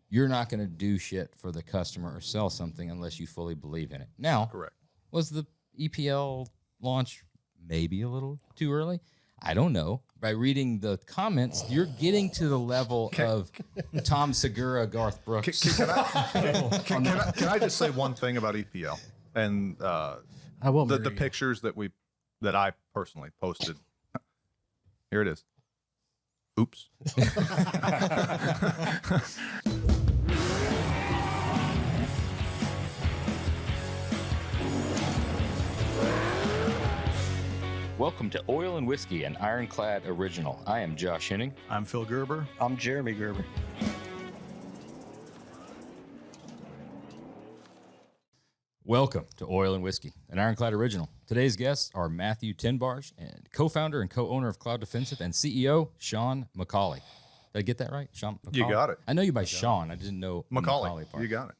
you're not going to do shit for the customer or sell something unless you fully believe in it. Now, Correct. Was the EPL launch maybe a little too early? I don't know. By reading the comments, you're getting to the level of Tom Segura, Garth Brooks. Can I just say one thing about EPL and the pictures that I personally posted? Here it is. Oops. Welcome to Oil and Whiskey, an Ironclad original. I am Josh Henning. I'm Phil Gerber. I'm Jeremy Gerber. Welcome to Oil and Whiskey, an Ironclad original. Today's guests are Matthew Tenbarge, and co-founder and co-owner of Cloud Defensive, and CEO Sean McCauley. Did I get that right? Sean McCauley? You got it. I know you by Sean. I didn't know McCauley part. You got it.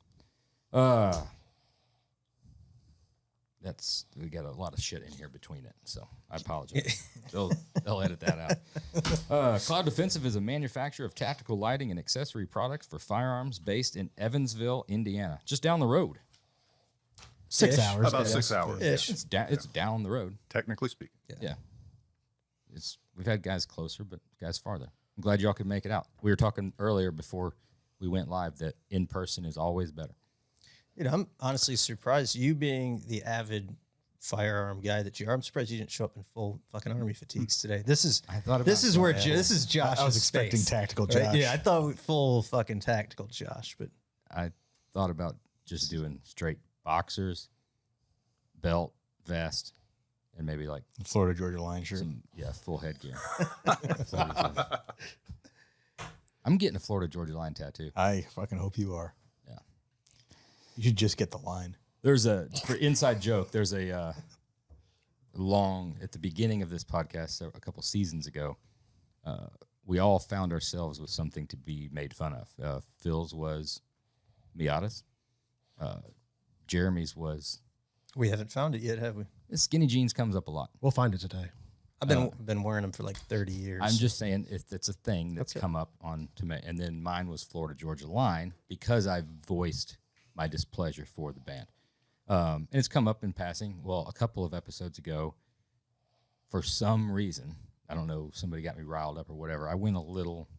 We got a lot of shit in here between it, so I apologize. They'll edit that out. Cloud Defensive is a manufacturer of tactical lighting and accessory products for firearms based in Evansville, Indiana, just down the road. 6 hours. About 6 hours. Ish. It's down the road. Technically speaking. Yeah. We've had guys closer, but guys farther. I'm glad y'all could make it out. We were talking earlier before we went live that in person is always better. You know, I'm honestly surprised, you being the avid firearm guy that you are. I'm surprised you didn't show up in full fucking army fatigues today. This is Josh's I was expecting space, tactical right? Josh. Yeah, I thought full fucking tactical Josh, but I thought about just doing straight boxers, belt, vest, and maybe like Florida Georgia Line shirt. Full headgear. I'm getting a Florida Georgia Line tattoo. I fucking hope you are. Yeah. You should just get the line. For inside joke, there's a at the beginning of this podcast a couple seasons ago, we all found ourselves with something to be made fun of. Phil's was Miatas. Jeremy's was... we haven't found it yet, have we? Skinny jeans comes up a lot. We'll find it today. I've been wearing them for like 30 years. I'm just saying if it's a thing that's come up on to me. And then mine was Florida Georgia Line because I voiced my displeasure for the band. And it's come up in passing. Well, a couple of episodes ago, for some reason, I don't know, somebody got me riled up or whatever. I went a little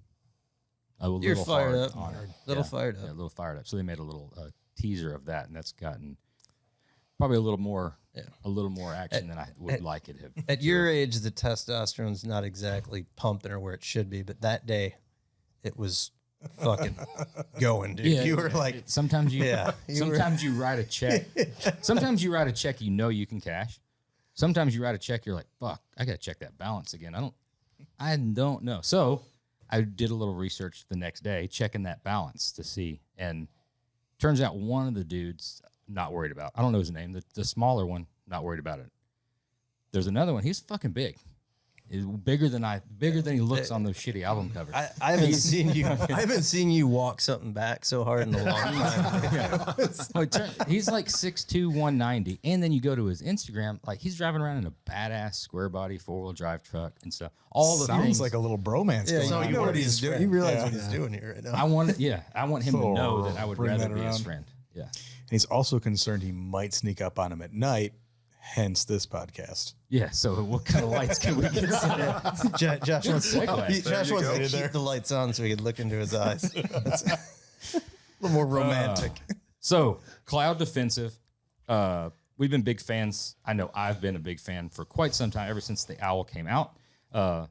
You're fired hard up. on it. Fired up. Yeah, a little fired up. So they made a little teaser of that, and that's gotten probably a little more action than I would like it to have. At your age, the testosterone's not exactly pumping or where it should be, but that day, it was fucking going, dude. Yeah, you were like, sometimes you sometimes you write a check. Sometimes you write a check you know you can cash. Sometimes you write a check you're like, fuck, I gotta check that balance again. I don't know. So I did a little research the next day, checking that balance to see, and turns out one of the dudes not worried about. I don't know his name. The smaller one not worried about it. There's another one. He's fucking big. Is bigger than he looks on those shitty album covers. I haven't seen you. I haven't seen you walk something back so hard in a long time. He's like 6'2", 190, and then you go to his Instagram, like he's driving around in a badass square body 4-wheel drive truck and stuff. All the Sounds things. like a little bromance. Yeah, going you on know with what he's his doing. friend. You realize Yeah. what he's doing here right now. I want him to know that I would Bring rather that be his around. friend. Yeah. And he's also concerned he might sneak up on him at night, hence this podcast. Yeah. So what kind of lights can we get set? Josh wants segue. to keep the lights on so we can look into his eyes. That's a little more romantic. So Cloud Defensive, we've been big fans. I know I've been a big fan for quite some time, ever since the Owl came out.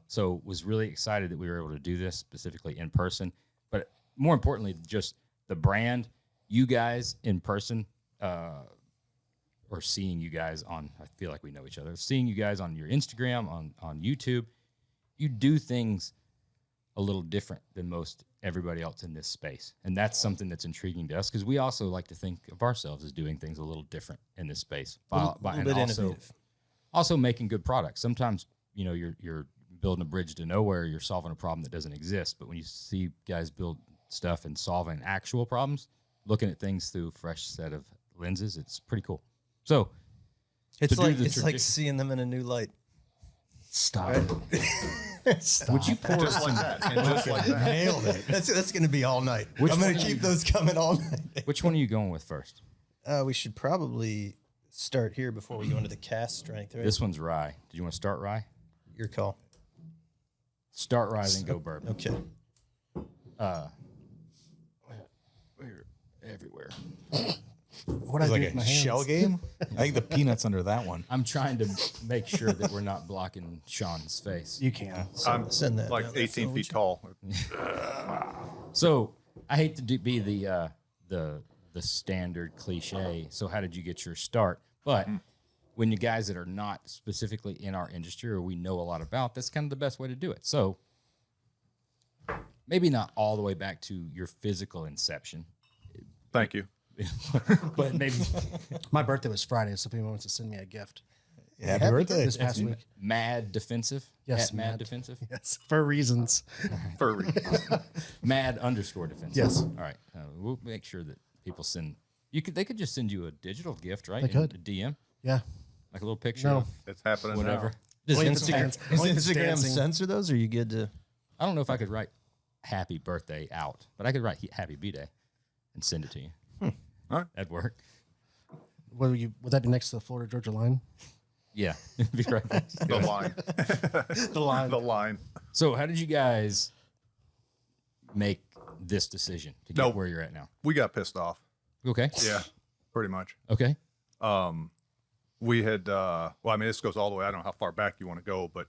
So was really excited that we were able to do this specifically in person. But more importantly, just the brand, you guys in person, or seeing you guys on, I feel like we know each other, seeing you guys on your Instagram, on YouTube, you do things a little different than most everybody else in this space. And that's something that's intriguing to us because we also like to think of ourselves as doing things a little different in this space. Also making good products. Sometimes, you're building a bridge to nowhere, you're solving a problem that doesn't exist. But when you see guys build stuff and solving actual problems, looking at things through a fresh set of lenses, it's pretty cool. So It's like seeing them in a new light. Stop. Would you pour Just like that. And just like that. Nailed it. That's going to be all night. Which I'm going one to are keep you- those coming all night. Which one are you going with first? We should probably start here before we go into the cast strength. Right? This one's rye. Do you want to start rye? Your call. Start rye, then go bourbon. Okay. We're everywhere. What It's I do like with a my hands. shell game. I think the peanuts under that one. I'm trying to make sure that we're not blocking Sean's face. You can. I'm Send that like down there, 18 Phil, feet tall. So I hate to be the standard cliche. So how did you get your start? But when you guys that are not specifically in our industry or we know a lot about, that's kind of the best way to do it. So maybe not all the way back to your physical inception, Thank you. but maybe My birthday was Friday, so if anyone wants to send me a gift. Happy birthday. This past week. mad defensive. Yes, At mad mad. defensive. Yes, for reasons. Furry. Mad _ defensive. Yes. All right. We'll make sure that people send. They could just send you a digital gift, right? They could. A DM, Yeah. like a little picture. No. Of It's happening whatever. Does Only if it's Instagram, dance- does only if it's Instagram dancing. censor those? Or are you good to? I don't know if I could write "Happy Birthday" out, but I could write "Happy B-Day" and send it to you. All right. That'd work. Would that be next to the Florida Georgia line? Yeah, it'd be right. The line. The line. The line. So, how did you guys make this decision to get No. where you're at now? We got pissed off. Okay. Yeah, pretty much. Okay. We had, well, I mean, this goes all the way. I don't know how far back you want to go, but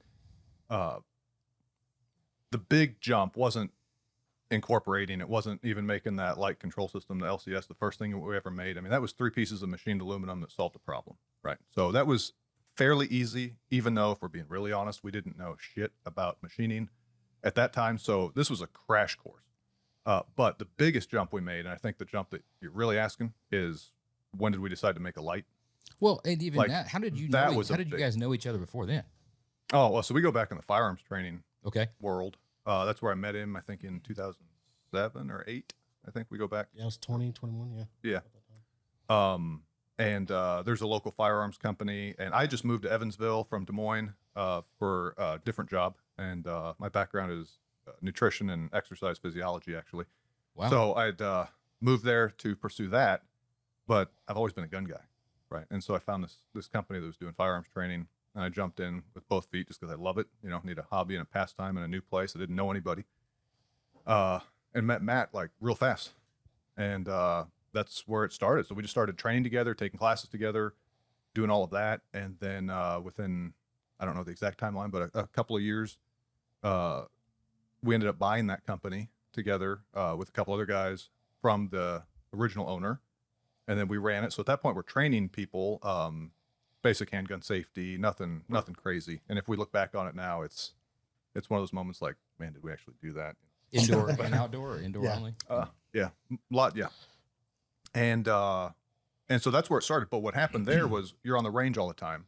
the big jump wasn't incorporating. It wasn't even making that light control system, the LCS, the first thing that we ever made. I mean, that was 3 pieces of machined aluminum that solved the problem, right? So that was fairly easy, even though, if we're being really honest, we didn't know shit about machining at that time. So this was a crash course. But the biggest jump we made, and I think the jump that you're really asking, is when did we decide to make a light? Well, and even Like, that, how did you that know? was How a did you big- guys know each other before then? Oh, well, so we go back in the firearms training Okay. world. That's where I met him, I think, in 2007 or 8. I think we go back. Yeah, it was 20, 21, yeah. Yeah. There's a local firearms company, and I just moved to Evansville from Des Moines for a different job. And my background is nutrition and exercise physiology, actually. Wow. So I'd moved there to pursue that, but I've always been a gun guy, right? And so I found this company that was doing firearms training, and I jumped in with both feet just because I love it. You know, need a hobby and a pastime in a new place. I didn't know anybody, and met Matt like real fast, and that's where it started. So we just started training together, taking classes together, doing all of that, and then within, I don't know the exact timeline, but a couple of years, we ended up buying that company together with a couple other guys from the original owner, and then we ran it. So at that point, we're training people, basic handgun safety, nothing crazy. And if we look back on it now, it's one of those moments like, man, did we actually do that? Indoor and outdoor, or indoor Yeah. only? Yeah, lot, yeah. And so that's where it started. But what happened there was you're on the range all the time.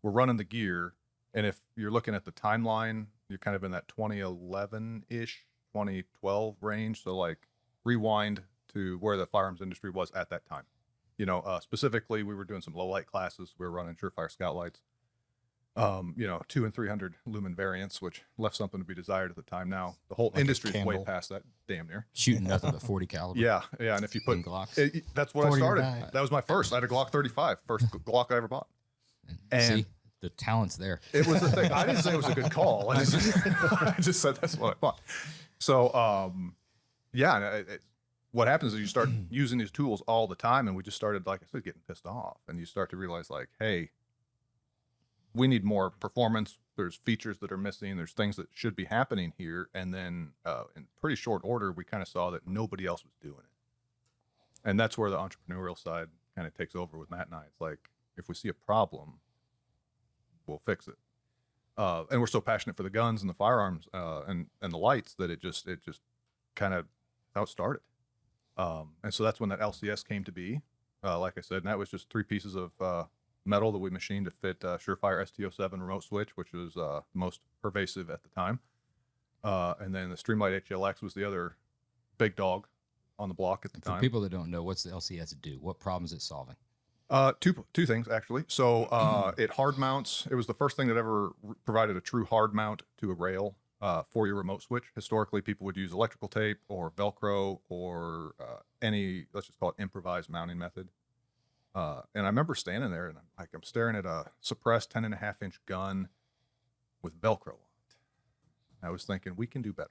We're running the gear, and if you're looking at the timeline, you're kind of in that 2011-ish, 2012 range. So like rewind to where the firearms industry was at that time. You know, specifically, we were doing some low light classes. We were running Surefire Scout lights. 200 and 300 Lumen variants, which left something to be desired at the time. Now the whole a industry is way candle. past that, damn near. Shooting nothing but 40 caliber. Yeah, and if you put And Glocks. that's what I 40 or started. die. That was my first. I had a Glock 35, first Glock I ever bought. And See, the talent's there. it was the thing. I didn't say it was a good call. I just said that's what I bought. So, yeah. And what happens is you start using these tools all the time, and we just started, like I said, getting pissed off, and you start to realize, like, hey, we need more performance. There's features that are missing. There's things that should be happening here. And then, in pretty short order, we kind of saw that nobody else was doing it, and that's where the entrepreneurial side kind of takes over with Matt and I. It's like, if we see a problem, we'll fix it. And we're so passionate for the guns and the firearms and the lights that it just kind of how it started. And so that's when that LCS came to be, like I said, and that was just 3 pieces of metal that we machined to fit Surefire ST07 remote switch, which was most pervasive at the time. And then the Streamlight HLX was the other big dog on the block at the For time. people that don't know, what's the LCS do? What problems is it solving? Two things actually. So it hard mounts. It was the first thing that ever provided a true hard mount to a rail. for your remote switch. Historically, people would use electrical tape or Velcro or any, let's just call it improvised mounting method. And I remember standing there and I'm staring at a suppressed 10.5-inch gun with Velcro on it. I was thinking, we can do better.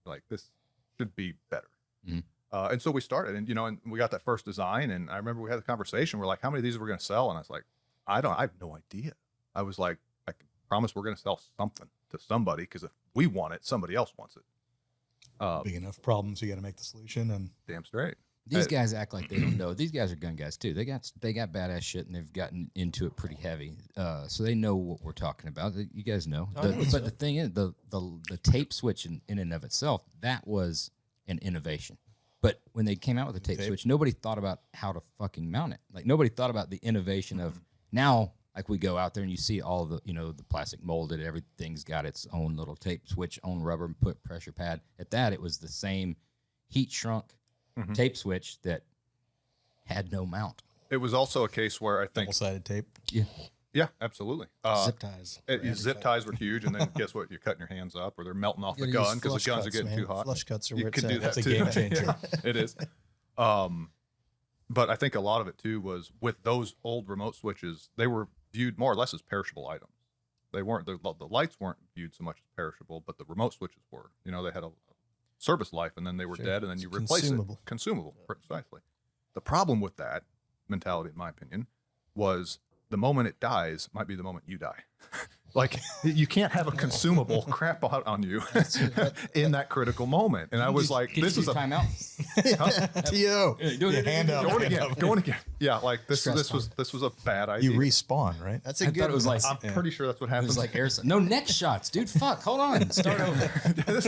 Like, this should be better. Mm-hmm. And so we started, and and we got that first design. And I remember we had a conversation. We're like, how many of these are we going to sell? And I was like, I have no idea. I was like, I can promise we're going to sell something to somebody, because if we want it, somebody else wants it. Big enough problems, you got to make the solution. And damn straight. These guys act like they don't know. These guys are gun guys too. They got badass shit, and they've gotten into it pretty heavy. So they know what we're talking about. You guys know. But the thing is, the tape switch in and of itself, that was an innovation. But when they came out with the tape switch, nobody thought about how to fucking mount it. Like, nobody thought about the innovation of now. Like, we go out there and you see all the the plastic molded. Everything's got its own little tape switch, own rubber put pressure pad. At that, it was the same heat shrunk tape switch that had no mount. It was also a case where I think double-sided tape. Yeah, absolutely. Zip ties. Zip ties were huge, and then guess what? You're cutting your hands up, or they're melting off the gun because the guns are getting too hot. Flush cuts are you where can it's do that That's a too. game changer. It is. But I think a lot of it too was with those old remote switches. They were viewed more or less as perishable items. They weren't. The lights weren't viewed so much as perishable, but the remote switches were. They had a service life, and then they were dead, and then you replace it. Consumable, precisely. The problem with that mentality, in my opinion, was the moment it dies might be the moment you die. Like, you can't have a consumable crap out on you in that critical moment. And I was like, this is a timeout. T.O. Hand up. Going again. Yeah, like this was a bad idea. You respawn, right? That's a I good thought it was one. like I'm pretty sure that's what it happens. was like air. No neck shots, dude. Fuck. Hold on. Start over. this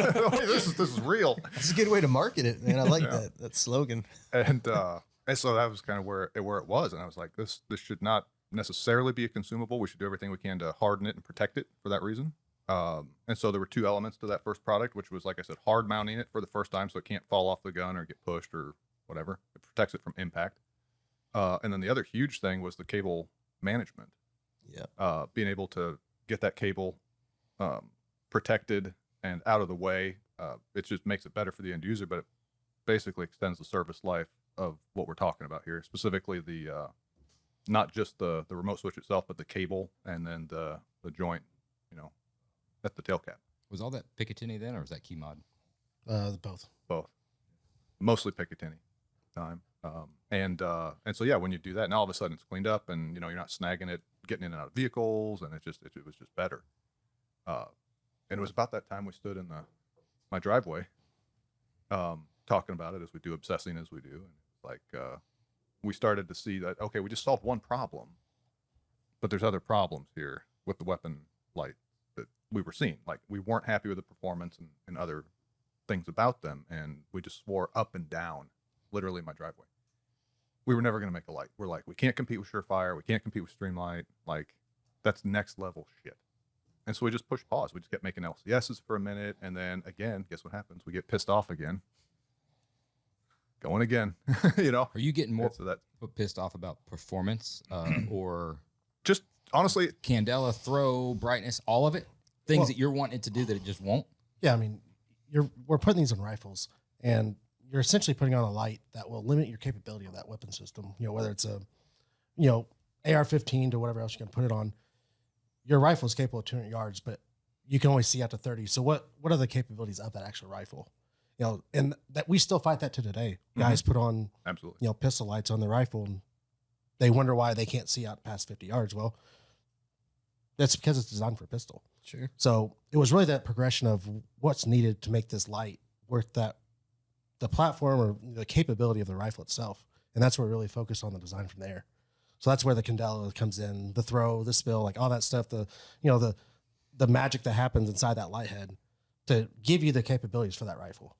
is real. That's a good way to market it, man. I like that slogan. And so that was kind of where it was. And I was like, this should not necessarily be a consumable. We should do everything we can to harden it and protect it for that reason. And so there were two elements to that first product, which was, like I said, hard mounting it for the first time so it can't fall off the gun or get pushed or whatever. It protects it from impact. And then the other huge thing was the cable management. Yeah. Being able to get that cable protected and out of the way. It just makes it better for the end user, but it basically extends the service life of what we're talking about here, specifically the not just the remote switch itself, but the cable and then the joint, at the tail cap. Was all that Picatinny then, or was that Keymod? Both. Mostly Picatinny time. And so yeah, when you do that, now all of a sudden it's cleaned up, and you're not snagging it, getting in and out of vehicles, and it was just better. And it was about that time we stood in my driveway, talking about it as we do, obsessing as we do, and like we started to see that, okay, we just solved one problem, but there's other problems here with the weapon light that we were seeing. Like, we weren't happy with the performance and other things about them, and we just swore up and down, literally in my driveway, we were never going to make a light. We're like, we can't compete with Surefire, we can't compete with Streamlight, like, that's next level shit. And so we just pushed pause. We just kept making LCSs for a minute, and then again, guess what happens? We get pissed off again. Going again, Are you getting more so that pissed off about performance or just honestly Candela, throw, brightness, all of it? Things that you're wanting it to do that it just won't? Yeah, I mean, we're putting these on rifles, and you're essentially putting on a light that will limit your capability of that weapon system. Whether it's a, AR-15 to whatever else you're going to put it on. Your rifle is capable of 200 yards, but you can only see out to 30. So what are the capabilities of that actual rifle? And that we still fight that to today. Guys put on, absolutely, pistol lights on their rifle, and they wonder why they can't see out past 50 yards. Well, that's because it's designed for a pistol. Sure. So it was really that progression of what's needed to make this light worth that, the platform or the capability of the rifle itself. And that's where we really focused on the design from there. So that's where the Candela comes in, the throw, the spill, like all that stuff, the magic that happens inside that light head to give you the capabilities for that rifle.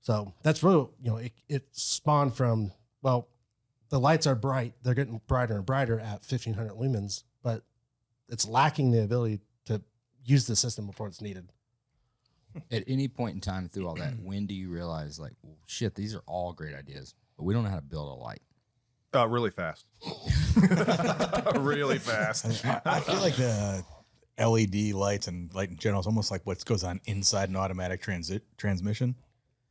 So that's really, it spawned from, well, the lights are bright. They're getting brighter and brighter at 1500 lumens, but it's lacking the ability to use the system before it's needed. At any point in time through all that, when do you realize, like, well, shit, these are all great ideas, but we don't know how to build a light? Really fast. Really fast. I feel like LED lights and light in general is almost like what goes on inside an automatic transmission.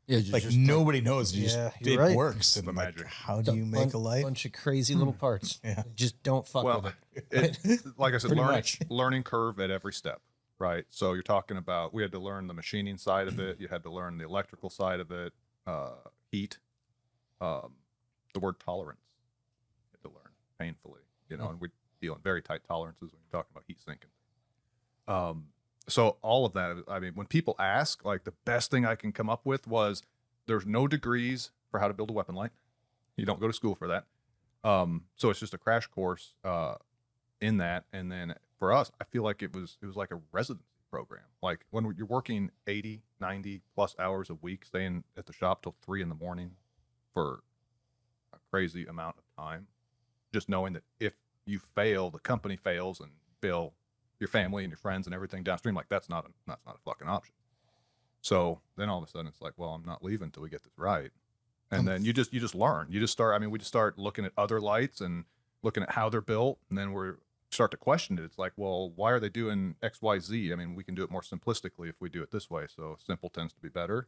Yeah, Like nobody knows. It right. works. And the like, magic. how do you make a light? Bunch of crazy little parts. Yeah. Just don't fuck Well, with it. like I said, Pretty much. learning curve at every step, right? So you're talking about, we had to learn the machining side of it. You had to learn the electrical side of it, heat, the word tolerance. You had to learn painfully, and we deal in very tight tolerances when you're talking about heat sinking. So all of that, I mean, when people ask, like the best thing I can come up with was there's no degrees for how to build a weapon light. You don't go to school for that. So it's just a crash course in that. And then for us, I feel like it was like a residency program. Like when you're working 80, 90 plus hours a week, staying at the shop till 3 a.m. for a crazy amount of time, just knowing that if you fail, the company fails and fail your family and your friends and everything downstream, like that's not a fucking option. So then all of a sudden it's like, well, I'm not leaving until we get this right. And then you just learn. You just start. I mean, we just start looking at other lights and looking at how they're built, and then we start to question it. It's like, well, why are they doing X, Y, Z? I mean, we can do it more simplistically if we do it this way. So simple tends to be better.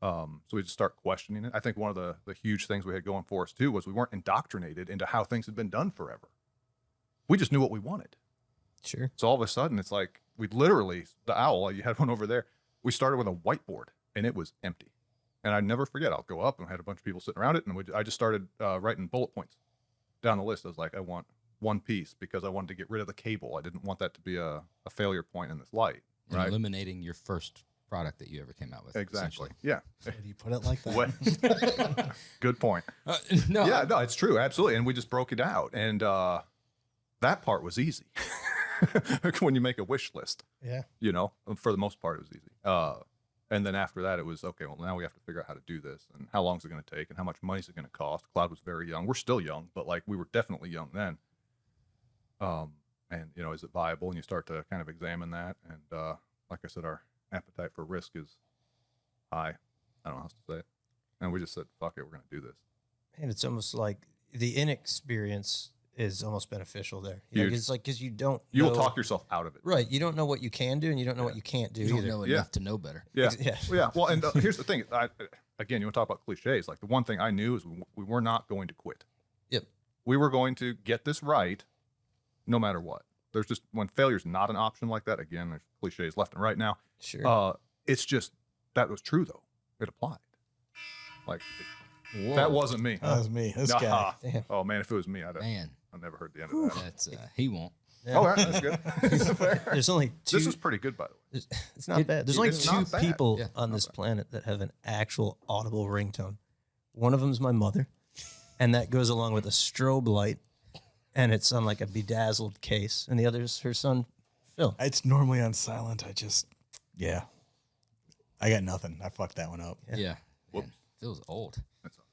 So we just start questioning it. I think one of the huge things we had going for us too was we weren't indoctrinated into how things had been done forever. We just knew what we wanted. Sure. So all of a sudden, it's like we literally, the owl, you had one over there. We started with a whiteboard and it was empty. And I never forget, I'll go up and I had a bunch of people sitting around it. And I just started writing bullet points down the list. I was like, I want one piece because I wanted to get rid of the cable. I didn't want that to be a failure point in this light. And right. eliminating your first product that you ever came out with. Exactly. Yeah. When you put it like that. Good point. No. Yeah, no, it's true. Absolutely. And we just broke it out. And that part was easy. When you make a wish list, Yeah. For the most part, it was easy. And then after that, it was, okay, well, now we have to figure out how to do this and how long is it going to take and how much money is it going to cost. Cloud was very young. We're still young, but like we were definitely young then. And, is it viable? And you start to kind of examine that. And like I said, our appetite for risk is high. I don't know how to say it. And we just said, fuck it, we're going to do this. And it's almost like the inexperience is almost beneficial there. Huge. It's like, because you don't You know, will talk yourself out of it. right. You don't know what you can do and you don't know what you can't do You don't either. know Yeah. enough to know better. Yeah. Yeah. Yeah. Well, and here's the thing. Again, you want to talk about cliches. Like the one thing I knew is we were not going to quit. Yep. We were going to get this right no matter what. There's just, when failure is not an option like that, again, there's cliches left and right now. Sure. It's just, that was true though. It applied. Like, that wasn't me. That was me. This guy. Nah. Damn. Oh man, if it was me, I'd Man, never heard the end of that. that's he won't. Yeah. Oh, all right, that's good. There's only two. This was pretty good, by the way. It's not bad. There's only it's two not bad. people Yeah, on not this bad. planet that have an actual audible ringtone. One of them's my mother, and that goes along with a strobe light, and it's on like a bedazzled case. And the other's her son, Phil. It's normally on silent. Yeah. I got nothing. I fucked that one up. Yeah. Whoops. Man, feels old. That's all.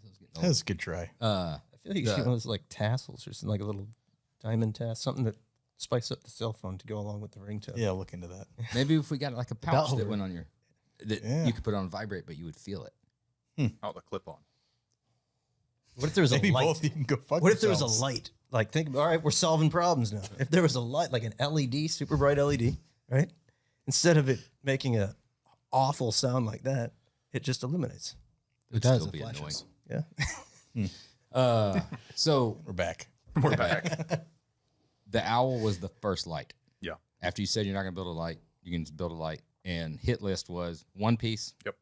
Feels getting That old. was a good try. I feel like she was like tassels or something, like a little diamond tassel, something that spikes up the cell phone to go along with the ringtone. Yeah, look into that. Maybe if we got like a pouch that holder. went on that Yeah. you could put on vibrate, but you would feel it. Oh, the clip on. What if there was Maybe a light? both of you can go fuck What if there was yourselves. a light? Like, think about, all right, we're solving problems now. If there was a light, like an LED, super bright LED, right? Instead of it making a awful sound like that, it just illuminates. It does, still it be flashes. annoying. Yeah. So We're back. We're back. the owl was the first light. Yeah. After you said you're not going to build a light, you can just build a light. And hit list was one piece. Yep.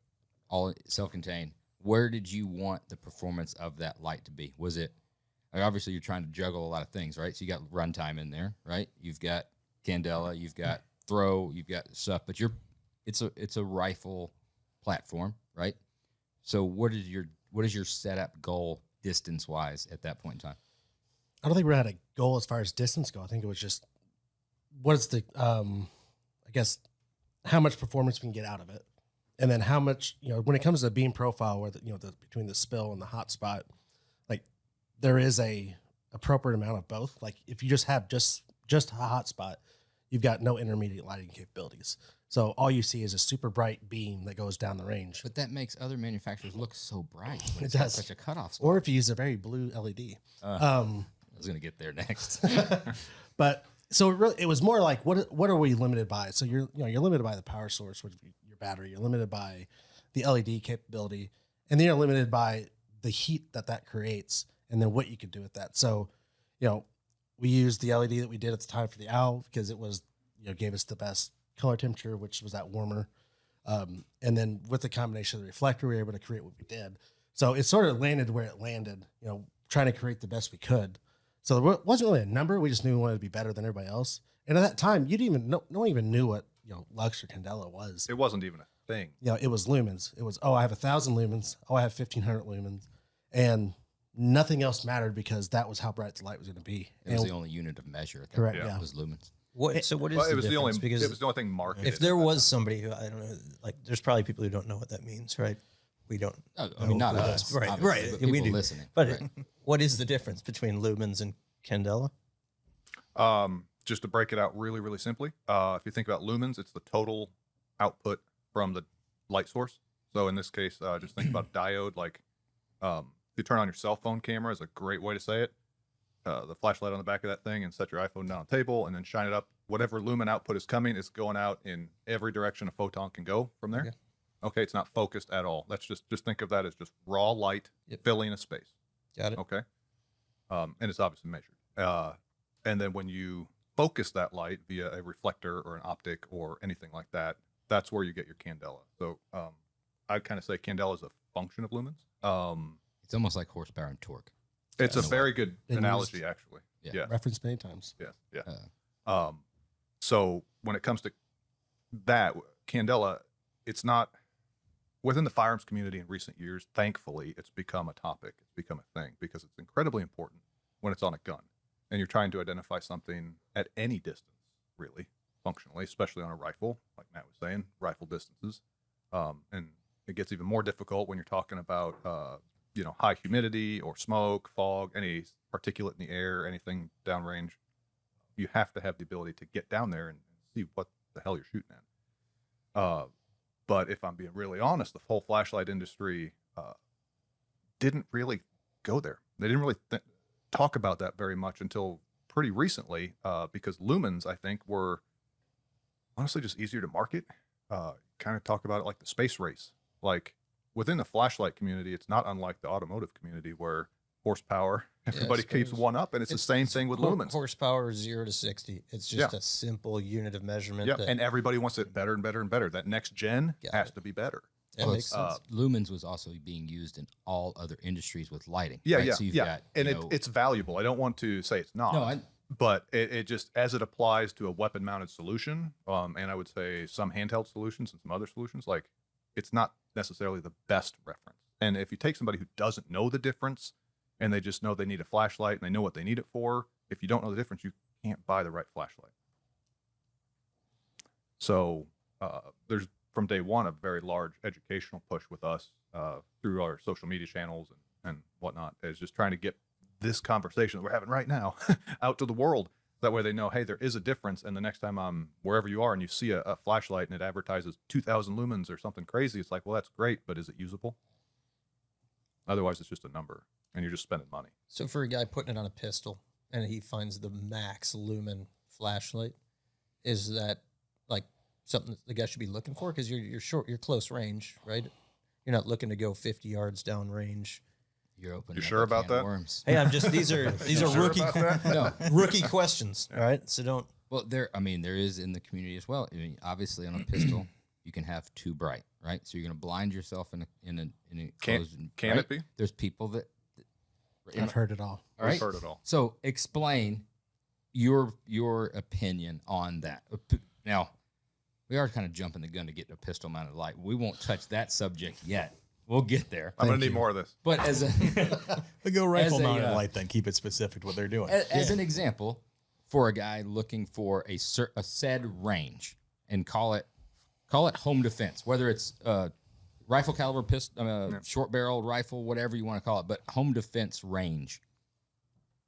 All self-contained. Where did you want the performance of that light to be? Was it, like, obviously you're trying to juggle a lot of things, right? So you got runtime in there, right? You've got Candela, you've got throw, you've got stuff, but it's a rifle platform, right? So what is your setup goal distance wise at that point in time? I don't think we had a goal as far as distance go. I think it was just what is the I guess how much performance we can get out of it, and then how much, when it comes to beam profile, where between the spill and the hot spot, like there is a appropriate amount of both. Like if you just have just a hot spot, you've got no intermediate lighting capabilities. So all you see is a super bright beam that goes down the range. But that makes other manufacturers look so bright. When It it's got does. such a cutoff spot. Or if you use a very blue LED. I was going to get there next. But So it was more like what are we limited by? So you're limited by the power source, which is your battery. You're limited by the LED capability, and then you're limited by the heat that creates, and then what you can do with that. So, we used the LED that we did at the time for the owl because it was gave us the best color temperature, which was that warmer. And then with the combination of the reflector, we were able to create what we did. So it sort of landed where it landed. Trying to create the best we could. So there wasn't really a number. We just knew we wanted to be better than everybody else. And at that time, no one even knew what Lux or Candela was. It wasn't even a thing. It was lumens. It was, I have 1,000 lumens. I have 1,500 lumens, and nothing else mattered because that was how bright the light was going to be. It was the only unit of measure. Correct. Yeah, it was lumens. What is It was the the only. difference? Because It was the only thing marketed. if there was somebody who, I don't know, like there's probably people who don't know what that means, right? We don't. I mean, not us, Right, obviously, right. but We people do. listening. But right. what is the difference between lumens and Candela? Just to break it out really, really simply, if you think about lumens, it's the total output from the light source. So in this case, just think about diode. Like if you turn on your cell phone camera is a great way to say it. The flashlight on the back of that thing, and set your iPhone down on the table and then shine it up. Whatever lumen output is coming is going out in every direction a photon can go from there. Okay, it's not focused at all. That's just think of that as just raw light filling a space. Got it. Okay. And it's obviously measured. And then when you focus that light via a reflector or an optic or anything like that, that's where you get your Candela. So I'd kind of say Candela is a function of lumens. It's almost like horsepower and torque. It's a very good Been analogy, used. actually. Yeah. Yeah. Referenced many times. Yeah. So when it comes to that, Candela, it's not within the firearms community in recent years. Thankfully, it's become a topic. It's become a thing because it's incredibly important when it's on a gun and you're trying to identify something at any distance, really, functionally, especially on a rifle, like Matt was saying, rifle distances. And it gets even more difficult when you're talking about, high humidity or smoke, fog, any particulate in the air, anything downrange. You have to have the ability to get down there and see what the hell you're shooting at. But if I'm being really honest, the whole flashlight industry didn't really go there. They didn't really talk about that very much until pretty recently, because lumens, I think, were honestly just easier to market. Kind of talk about it like the space race. Like within the flashlight community, it's not unlike the automotive community where horsepower, everybody keeps one up, and it's the same thing with lumens. Horsepower 0 to 60. It's just a simple unit of measurement. Yeah, and everybody wants it better and better and better. That next gen has to be better. That makes sense. Lumens was also being used in all other industries with lighting. Yeah, right? yeah, So you've yeah. got, And it's valuable. I don't want to say it's not. No, but it just, as it applies to a weapon-mounted solution, and I would say some handheld solutions and some other solutions, like it's not necessarily the best reference. And if you take somebody who doesn't know the difference and they just know they need a flashlight and they know what they need it for, if you don't know the difference, you can't buy the right flashlight. So there's, from day one, a very large educational push with us through our social media channels and whatnot, is just trying to get this conversation that we're having right now out to the world. That way they know, hey, there is a difference. And the next time I'm wherever you are and you see a flashlight and it advertises 2,000 lumens or something crazy, it's like, well, that's great, but is it usable? Otherwise, it's just a number and you're just spending money. So for a guy putting it on a pistol and he finds the max lumen flashlight, is that like something that the guy should be looking for? Because you're short, you're close range, right? You're not looking to go 50 yards down range. You're opening. You sure about that? Worms. Hey, I'm just these are rookie No. rookie questions, all right? So don't. Well, there is in the community as well. I mean, obviously on a pistol, you can have too bright, right? So you're going to blind yourself in a closed. Can right? it be? There's people that. I've heard it all. All right. We've heard it all. So explain your opinion on that. Now, we are kind of jumping the gun to get a pistol mounted light. We won't touch that subject yet. We'll get there. I'm going to need more of this. But as a We go rifle As a, mounted light, then keep it specific to what they're doing. as an example, for a guy looking for a said range, and call it home defense, whether it's rifle caliber pistol, short barreled rifle, whatever you want to call it, but home defense range,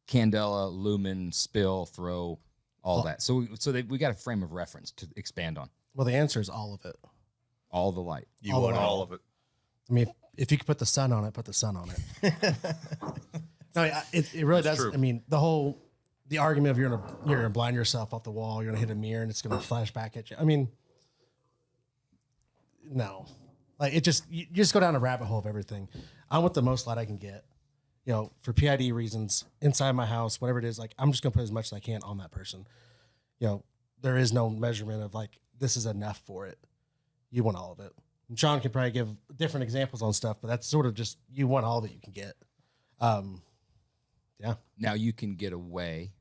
Candela, Lumen, spill, throw, all that. So we got a frame of reference to expand on. Well, the answer is all of it. All the light. You all want of it. All of it. I mean, if you could put the sun on it, put the sun on it. No, it really does. true. I mean, the whole the argument of you're gonna blind yourself off the wall, you're gonna hit a mirror and it's gonna flash back at you. I mean, no, like you just go down a rabbit hole of everything. I want the most light I can get, you know, for PID reasons inside my house, whatever it is. Like I'm just gonna put as much as I can on that person. You know, there is no measurement of like this is enough for it. You want all of it. And Sean can probably give different examples on stuff, but that's sort of just you want all that you can get. Yeah. Now you can get away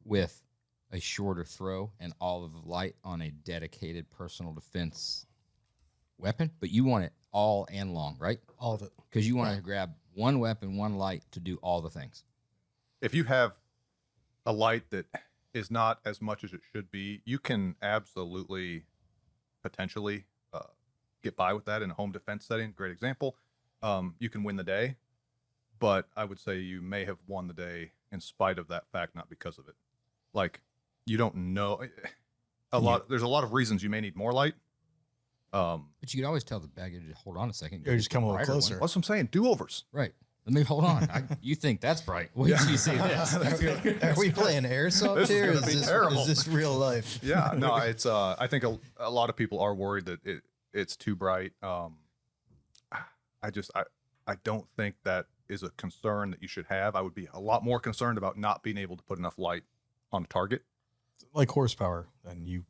with a shorter throw and all of the light on a dedicated personal defense weapon, but you want it all and long, right? All of it. Because you want to grab one weapon, one light to do all the things. If you have a light that is not as much as it should be, you can absolutely potentially get by with that in a home defense setting. Great example. You can win the day, but I would say you may have won the day in spite of that fact, not because of it. Like you don't know there's a lot of reasons you may need more light. But you could always tell the bagger to hold on a second. Or just come a little closer. That's what I'm saying. Do-overs. Right. Let me hold on. You think that's bright. Wait till you see this. Are we playing airsoft This is here? gonna be terrible. Is this real life? Yeah, no, it's I think a lot of people are worried that it's too bright. I don't think that is a concern that you should have. I would be a lot more concerned about not being able to put enough light on a target. Like horsepower, and you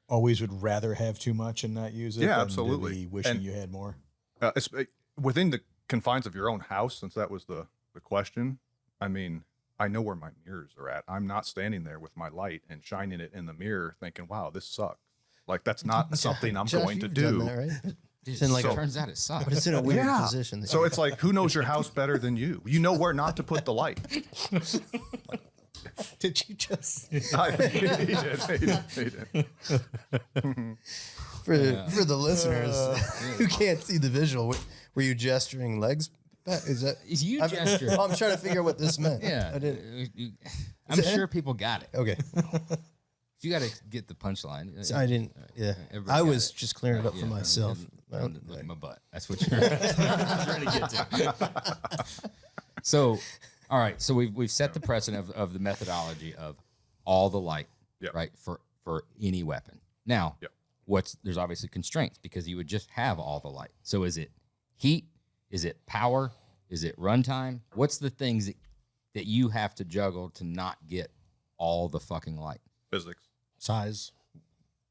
always would rather have too much and not use it. Yeah, than absolutely. To be wishing you had more. Within the confines of your own house, since that was the question. I mean, I know where my mirrors are at. I'm not standing there with my light and shining it in the mirror thinking, wow, this sucks. Like that's not something I'm Josh, going to you've do. done that, right? It's in like so, a- turns out it sucks. But it's in a weird position. So it's like, who knows your house better than you? You know where not to put the light. Did you just? He did. For the listeners who can't see the visual, were you gesturing legs? Is that Is you I'm, gesture? I'm trying to figure out what this meant. Yeah, I didn't. I'm it sure people got it. Okay, You got to get the punchline. so I didn't. Yeah, Everybody I got was it. just clearing it up for Yeah, myself. Look at my butt. That's what you're trying to get to. So, all right. So we've set the precedent of the methodology of all the light, Yep. right, for any weapon. Now, Yep. there's obviously constraints because you would just have all the light. So is it heat? Is it power? Is it runtime? What's the things that you have to juggle to not get all the fucking light? Physics. Size.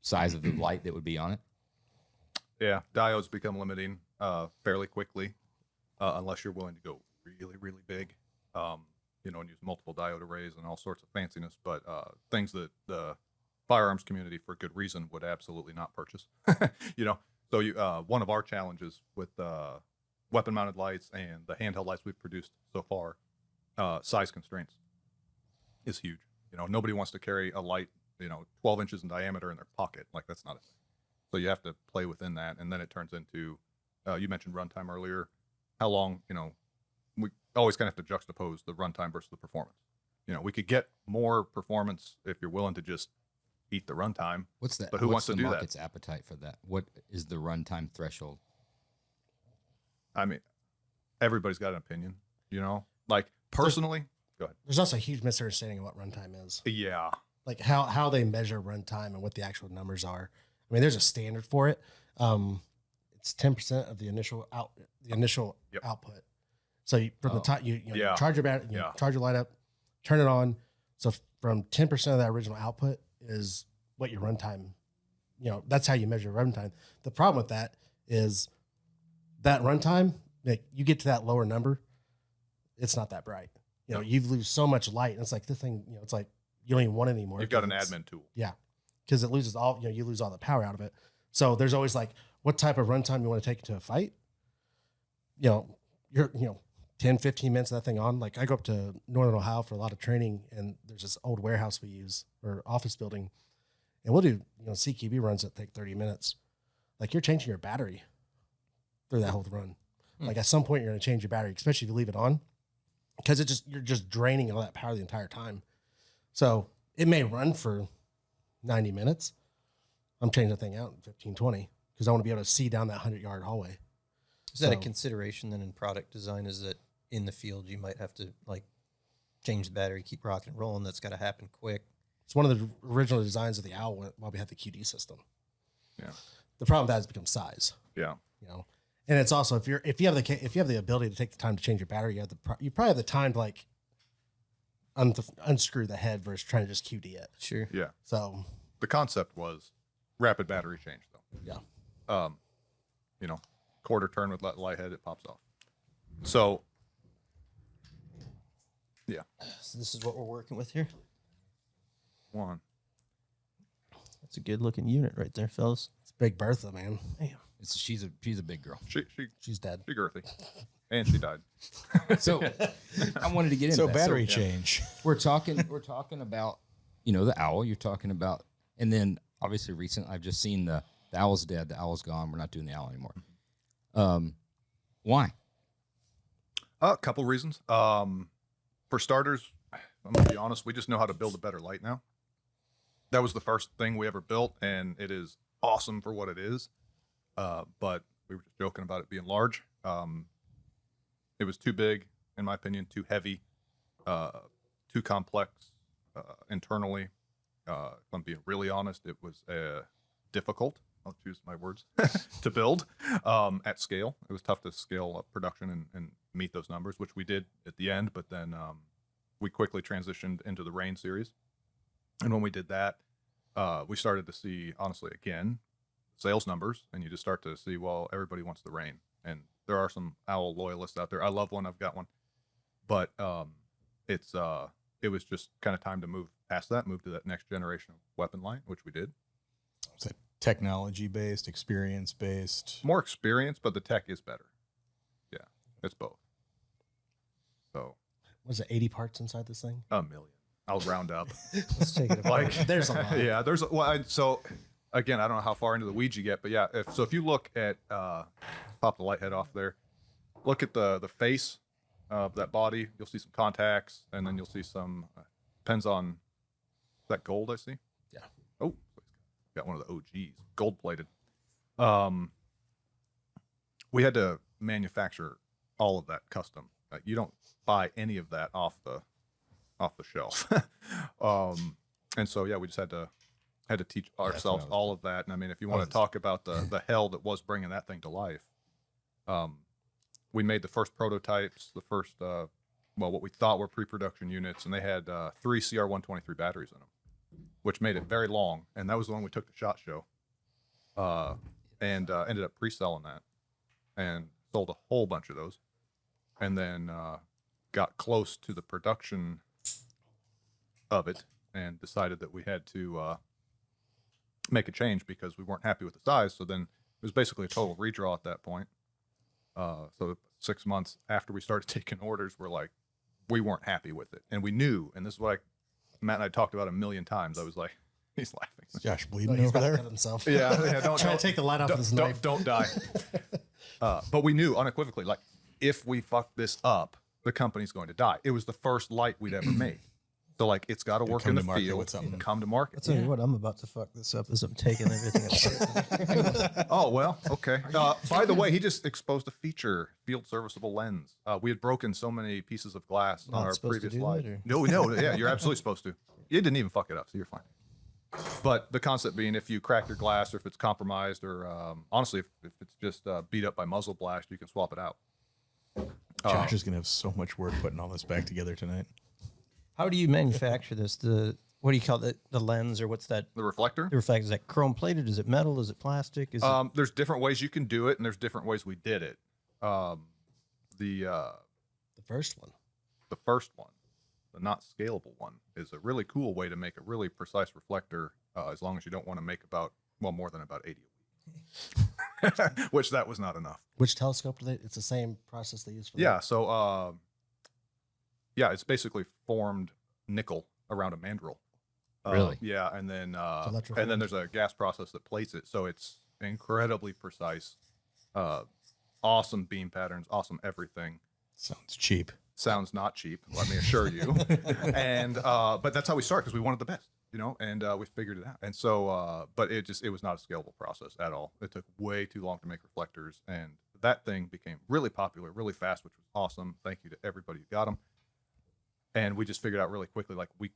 Size of the light that would be on it? Yeah, diodes become limiting fairly quickly unless you're willing to go really, really big, and use multiple diode arrays and all sorts of fanciness, but things that the firearms community, for good reason, would absolutely not purchase. So one of our challenges with weapon-mounted lights and the handheld lights we've produced so far, size constraints is huge. Nobody wants to carry a light, 12 inches in diameter in their pocket. Like that's not a thing. So you have to play within that, and then it turns into, you mentioned runtime earlier. How long, we always kind of have to juxtapose the runtime versus the performance. We could get more performance if you're willing to just eat the runtime. What's that? But who wants What's to the do that? market's appetite for that? What is the runtime threshold? I mean, everybody's got an opinion, like personally. Go ahead. There's also a huge misunderstanding of what runtime is. Yeah. Like how they measure runtime and what the actual numbers are. I mean, there's a standard for it. It's 10% of the initial Yep. output. So from the top, you Yeah. charge your battery, Yeah. charge your light up, turn it on. So from 10% of that original output is what your runtime. That's how you measure runtime. The problem with that is that runtime, like you get to that lower number, it's not that bright. You lose so much light, and it's like this thing. It's like you don't even want it anymore. You've got an because admin tool. Yeah, because it loses all. You lose all the power out of it. So there's always like, what type of runtime you want to take to a fight? You're 10, 15 minutes of that thing on. Like I go up to Northern Ohio for a lot of training, and there's this old warehouse we use or office building, and we'll do CQB runs that take 30 minutes. Like you're changing your battery through that whole run. Like at some point you're going to change your battery, especially if you leave it on, because you're just draining all that power the entire time. So it may run for 90 minutes. I'm changing the thing out in 15, 20 because I want to be able to see down that 100-yard hallway. Is that a So- consideration then in product design? Is that in the field you might have to like change the battery, keep rocking and rolling. That's got to happen quick. It's one of the original designs of the Owl while we had the QD system. Yeah. The problem with that has become size. Yeah. You know, and it's also if you have the ability to take the time to change your battery, you probably have the time to like unscrew the head versus trying to just QD it. Sure. Yeah. So The concept was rapid battery change, though. yeah, You know, quarter turn with light head, it pops off. So, yeah. So this is what we're working with here. One. That's a good looking unit right there, fellas. it's Big Bertha, man. Damn. She's a big girl. She's dead. She girthy. And she died. So I wanted to get into So that. battery change. We're talking about, you know, the Owl. You're talking about, and then obviously recently I've just seen the Owl's dead. The Owl's gone. We're not doing the Owl anymore. Why? A couple reasons. For starters, I'm gonna be honest, we just know how to build a better light now. That was the first thing we ever built, and it is awesome for what it is. But we were just joking about it being large. It was too big, in my opinion, too heavy, too complex internally. If I'm being really honest, it was difficult. I'll choose my words to build at scale. It was tough to scale up production and meet those numbers, which we did at the end. But then we quickly transitioned into the Rain series, and when we did that, we started to see, honestly, again, sales numbers, and you just start to see, well, everybody wants the Rain, and there are some Owl loyalists out there. I love one. I've got one, but it was just kind of time to move past that, move to that next generation of weapon line, which we did. Is it technology based, experience based? More experience, but the tech is better. Yeah, it's both. So, Was it 80 parts inside this thing? 1 million. I'll round up. Let's take it apart. Like, There's a lot. yeah, there's so again, I don't know how far into the weeds you get, but yeah, if you look at pop the light head off there, look at the face of that body, you'll see some contacts, and then you'll see some depends on that gold I see. Yeah. Oh, got one of the OGs, gold plated. We had to manufacture all of that custom. You don't buy any of that off the shelf. And so yeah, we just had to teach ourselves all of that. And I mean, if you want to talk about the hell that was bringing that thing to life, we made the first prototypes, the first what we thought were pre-production units, and they had 3 CR123 batteries in them, which made it very long. And that was the one we took to SHOT Show, and ended up pre-selling that and sold a whole bunch of those, and then got close to the production of it and decided that we had to make a change because we weren't happy with the size. So then it was basically a total redraw at that point. So 6 months after we started taking orders, we're like, we weren't happy with it. And we knew, and this is what Matt and I talked about 1,000,000 times. I was like, he's laughing. Josh bleeding He's over about to there. cut himself. Yeah, Trying to take the light off of his knife. Don't die. But we knew unequivocally, like, if we fuck this up, the company's going to die. It was the first light we'd ever made. So, like, it's got to work in come the to market field. with something. Come to market. I'll tell you what, I'm about to fuck this up as I'm taking everything apart. Oh, well, okay. By the way, he just exposed a feature, field serviceable lens. We had broken so many pieces of glass on Not our supposed to previous do slide. that, or- No, yeah, you're absolutely supposed to. You didn't even fuck it up, so you're fine. But the concept being, if you crack your glass or if it's compromised or honestly, if it's just beat up by muzzle blast, you can swap it out. Josh is gonna have so much work putting all this back together tonight. How do you manufacture this? What do you call it? The lens, or what's that? The reflector? The reflector, is that chrome plated? Is it metal? Is it plastic? Is it There's different ways you can do it, and there's different ways we did it. The first one. the first one, the not scalable one, is a really cool way to make a really precise reflector, as long as you don't want to make more than about 80 a week, which that was not enough. Which telescope do they? It's the same process they use for. Yeah, so it's basically formed nickel around a mandrel. Really? Yeah, and then electroformed. there's a gas process that plates it, so it's incredibly precise. Awesome beam patterns, awesome everything. Sounds cheap. Sounds not cheap, let me assure you. And but that's how we started, because we wanted the best, and we figured it out. And so but it was not a scalable process at all. It took way too long to make reflectors, and that thing became really popular really fast, which was awesome. Thank you to everybody who got them. And we just figured out really quickly, like, we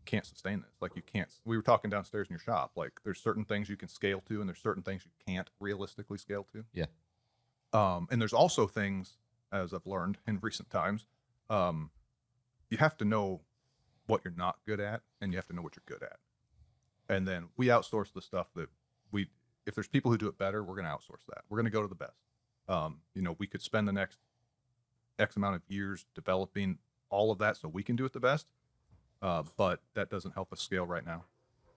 can't sustain this. Like, you can't. We were talking downstairs in your shop. Like, there's certain things you can scale to, and there's certain things you can't realistically scale to. Yeah. And there's also things, as I've learned in recent times, you have to know what you're not good at, and you have to know what you're good at. And then we outsource the stuff that if there's people who do it better, we're going to outsource that. We're going to go to the best. You know, we could spend the next X amount of years developing all of that so we can do it the best. But that doesn't help us scale right now.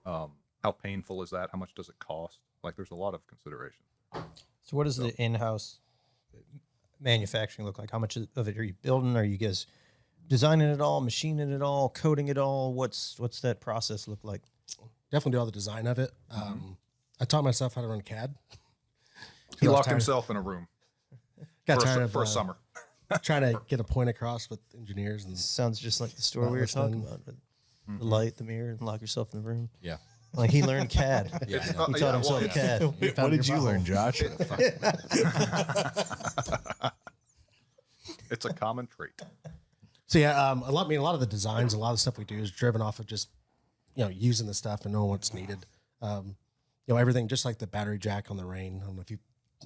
How painful is that? How much does it cost? Like, there's a lot of consideration. So what does the in-house manufacturing look like? How much of it are you building? Are you guys designing it all, machining it all, coding it all? What's that process look like? Definitely do all the design of it. I taught myself how to run CAD. He locked himself in a room Got tired for a summer. trying to get a point across with engineers. And Sounds just like the story we were talking about. The light, the mirror, and lock yourself in the room. Yeah. Like, he learned CAD. Yeah, He taught himself CAD. What did you learn, Josh? It's a common trait. So yeah, a lot of the designs, a lot of the stuff we do is driven off of just, using the stuff and knowing what's needed. Everything, just like the battery jack on the Rain. I don't know if you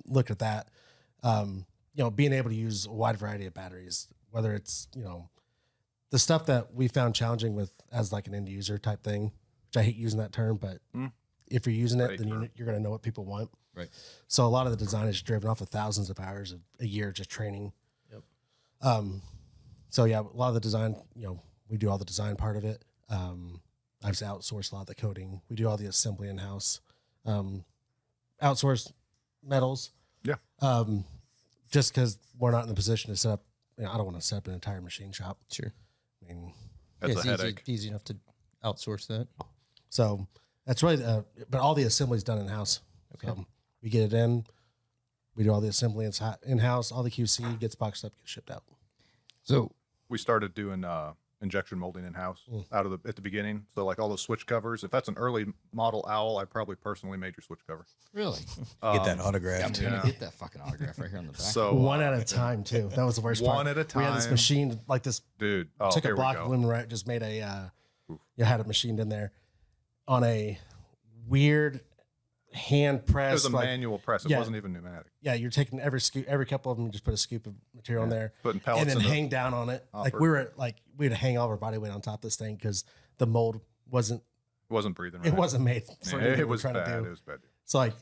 looked at that. Being able to use a wide variety of batteries, whether it's, the stuff that we found challenging with as like an end user type thing, which I hate using that term, but if you're using it, then you're going to know what people want. Right. So a lot of the design is driven off of thousands of hours a year just training. Yep. So yeah, a lot of the design, we do all the design part of it. I've outsourced a lot of the coding. We do all the assembly in house. Outsource metals. Yeah. Just because we're not in the position to set up. I don't want to set up an entire machine shop. Sure. I mean, That's it's a headache. easy enough to outsource that. so that's really. But all the assembly is done in house. Okay. So we get it in. We do all the assembly in house. All the QC gets boxed up, gets shipped out. So We started doing injection molding in house at the beginning. So like all those switch covers, if that's an early model owl, I probably personally made your switch cover. really, Get that autograph. I'm gonna get that fucking autograph right here on the back. So One at a time too. That was the worst part. One at a We had this time. machine like this. dude, Took a here we block go. of Lumen, just made had it machined in there on a weird hand press. It was a like, manual press. It yeah. wasn't even pneumatic. Yeah, you're taking every couple of them, you just put a scoop of material in there, Putting pellets and then in the hang down on it. Like hopper. we had to hang all of our body weight on top of this thing because the mold wasn't breathing right. it wasn't made for Yeah, anything we it were was trying bad. to It do. was bad. So like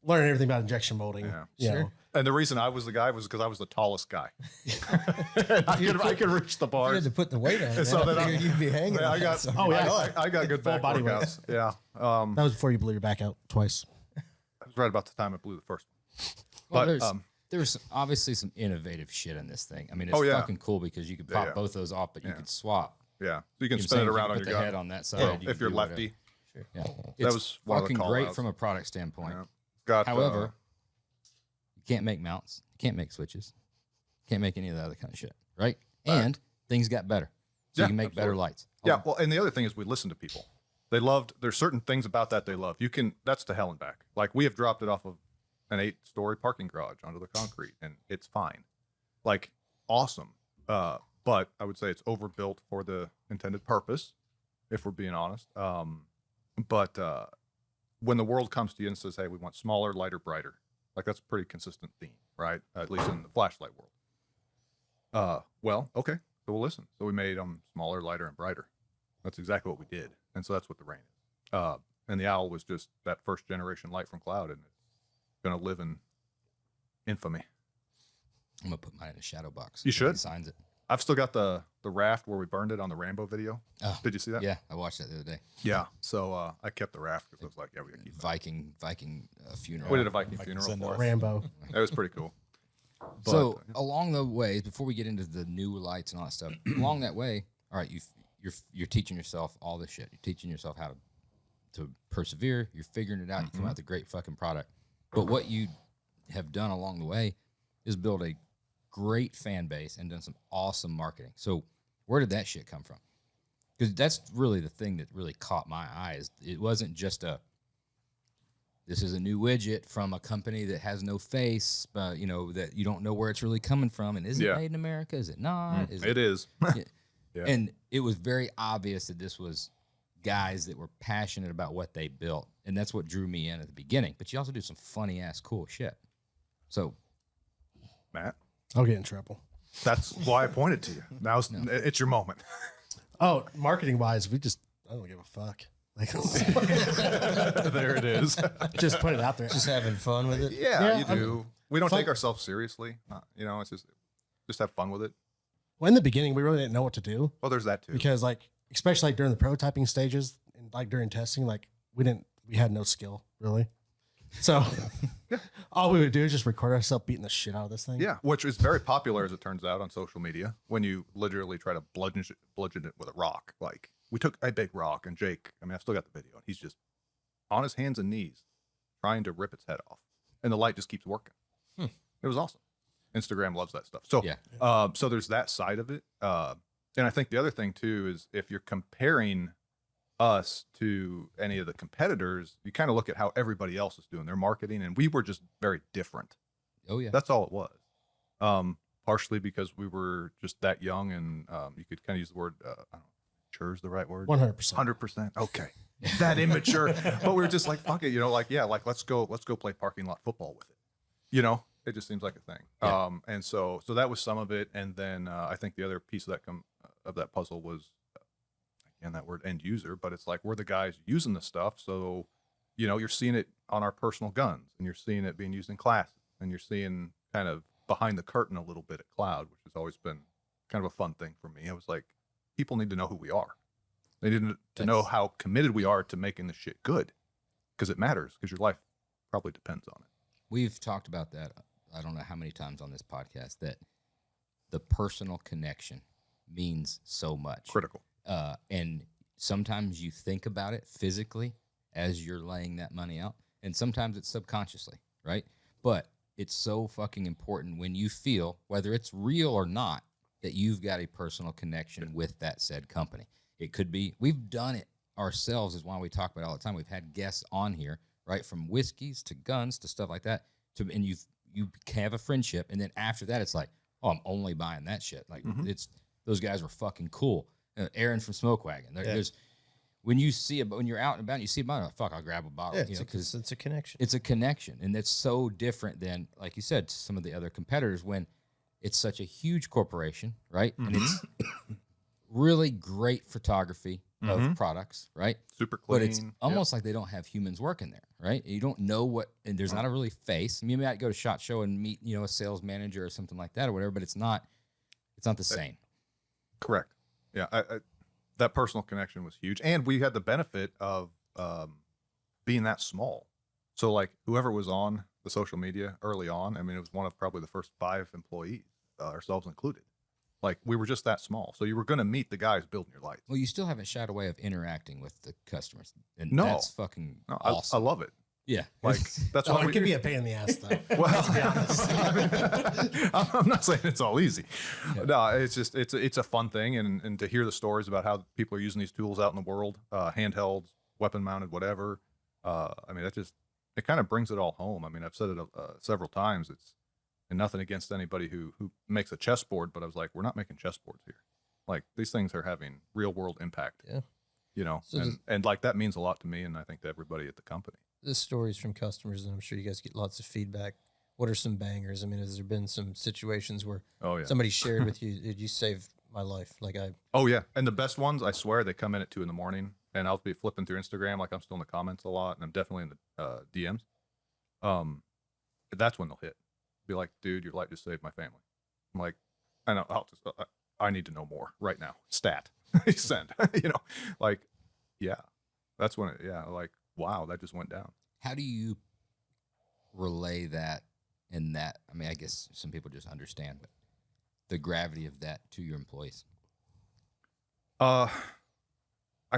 learning everything about injection molding. Yeah. you Sure. know. And the reason I was the guy was because I was the tallest guy. I could reach the You bars. had to put the weight on it. So I then figured you'd be hanging. I on got, it, so- I got good Full back body weight. workouts. Yeah. That was before you blew your back out twice. That was right about the time I blew the first well, one. But there's obviously some innovative shit in this thing. I mean, it's Oh, yeah. fucking cool because you could pop yeah. both those off, but you Yeah. could swap. yeah, so you can You know spin what it I'm saying? around You on put your the gun. head on that side. So you if can you're do whatever. lefty, Yeah, That it's was one of the fucking call great outs. from a product standpoint. yeah. It's got However, you can't make mounts, you can't make switches, can't make any of the other kind of shit, right? And things got better, so Yeah, you can make better absolutely. lights. yeah. Well, and the other thing is we listen to people. They loved. There's certain things about that they love. You can. That's to hell and back. Like we have dropped it off of an 8-story parking garage onto the concrete, and it's fine. Like awesome. But I would say it's overbuilt for the intended purpose, if we're being honest. But when the world comes to you and says, "Hey, we want smaller, lighter, brighter," like that's a pretty consistent theme, right? At least in the flashlight world. Well, okay, so we'll listen. So we made them smaller, lighter, and brighter. That's exactly what we did, and so that's what the Rain is. And the Owl was just that first generation light from Cloud, and it's gonna live in infamy. I'm gonna put mine in a shadow box. You when should. He signs it. I've still got the raft where we burned it on the Rambo video. Oh, Did you see that? Yeah, I watched that the other day. Yeah. So I kept the raft because I was like, yeah, we gotta keep that. Viking funeral. We did a Viking funeral send for it. Rambo. It was pretty cool. But, So along the ways, before we get into the new lights and all that stuff, along that way, all right, you're teaching yourself all this shit. You're teaching yourself how to persevere. You're figuring it out. You come out with a great fucking product. But what you have done along the way is build a great fan base and done some awesome marketing. So where did that shit come from? Because that's really the thing that really caught my eyes. It wasn't just this is a new widget from a company that has no face, that you don't know where it's really coming from. And is it Yeah. made in America? Is it not? Is it is. Yeah. And it was very obvious that this was guys that were passionate about what they built. And that's what drew me in at the beginning. But you also do some funny ass cool shit. So, Matt, I'll get in trouble. that's why I pointed to you. Now it's your moment. Oh, marketing wise, I don't give a fuck. Like, There it is. just put it out there. Just having fun with it. Yeah, you I do. We don't fun- take ourselves seriously. It's just have fun with it. Well, in the beginning, we really didn't know what to do Well, there's that too. because, like, especially like during the prototyping stages and like during testing, like we had no skill really. So all we would do is just record ourselves beating the shit out of this thing. Yeah, which is very popular as it turns out on social media. When you literally try to bludgeon it with a rock. Like we took a big rock, and Jake. I mean, I've still got the video, and he's just on his hands and knees trying to rip its head off, and the light just keeps working. It was awesome. Instagram loves that stuff. So yeah. So there's that side of it, and I think the other thing too is if you're comparing us to any of the competitors, you kind of look at how everybody else is doing their marketing, and we were just very different. Oh, yeah. That's all it was. Partially because we were just that young, and you could kind of use the word, I don't know, mature is the right word. 100%. 100%. Okay. That immature. But we were just like, fuck it, let's go play parking lot football with it. It just seems like a thing. Yeah. And so that was some of it. And then I think the other piece of that puzzle was, again, that word end user, but it's like we're the guys using the stuff. So, you're seeing it on our personal guns, and you're seeing it being used in classes, and you're seeing kind of behind the curtain a little bit at Cloud, which has always been kind of a fun thing for me. I was like, people need to know who we are. They need to know how committed we are to making the shit good, because it matters, because your life probably depends on it. We've talked about that. I don't know how many times on this podcast that the personal connection means so much. Critical. And sometimes you think about it physically as you're laying that money out, and sometimes it's subconsciously, right? But it's so fucking important when you feel, whether it's real or not, that you've got a personal connection with that said company. It could be, we've done it ourselves, is why we talk about it all the time. We've had guests on here, right? From whiskeys to guns to stuff like that. And you have a friendship, and then after that, it's like, oh, I'm only buying that shit. Like it's those guys were fucking cool. Aaron from Smoke Wagon. There's when you're out and about, and you see a bottle, like, fuck, I'll grab a bottle. Because it's a connection. It's a connection, and that's so different than, like you said, some of the other competitors when it's such a huge corporation, right? And it's really great photography of products, right? Super clean. But it's almost like they don't have humans working there, right? You don't know what, and there's not a really face. I mean, you might go to SHOT Show and meet, a sales manager or something like that or whatever, but it's not the same. Correct. Yeah. That personal connection was huge. And we had the benefit of being that small. So like whoever was on the social media early on, I mean, it was one of probably the first 5 employees, ourselves included. Like we were just that small. So you were going to meet the guys building your lights. Well, you still haven't shied away of interacting with the customers. And No. that's fucking awesome. I love it. Yeah. Like that's why It can be a pain in the ass though. Well, I'm not saying it's all easy. Yeah. No, it's just it's a fun thing, and to hear the stories about how people are using these tools out in the world, handhelds, weapon mounted, whatever. I mean, it kind of brings it all home. I mean, I've said it several times. And nothing against anybody who makes a chessboard, but I was like, we're not making chessboards here. Like these things are having real world impact. Yeah. So and like that means a lot to me, and I think to everybody at the company. The stories from customers, and I'm sure you guys get lots of feedback. What are some bangers? I mean, has there been some situations where somebody shared with you, you saved my life? Oh yeah. And the best ones, I swear, they come in at 2 a.m, and I'll be flipping through Instagram. Like I'm still in the comments a lot, and I'm definitely in the DMs. That's when they'll hit. Be like, dude, your light just saved my family. I'm like, I know. I need to know more right now. Stat. Send. Like, yeah. That's when like, wow, that just went down. How do you relay that and that? I mean, I guess some people just understand, but the gravity of that to your employees. I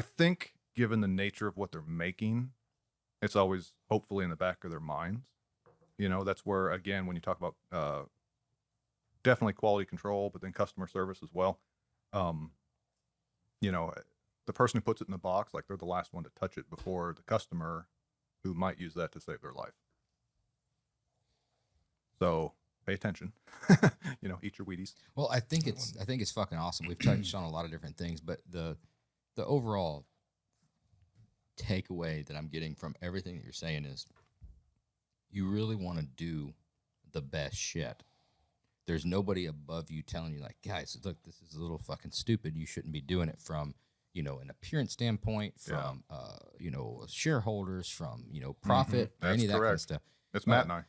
think given the nature of what they're making, it's always hopefully in the back of their minds. That's where, again, when you talk about definitely quality control, but then customer service as well. The person who puts it in the box, like they're the last one to touch it before the customer who might use that to save their life. So pay attention. eat your Wheaties. Well, I think it's fucking awesome. We've touched on a lot of different things, but the overall takeaway that I'm getting from everything that you're saying is you really want to do the best shit. There's nobody above you telling you like, guys, look, this is a little fucking stupid. You shouldn't be doing it from, an appearance standpoint, from, shareholders, from, profit, or any of that kind of stuff. It's Matt and I.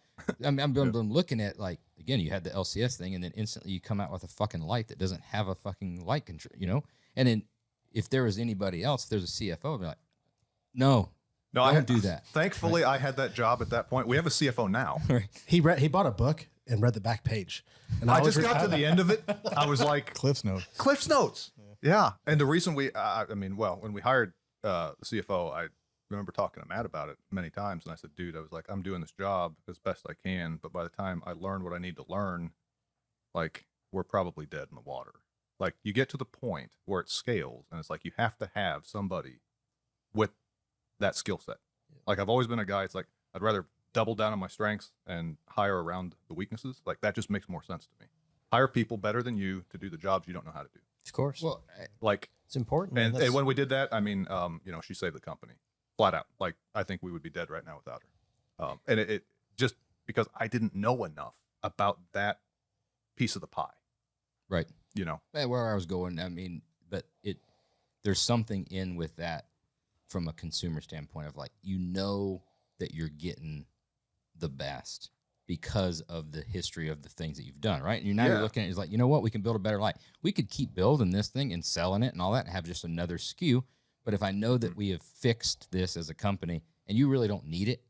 I'm looking at, like, again, you had the LCS thing, and then instantly you come out with a fucking light that doesn't have a fucking light control, And then if there was anybody else, if there's a CFO, I'd be like, no, don't do that. Thankfully, I had that job at that point. We have a CFO now. He bought a book and read the back page. And I just got to the end of it. I was like, Cliff's Notes. Cliff's Notes. Yeah. And the reason when we hired the CFO, I remember talking to Matt about it many times. And I said, dude, I was like, I'm doing this job as best I can. But by the time I learn what I need to learn, like, we're probably dead in the water. Like, you get to the point where it scales and it's like, you have to have somebody with that skill set. Like, I've always been a guy, it's like, I'd rather double down on my strengths and hire around the weaknesses. Like, that just makes more sense to me. Hire people better than you to do the jobs you don't know how to do. Of course. Well, like, it's important. And when we did that, I mean, she saved the company flat out. Like, I think we would be dead right now without her. And it just because I didn't know enough about that piece of the pie. Right. Where I was going, I mean, but there's something in with that from a consumer standpoint of, like, that you're getting the best because of the history of the things that you've done, right? And you're looking at it, it's like, you know what, we can build a better light. We could keep building this thing and selling it and all that and have just another SKU. But if I know that we have fixed this as a company and you really don't need it,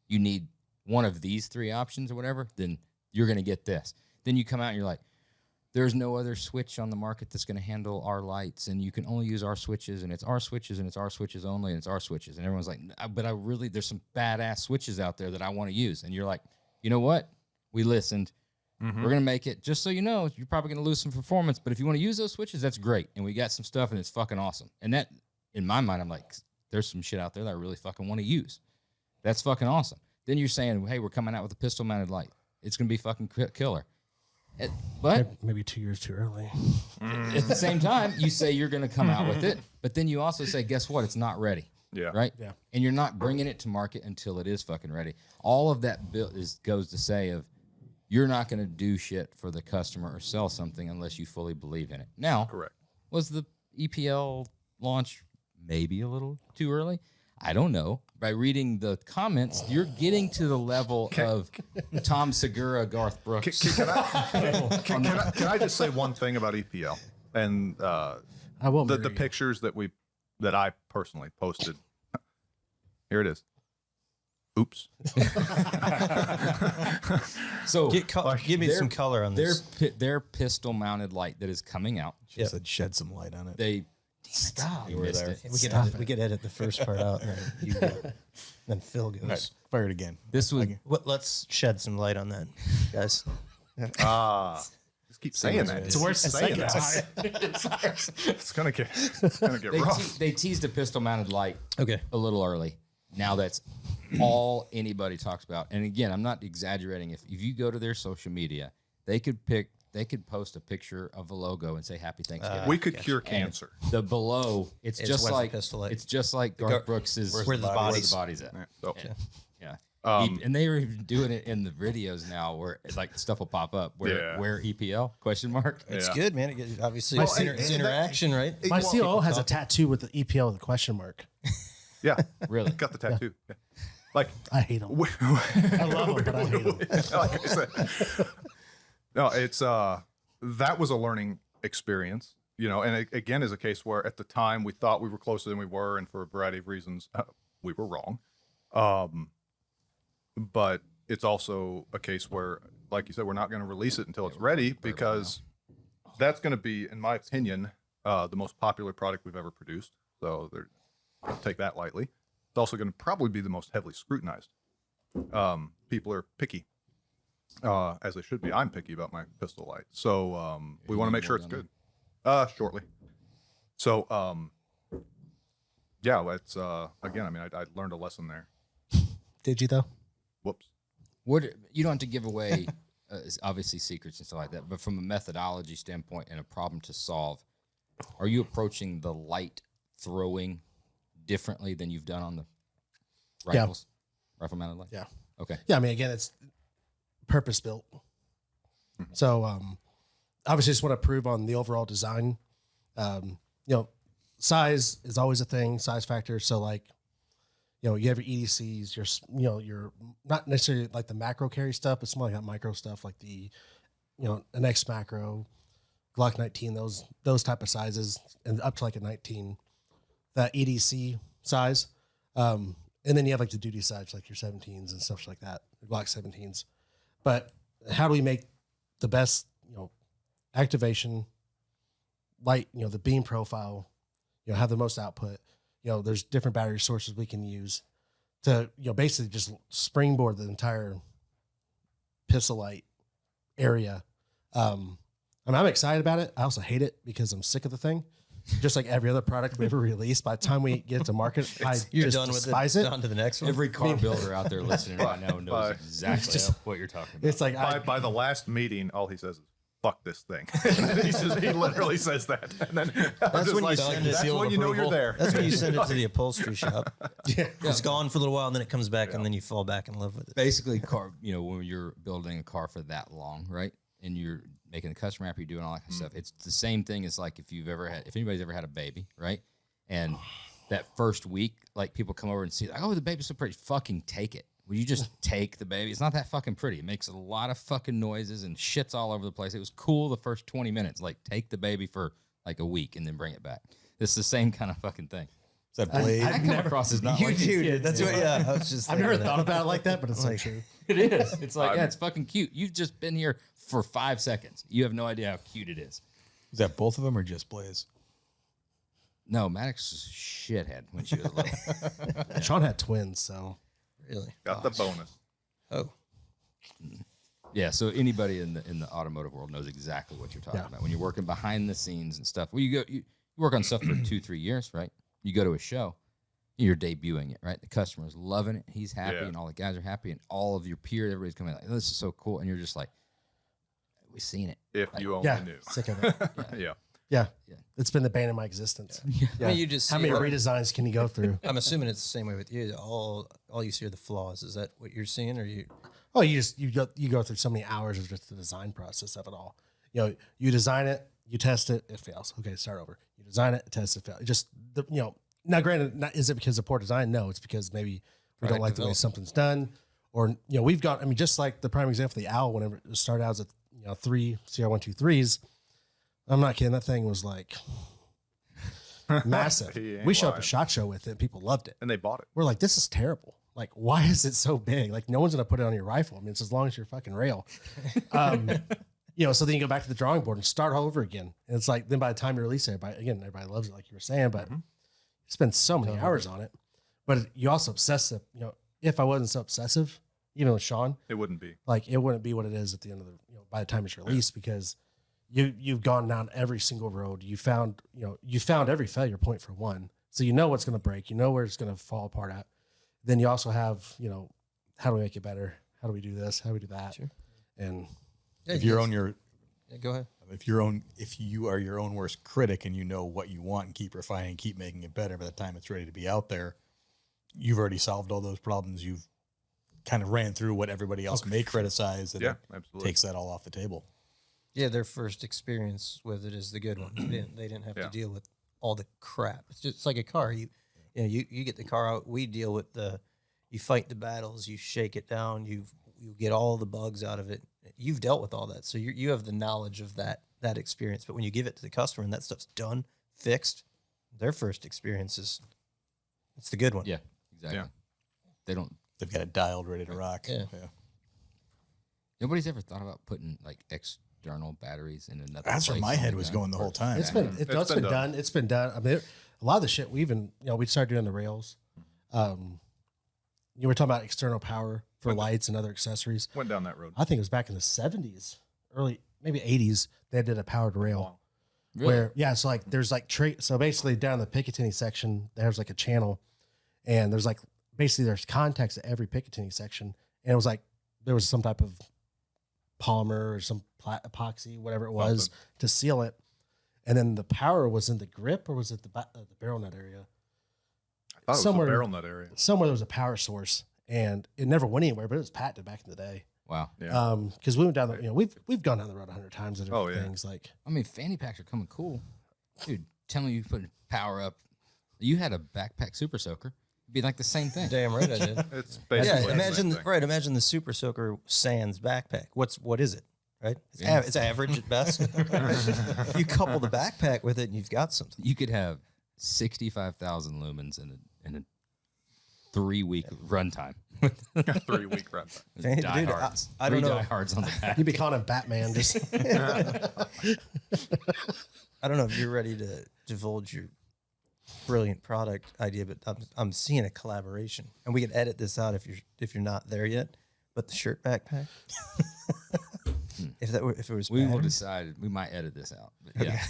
you need one of these three options or whatever, then you're going to get this. Then you come out and you're like, there's no other switch on the market that's going to handle our lights, and you can only use our switches, and it's our switches, and it's our switches only, and it's our switches. And everyone's like, but there's some badass switches out there that I want to use. And you're like, you know what? We listened. We're going to make it. Just so you know, you're probably going to lose some performance, but if you want to use those switches, that's great. And we got some stuff, and it's fucking awesome. And that, in my mind, I'm like, there's some shit out there that I really fucking want to use. That's fucking awesome. Then you're saying, hey, we're coming out with a pistol-mounted light. It's going to be fucking killer. But maybe 2 years too early. At the same time, you say you're going to come out with it, but then you also say, guess what? It's not ready. Yeah. Right? Yeah. And you're not bringing it to market until it is fucking ready. All of that goes to say of you're not going to do shit for the customer or sell something unless you fully believe in it. Now, Correct. Was the EPL launch maybe a little too early? I don't know. By reading the comments, you're getting to the level of Tom Segura, Garth Brooks. Can I just say one thing about EPL and I won't the pictures that I personally posted? Here it is. Oops. So give me some color on this. Their pistol-mounted light that is coming out. She said shed some light on it. They Stop. you missed it. We could edit the first part out, and then you go. Then Phil goes. Right, fire it again. This was Let's shed some light on that, guys. Just keep saying that. It's worse than saying saying that. It's gonna get rough. they teased a pistol-mounted light Okay. a little early. Now that's all anybody talks about. And again, I'm not exaggerating. If you go to their social media, they could post a picture of a logo and say Happy Thanksgiving. We could cure cancer. The below, it's just where's the like pistol light? it's just like Garth Brooks's where's the bodies? the body's at. So, Yeah. And they are even doing it in the videos now where like stuff will pop up where EPL question mark. It's Yeah. good, man. Obviously, Well, it's interaction, right? My COO has a tattoo with the EPL with a question mark. yeah, Really? got the tattoo. Yeah. Like I hate him. I love him, but I hate him. like I said, no, it's that was a learning experience, and it, again is a case where at the time we thought we were closer than we were, and for a variety of reasons we were wrong. But it's also a case where, like you said, we're not going to release it until it's ready because that's going to be, in my opinion, the most popular product we've ever produced. So don't take that lightly. It's also going to probably be the most heavily scrutinized. People are picky, as they should be. I'm picky about my pistol light. So we want to make sure it's good. Shortly. So, yeah, it's, again, I mean, I learned a lesson there. Did you though? Whoops. You don't have to give away it's obviously secrets and stuff like that, but from a methodology standpoint and a problem to solve, are you approaching the light throwing differently than you've done on the rifles? Rifle mounted light? Yeah. Okay. Yeah, I mean, again, it's purpose built. So obviously just want to improve on the overall design. Size is always a thing, size factor. So like, you have your EDCs, your not necessarily like the macro carry stuff, but some like that micro stuff, like the, an X macro, Glock 19, those type of sizes, and up to like a 19, that EDC size. And then you have like the duty sides, like your 17s and stuff like that, Glock 17s. But how do we make the best, activation, light, the beam profile, have the most output? There's different battery sources we can use to, basically just springboard the entire pistol light area. I'm excited about it. I also hate it because I'm sick of the thing. Just like every other product we ever released, by the time we get to market, You're just done with despise it. it. On to the next one. Every car builder out there listening right now knows exactly what you're talking about. It's like By the last meeting, all he says is, fuck this thing. he literally says that. And then That's when you send it. that's when you know you're there. That's when you send it to the upholstery shop. yeah. It's gone for a little while, and then it comes back, and then you fall back and live with it. Basically, when you're building a car for that long, right? And you're making the custom wrap, you're doing all that kind of stuff. It's the same thing as like if anybody's ever had a baby, right? And that first week, like people come over and see, like, oh, the baby's so pretty. Fucking take it. Will you just take the baby? It's not that fucking pretty. It makes a lot of fucking noises and shits all over the place. It was cool the first 20 minutes. Like, take the baby for like a week and then bring it back. It's the same kind of fucking thing. Is that blade? That come across as not You like a do, kid. dude. That's what. Yeah, I was just. I've never thinking thought that. about it like that, but it's like true. It is. It's like, yeah, it's fucking cute. You've just been here for 5 seconds. You have no idea how cute it is. Is that both of them or just Blaze? No, Maddox was a shithead when she was little. Sean had twins, so Really. Got the bonus. Oh. Yeah, so anybody in the automotive world knows exactly what you're talking about. When you're working behind the scenes and stuff, well, you work on stuff for 2-3 years, right? You go to a show, you're debuting it, right? The customer's loving it, he's happy, and all the guys are happy, and all of your peers, everybody's coming like, oh, this is so cool, and you're just like, we've seen it. If you only knew. sick of it. Yeah. Yeah. It's been the bane of my existence. I mean, you just How see many it. redesigns can you go through? I'm assuming it's the same way with you. All you see are the flaws. Is that what you're seeing, or you? Oh, you go through so many hours of just the design process of it all. You design it, you test it, it fails. Okay, start over. You design it, test it, fail. Just now granted, is it because of poor design? No, it's because maybe we don't like the way something's done, or we've got. I mean, just like the prime example, the Owl. Whenever it started out as 3 CR123s, I'm not kidding. That thing was like massive. We showed up at SHOT Show with it. People loved it. And they bought it. We're like, this is terrible. Like, why is it so big? Like, no one's going to put it on your rifle. I mean, it's as long as your fucking rail. So then you go back to the drawing board and start all over again. And it's like, then by the time you release it, everybody loves it, like you were saying, but you spend so many hours on it. But you also obsessive, if I wasn't so obsessive, even with Sean, It wouldn't be. like it wouldn't be what it is at the end of the, by the time it's released, because you've gone down every single road. You found every failure point for one. So you know what's going to break, where it's going to fall apart at. Then you also have, how do we make it better? How do we do this? How do we do that? Sure. And If you're on your, go ahead. if you are your own worst critic and you know what you want and keep refining, keep making it better, by the time it's ready to be out there, you've already solved all those problems. You've kind of ran through what everybody else may criticize, and Yeah, it absolutely. takes that all off the table. Yeah, their first experience with it is the good one. They didn't have to deal with all the crap. It's like a car. You get the car out. We deal with you fight the battles. You shake it down. You get all the bugs out of it. You've dealt with all that, so you have the knowledge of that experience. But when you give it to the customer and that stuff's done, fixed, their first experience it's the good one. Yeah, exactly. Yeah. They've got it dialed, ready to rock. Yeah. Nobody's ever thought about putting like external batteries in another. That's where place my head like was that. going the whole time. it's been done. It's been done. I mean, a lot of the shit we even, we started doing the rails. You were talking about external power for lights and other accessories. Went down that road. I think it was back in the 70s, early, maybe 80s, they did a powered rail. Wow. Really? So like there's like so basically down the Picatinny section, there's like a channel, and there's like basically there's contacts at every Picatinny section, and it was like there was some type of polymer or some epoxy, whatever it was, to seal it. And then the power was in the grip, or was it the barrel nut area? I thought it was the barrel nut area. Somewhere there was a power source, and it never went anywhere, but it was patented back in the day. Wow. Yeah. Because we went down the, we've gone down the road 100 times and different things. Like, I mean, fanny packs are coming cool, dude. Tell me you put power up. You had a backpack super soaker. It'd be like the same thing. Damn right I did. It's basically imagine the same thing. imagine the Super Soaker Sans backpack. What is it? Right? It's average at best. You couple the backpack with it and you've got something. You could have 65,000 lumens in a 3-week runtime. 3-week run. Dude, Diehards. I don't know. Diehards on the back. you'd be calling him Batman. Just I don't know if you're ready to divulge your brilliant product idea, but I'm seeing a collaboration, and we could edit this out if you're not there yet. But the shirt backpack, if it was, We will patterned, decide. We might edit this out. But yeah,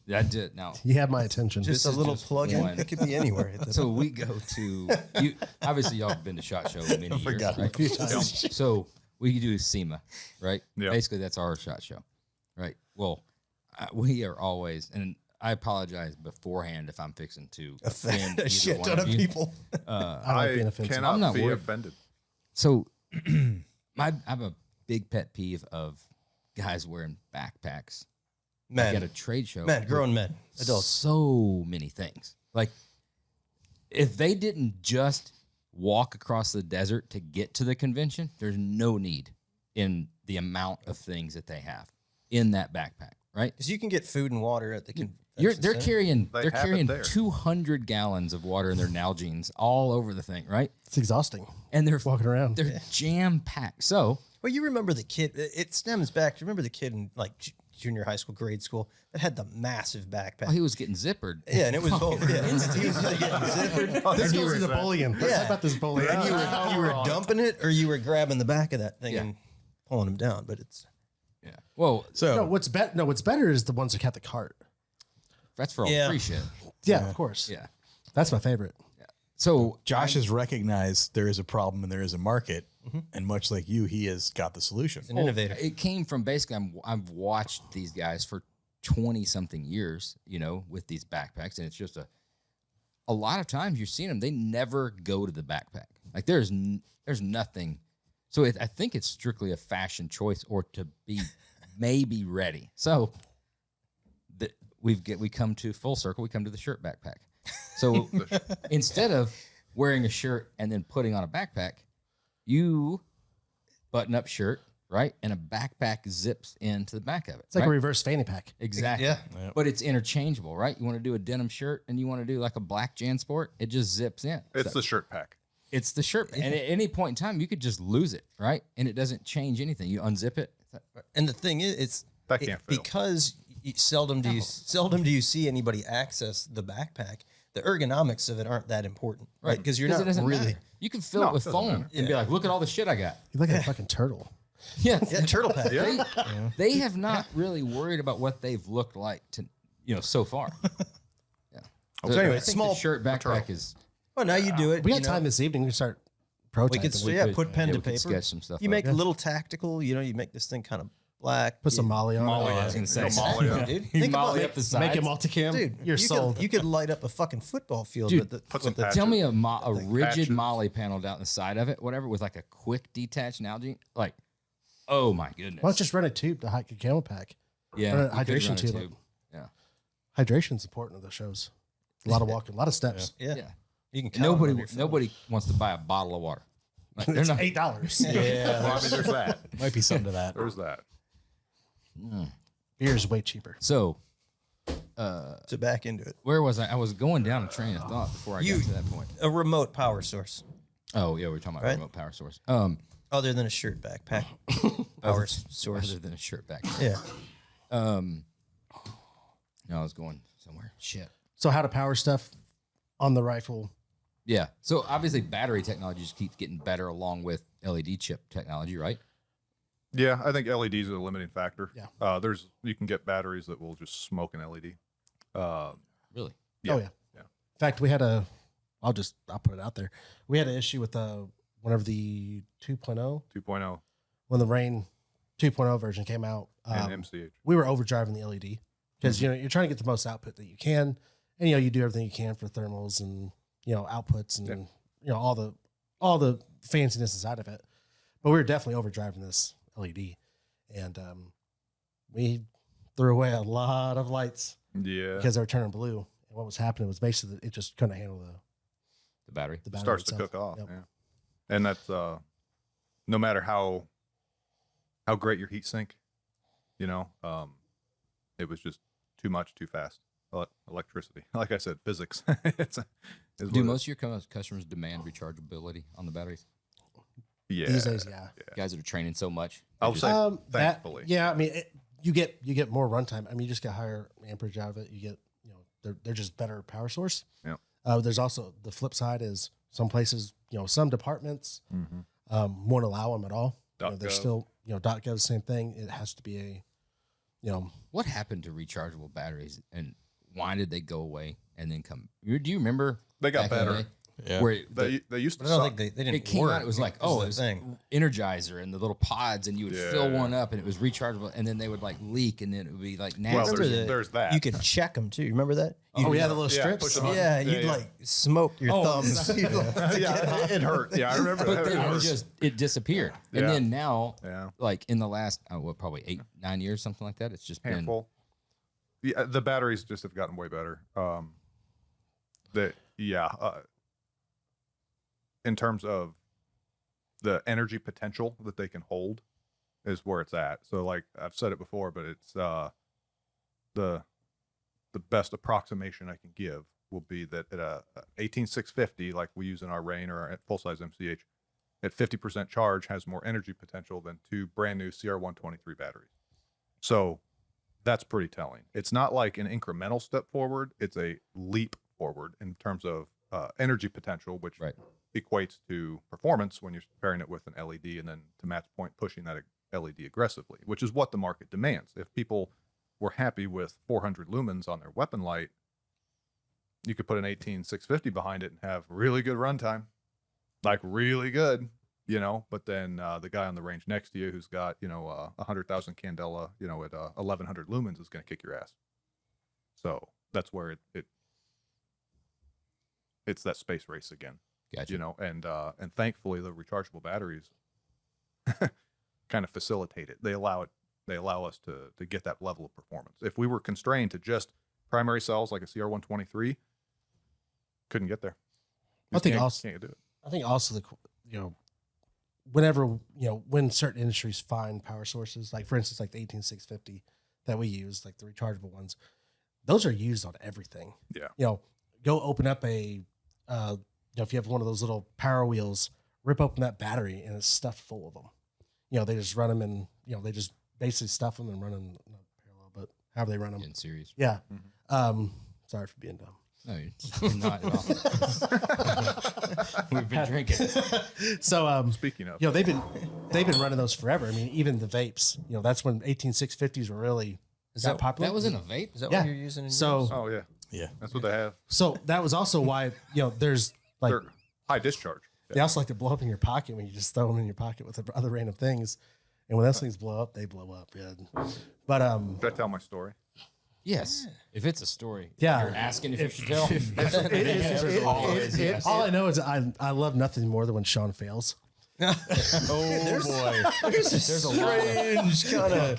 that did. Now, you have my attention. just a is little just plug-in. one. It could be anywhere. At this so we go to you. Obviously, y'all have been to SHOT Show many years, forgot. right? So we do SEMA, right? Yeah. Basically, that's our SHOT Show, right? Well, we are always, and I apologize beforehand if I'm fixing to offend a either shit one ton of you. people. I like being offensive. cannot I'm not be worried. offended. So I have a big pet peeve of guys wearing backpacks Men, at a trade show. grown men, adults. So many things. Like if they didn't just walk across the desert to get to the convention, there's no need in the amount of things that they have in that backpack, right? Because you can get food and water at the They're carrying They they're have it carrying there. 200 gallons of water in their Nalgene's all over the thing, right? It's exhausting And they're walking around. they're jam packed. So Well, you remember the kid? It stems back. Do you remember the kid in like junior high school, grade school that had the massive backpack? he was getting zippered. Yeah, and it was both. Yeah, he was either getting zippered. This goes to the bullying. Let's talk about this bullying. And you were dumping it, or you were grabbing the back of that thing and pulling him down. But it's Yeah. Well, So No, what's better is the ones that kept the cart. that's for all Yeah. the free shit. Yeah, of course. Yeah. That's my favorite. So Josh has recognized there is a problem and there is a market, and much like you, he has got the solution. an innovator. It came from basically I've watched these guys for 20 something years, with these backpacks, and it's just a lot of times you're seeing them. They never go to the backpack. Like there's nothing. So I think it's strictly a fashion choice or to be maybe ready. So we come to full circle. We come to the shirt backpack. So instead of wearing a shirt and then putting on a backpack, you button up shirt, right? And a backpack zips into the back of it. It's like right? a reverse fanny pack. Exactly. Yeah. But it's interchangeable, right? You want to do a denim shirt and you want to do like a black JanSport, it just zips in. It's So the shirt pack. it's the shirt. And at any point in time, you could just lose it, right? And it doesn't change anything. You unzip it. And the thing is, That can't fail. because seldom do you see anybody access the backpack. The ergonomics of it aren't that important, right? Because you're not it doesn't really. matter. You can fill it with doesn't foam matter. and be like, look at all the shit I got. You look like a fucking turtle. Yeah. Yeah, turtle pack. They have not really worried about what they've looked like to, so far. Yeah. So anyway, I think small the shirt backpack is. Well, now you do it. We you got know. time this evening. We can start We prototyping. could, put pen yeah, to we could paper. sketch some stuff You up. make a little tactical. You make this thing kind of black. Put some Molly on Molly, it. I was gonna say. Molly up. Dude, You think about molly it. up the sides. Make it multicam. Dude, You're sold. You could light up a fucking football field Dude, with the. Put with some the patches. Tell me a rigid patches. molly panel down the side of it, whatever, with like a quick detach Nalgene. Like, oh my goodness. Why don't you just run a tube to hike a camel pack? yeah, run a you could hydration run a tube. Yeah. Hydration's important to the shows. A lot of walking, a lot of steps. yeah. Yeah. You can count on your phone. Nobody wants to buy a bottle of water. Like, they're It's not. $8. Well, I mean, there's that. Might be something to that. There's that. Beer is way cheaper. So, to back into it. where was I? I was going down a train of thought before I got to that point. A remote power source, Oh yeah, we were talking about Right. remote power source. other than a shirt backpack. Power source. Other than a shirt back. Yeah. No, I was going somewhere. Shit. So how to power stuff on the rifle? Yeah. So obviously, battery technology just keeps getting better along with LED chip technology, right? Yeah, I think LEDs are the limiting factor. Yeah. You can get batteries that will just smoke an LED. Really? Yeah. Oh yeah. Yeah. In fact, we had I'll put it out there. We had an issue with one of the 2.0 2.0. when the rain 2.0 version came out, and MCH. we were overdriving the LED because you're trying to get the most output that you can, and you do everything you can for thermals and outputs and all the fanciness inside of it. But we were definitely overdriving this LED, and we threw away a lot of lights because they were turning blue. And what was happening was basically it just couldn't handle The battery. It starts to cook off. Yep. Yeah, and that's no matter how great your heat sink, it was just too much, too fast. Electricity, like I said, physics. Do most of your customers demand rechargeability on the batteries? Yeah, these days. Yeah. Guys that are training so much. I would say thankfully. I mean, you get more runtime. I mean, you just get higher amperage out of it. You get they're just better power source. Yeah. There's also the flip side is some places, some departments won't allow them at all. They're still, .gov, same thing. It has to be What happened to rechargeable batteries and why did they go away and then come? Do you remember? They got back in the better. day? Yeah. They used to I don't suck. think they didn't It came work. out. It was like, is the it's thing. Energizer and the little pods, and you would fill Yeah. one up, and it was rechargeable, and then they would like leak, and then it would be like nasty. Well, Remember there's that. You could check them too. Remember that? the little Yeah, strips. push 'em on. Yeah, Yeah, you'd yeah. like smoke your thumbs. You'd like, yeah, it hurt. Yeah, I remember but that. then It it hurt. just disappeared, and Yeah. then now, Yeah. like in the last probably 8-9 years, something like that, it's just been handful. Yeah, the batteries just have gotten way better. In terms of the energy potential that they can hold is where it's at. So like I've said it before, but it's the best approximation I can give will be that at a 18650 like we use in our Rain or at full size MCH at 50% charge has more energy potential than two brand new CR123 batteries. So that's pretty telling. It's not like an incremental step forward. It's a leap forward in terms of energy potential, which equates to performance when you're pairing it with an LED and then, to Matt's point, pushing that LED aggressively, which is what the market demands. If people were happy with 400 lumens on their weapon light, you could put an 18650 behind it and have really good runtime, like really good, but then the guy on the range next to you who's got 100,000 Candela at 1100 lumens is going to kick your ass. So that's where it's that space race again. Gotcha. And thankfully the rechargeable batteries kind of facilitate it. They allow us to get that level of performance. If we were constrained to just primary cells like a CR123, couldn't get there. Can't do it. I think also whenever when certain industries find power sources, like for instance, like the 18650 that we use, like the rechargeable ones, those are used on everything. Yeah. Go open up if you have one of those little power wheels, rip open that battery and it's stuffed full of them. They just run them and they just basically stuff them and run them not parallel, but however they run them. in series. Yeah. Sorry for being dumb. No, you're not at all. We've been drinking. So Speaking of, they've been running those forever. I mean, even the vapes. That's when 18650s were really got popular. That was in a vape? Is that Yeah. what you're using? In So- yours? yeah, that's what they have. So that was also why there's like They're high discharge. they also like to blow up in your pocket when you just throw them in your pocket with other random things, and when those things blow up, they blow up. Yeah. But Should I tell my story? Yes. If it's a story. Yeah. You're asking if you should tell. all I know is I love nothing more than when Sean fails. Oh boy. There's a lot of fucking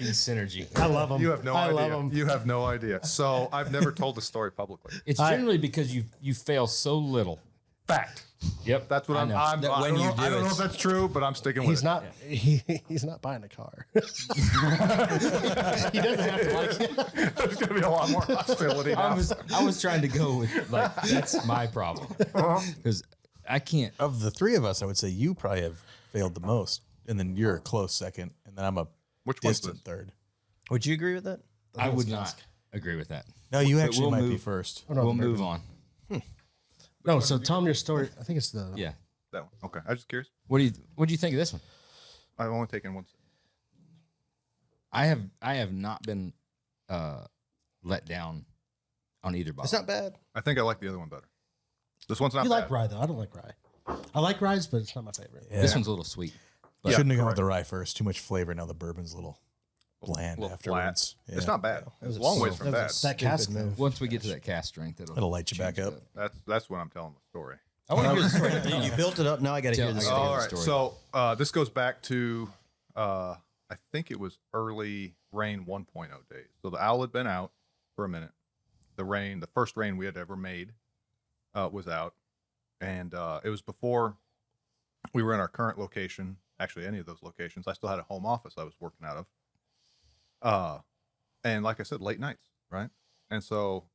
synergy. I love him. You have no I idea. love him. You have no idea. So I've never told the story publicly. It's generally because you fail so little. Fact. Yep. That's what I I'm. know. I don't know if that's true, but I'm sticking with He's it. not. He's not buying a car. He doesn't have to like it. There's going to be a lot more hostility now. I was trying to go with like that's my problem because I can't. Of the three of us, I would say you probably have failed the most, and then you're a close second, and then I'm a Which one's distant this? third. Would you agree with that? I would not agree with that. No, you But actually we'll might be move. first. We'll move on. No, so tell him your story. I think it's the. Yeah. That one. Okay. I was just curious. What do you think of this one? I've only taken one. I have not been let down on either bottle. It's not bad. I think I like the other one better. This one's not You bad. like rye though. I don't like rye. I like ryes, but it's not my favorite. This one's a little sweet. But Shouldn't have gone correct. with the rye first. Too much flavor. Now the bourbon's a little bland little afterwards. Yeah. It's not bad. It's a long ways from bad. That cask move. once we get to that cast strength, It'll light you back change up. That's when I'm telling the story. I want to hear the story. You built it up. Now I got to hear Tell- the I story. gotta All hear the right. story. So this goes back to I think it was early rain 1.0 days. So the owl had been out for a minute. The first rain we had ever made was out, and it was before we were in our current location. Actually, any of those locations, I still had a home office I was working out of. And like I said, late nights, right? And so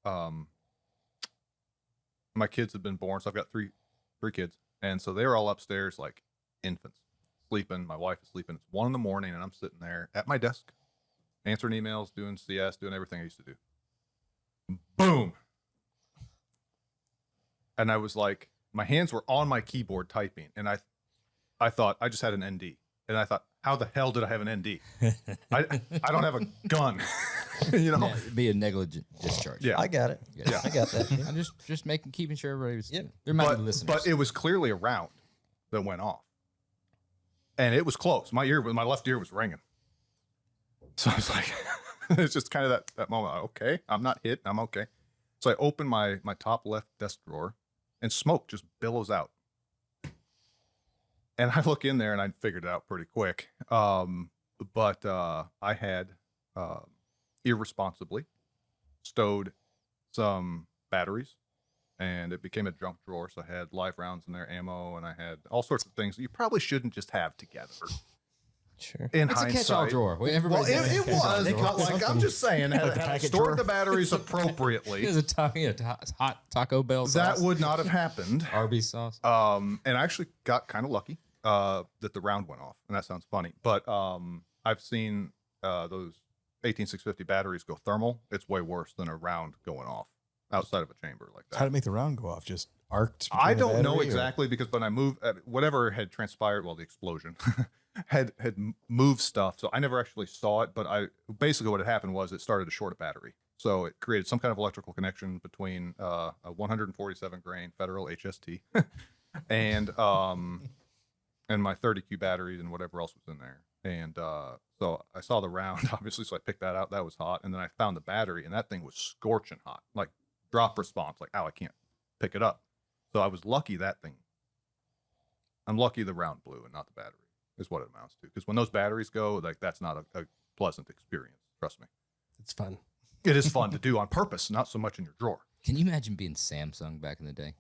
my kids have been born, so I've got three kids, and so they were all upstairs like infants, sleeping. My wife is sleeping. It's 1 a.m, and I'm sitting there at my desk, answering emails, doing CS, doing everything I used to do. Boom. And I was like, my hands were on my keyboard typing, and I thought I just had an ND, and I thought, how the hell did I have an ND? I don't have a gun, you know? It'd be a negligent discharge. Yeah. I got it. Yeah. I got that. I'm just keeping sure everybody was. Yep. There might be listeners. But it was clearly a round that went off, and it was close. My left ear was ringing. So I was like, it's just kind of that moment. Okay, I'm not hit. I'm okay. So I open my top left desk drawer, and smoke just billows out. And I look in there, and I figured it out pretty quick. But I had irresponsibly stowed some batteries, and it became a junk drawer. So I had live rounds in there, ammo, and I had all sorts of things that you probably shouldn't just have together. Sure. In it's a hindsight, catch-all drawer. well, Everybody it was. Like, I'm just saying, had I packet stored drawer? the batteries appropriately, There's a hot Taco Bell sauce. that would not have happened. Arby's sauce. And I actually got kind of lucky that the round went off, and that sounds funny. But I've seen those 18650 batteries go thermal. It's way worse than a round going off outside of a chamber like How that. to make the round go off? Just arced? I between the don't know battery, or- exactly because when I moved, whatever had transpired, well, the explosion had moved stuff, so I never actually saw it. But basically what had happened was it started to short a battery, so it created some kind of electrical connection between a 147 grain Federal HST and my 30Q batteries and whatever else was in there. And so I saw the round, obviously, so I picked that out. That was hot. And then I found the battery, and that thing was scorching hot, like drop response, like, ow, I can't pick it up. So I was lucky I'm lucky the round blew and not the battery, is what it amounts to. Because when those batteries go, like, that's not a pleasant experience. Trust me. It's fun. It is fun to do on purpose, not so much in your drawer. Can you imagine being Samsung back in the day?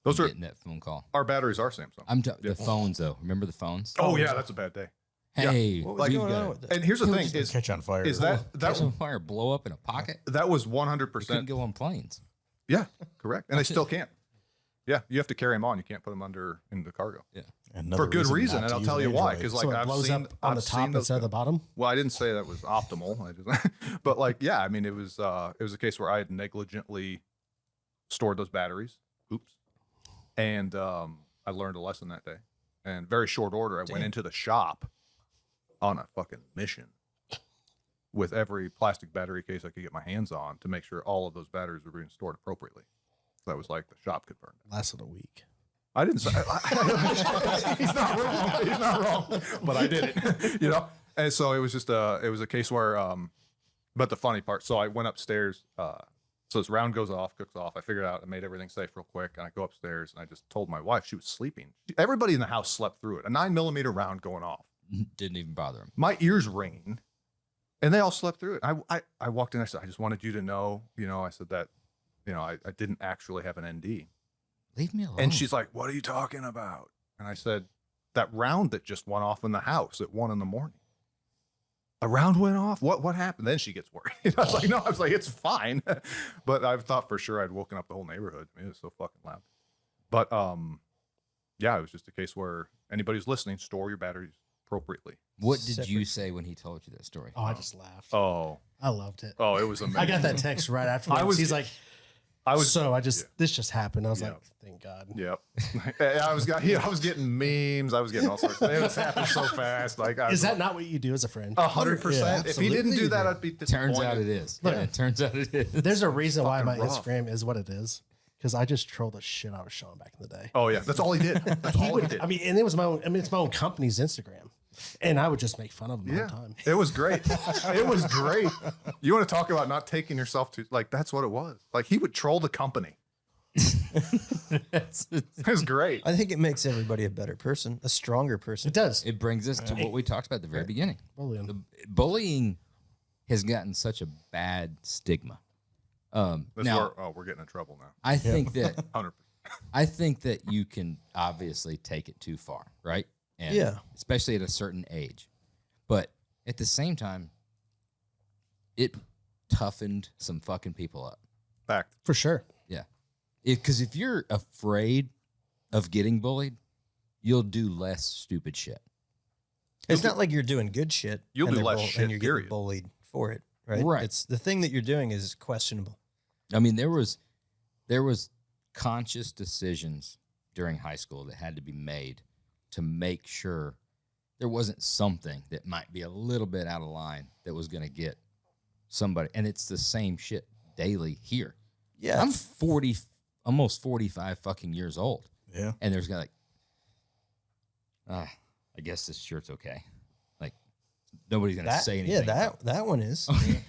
Those are Getting that phone call. our batteries are Samsung. The phones though. Remember the phones? Oh yeah, that's a bad day. Hey, What was we've going got on with that? And here's the thing: is catch on fire. that catch on fire, blow up in a pocket. that was We couldn't 100%. go on planes. Yeah, correct. And they still can't. Yeah, you have to carry them on. You can't put them in the cargo. Yeah. Another For good reason, not and to I'll use tell an you why. Android. Because So like it I've blows seen up on the I've top seen those instead of the bottom. Well, I didn't say that was optimal. I just, but like, yeah, I mean, it was a case where I had negligently stored those batteries. Oops. And I learned a lesson that day. And very short order, I went into the shop on a fucking mission with every plastic battery case I could get my hands on to make sure all of those batteries were being stored appropriately. So that was like the shop could burn. Lasted a week. I didn't say he's not wrong. He's not wrong. But I did it. You know? And so it was just it was a case where but the funny part, so I went upstairs, so this round goes off, cooks off. I figured out I made everything safe real quick, and I go upstairs and I just told my wife, she was sleeping. Everybody in the house slept through it. A 9mm round going off. Didn't even bother him. My ears ringing. And they all slept through it. I walked in, I said, I just wanted you to know, I said that, I didn't actually have an ND. Leave me alone. And she's like, what are you talking about? And I said, that round that just went off in the house at 1 a.m. A round went off? What happened? Then she gets worried. I was like, no, it's fine. But I thought for sure I'd woken up the whole neighborhood. I mean, it was so fucking loud. But yeah, it was just a case where anybody who's listening, store your batteries appropriately. What did you say when he told you that story? Oh, I just laughed. Oh, I loved it. it was amazing. I got that text right afterwards. He's like, this just happened. I was like, thank God. Yep. I was getting memes. I was getting all sorts of things. It happened so fast. Like, Is that not what you do as a friend? 100%? If he didn't do that, absolutely. I'd be disappointed. Turns out it is. Look, Yeah, it turns out it is. There's a reason why my fucking rough. Instagram is what it is. because I just trolled the shit out of Sean back in the day. Oh yeah, that's all he did. That's all he did. I mean, and it was my own. I mean, it's my own company's Instagram, and I would just make fun of him all the time. It was great. It was great. You want to talk about not taking yourself to like? That's what it was. Like he would troll the company. It was great. I think it makes everybody a better person, a stronger person. It does. It brings us to what we talked about at the very beginning. Bullying. Bullying has gotten such a bad stigma. Now, we're getting in trouble now. I think that 100%. I think that you can obviously take it too far, right? And Yeah. especially at a certain age. But at the same time, it toughened some fucking people up. Fact. For sure. Yeah. Because if you're afraid of getting bullied, you'll do less stupid shit. It's not like you're doing good shit. You'll and do they're less shit, and you're getting period. bullied for it, right? Right. It's the thing that you're doing is questionable. I mean, there was conscious decisions during high school that had to be made to make sure there wasn't something that might be a little bit out of line that was going to get somebody. And it's the same shit daily here. Yeah. I'm 40, almost 45 fucking years old. Yeah. And there's like, I guess this shirt's okay. Like nobody's going to say anything. Yeah, that one is.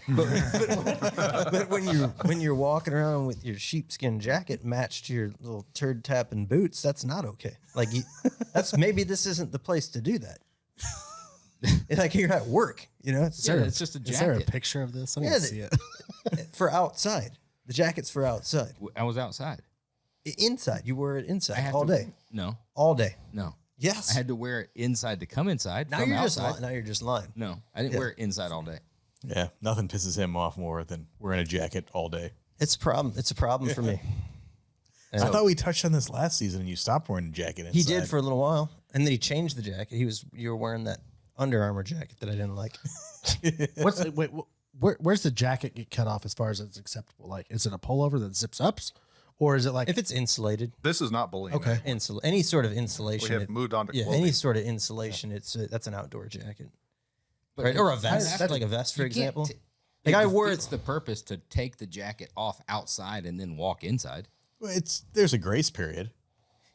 but when you're walking around with your sheepskin jacket matched to your little turd tapping boots, that's not okay. Like maybe this isn't the place to do that. Like you're at work, it's just a jacket. Is there a picture of this? I need to see it. for outside. The jacket's for outside. I was outside. Inside, you wear it inside I have all to- day, No, all day. no. Yes. I had to wear it inside to come inside. now from you're outside. just lying. No, I didn't wear it inside all day. Yeah. Nothing pisses him off more than wearing a jacket all day. It's a problem. It's a problem for me. I thought we touched on this last season and you stopped wearing a jacket inside. He did for a little while, and then he changed the jacket. You were wearing that Under Armour jacket that I didn't like. Where's the jacket get cut off as far as it's acceptable? Like, is it a pullover that zips up, or is it like If it's insulated, This is not bullying. Okay. any sort of We insulation. have moved on to yeah, clothing. any sort of insulation. That's an outdoor jacket, But right? Or a you vest, have to- like a vest, for you can't example. t- Like it I wore defeats the purpose to take the jacket off outside and then walk inside. Well, there's a grace period.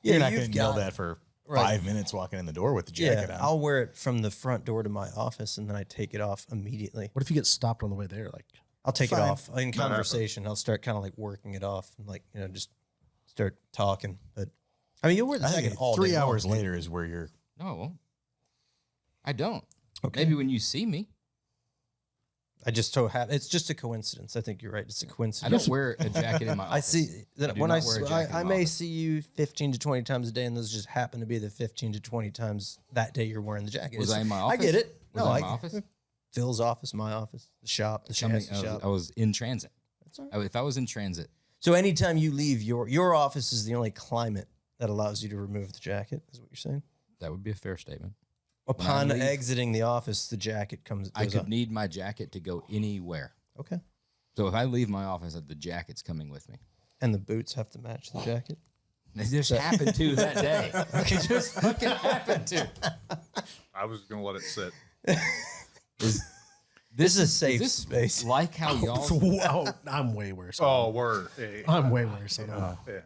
Yeah, You're not you've going to yell got- that for Right. 5 minutes walking in the door with the jacket on. I'll wear it from the front door to my office, and then I take it off immediately. what if you get stopped on the way there? Like, I'll take Fine. it off in conversation. I'll start kind of like working it off and like just start talking. But I mean, you'll wear the I jacket think all 3 day long. hours later is where you're. No, I don't. Okay. Maybe when you see me, I just so have. It's just a coincidence. I think you're right. It's a I coincidence. don't wear a jacket in my office. I see that do when not wear a jacket in I my may office. see you 15 to 20 times a day, and those just happen to be the 15 to 20 times that day you're wearing the jacket. Was It's- I in my I office? get it. Was No, I in my office? Phil's office, my office, the shop, the chassis shop. I was in transit. That's all right. If I was in transit, So anytime you leave your office is the only climate that allows you to remove the jacket. Is what you're saying? that would be a fair statement. Upon leave- exiting the office, the jacket goes I could on. need my jacket to go anywhere. Okay. So if I leave my office, the jacket's coming with me. And the boots have to match the jacket. It just happened to that day. It just fucking happened to. I was going to let it sit. This is a safe This space. like how y'all. wow, I'm way worse. Oh, word. Hey. I'm way worse. I don't know. Yeah.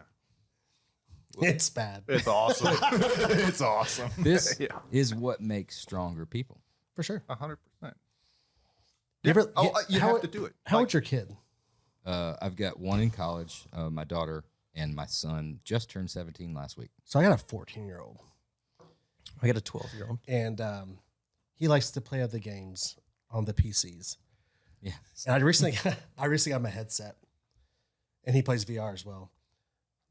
It's bad It's awesome. It's awesome. This Yeah. is what makes stronger people. for sure. 100%. You ever? You how- have to do it. How Like, old's your kid? I've got one in college, my daughter, and my son just turned 17 last week. So I got a 14-year-old, I got a 12-year-old. and he likes to play other games on the PCs. Yeah. And I recently got my headset, and he plays VR as well.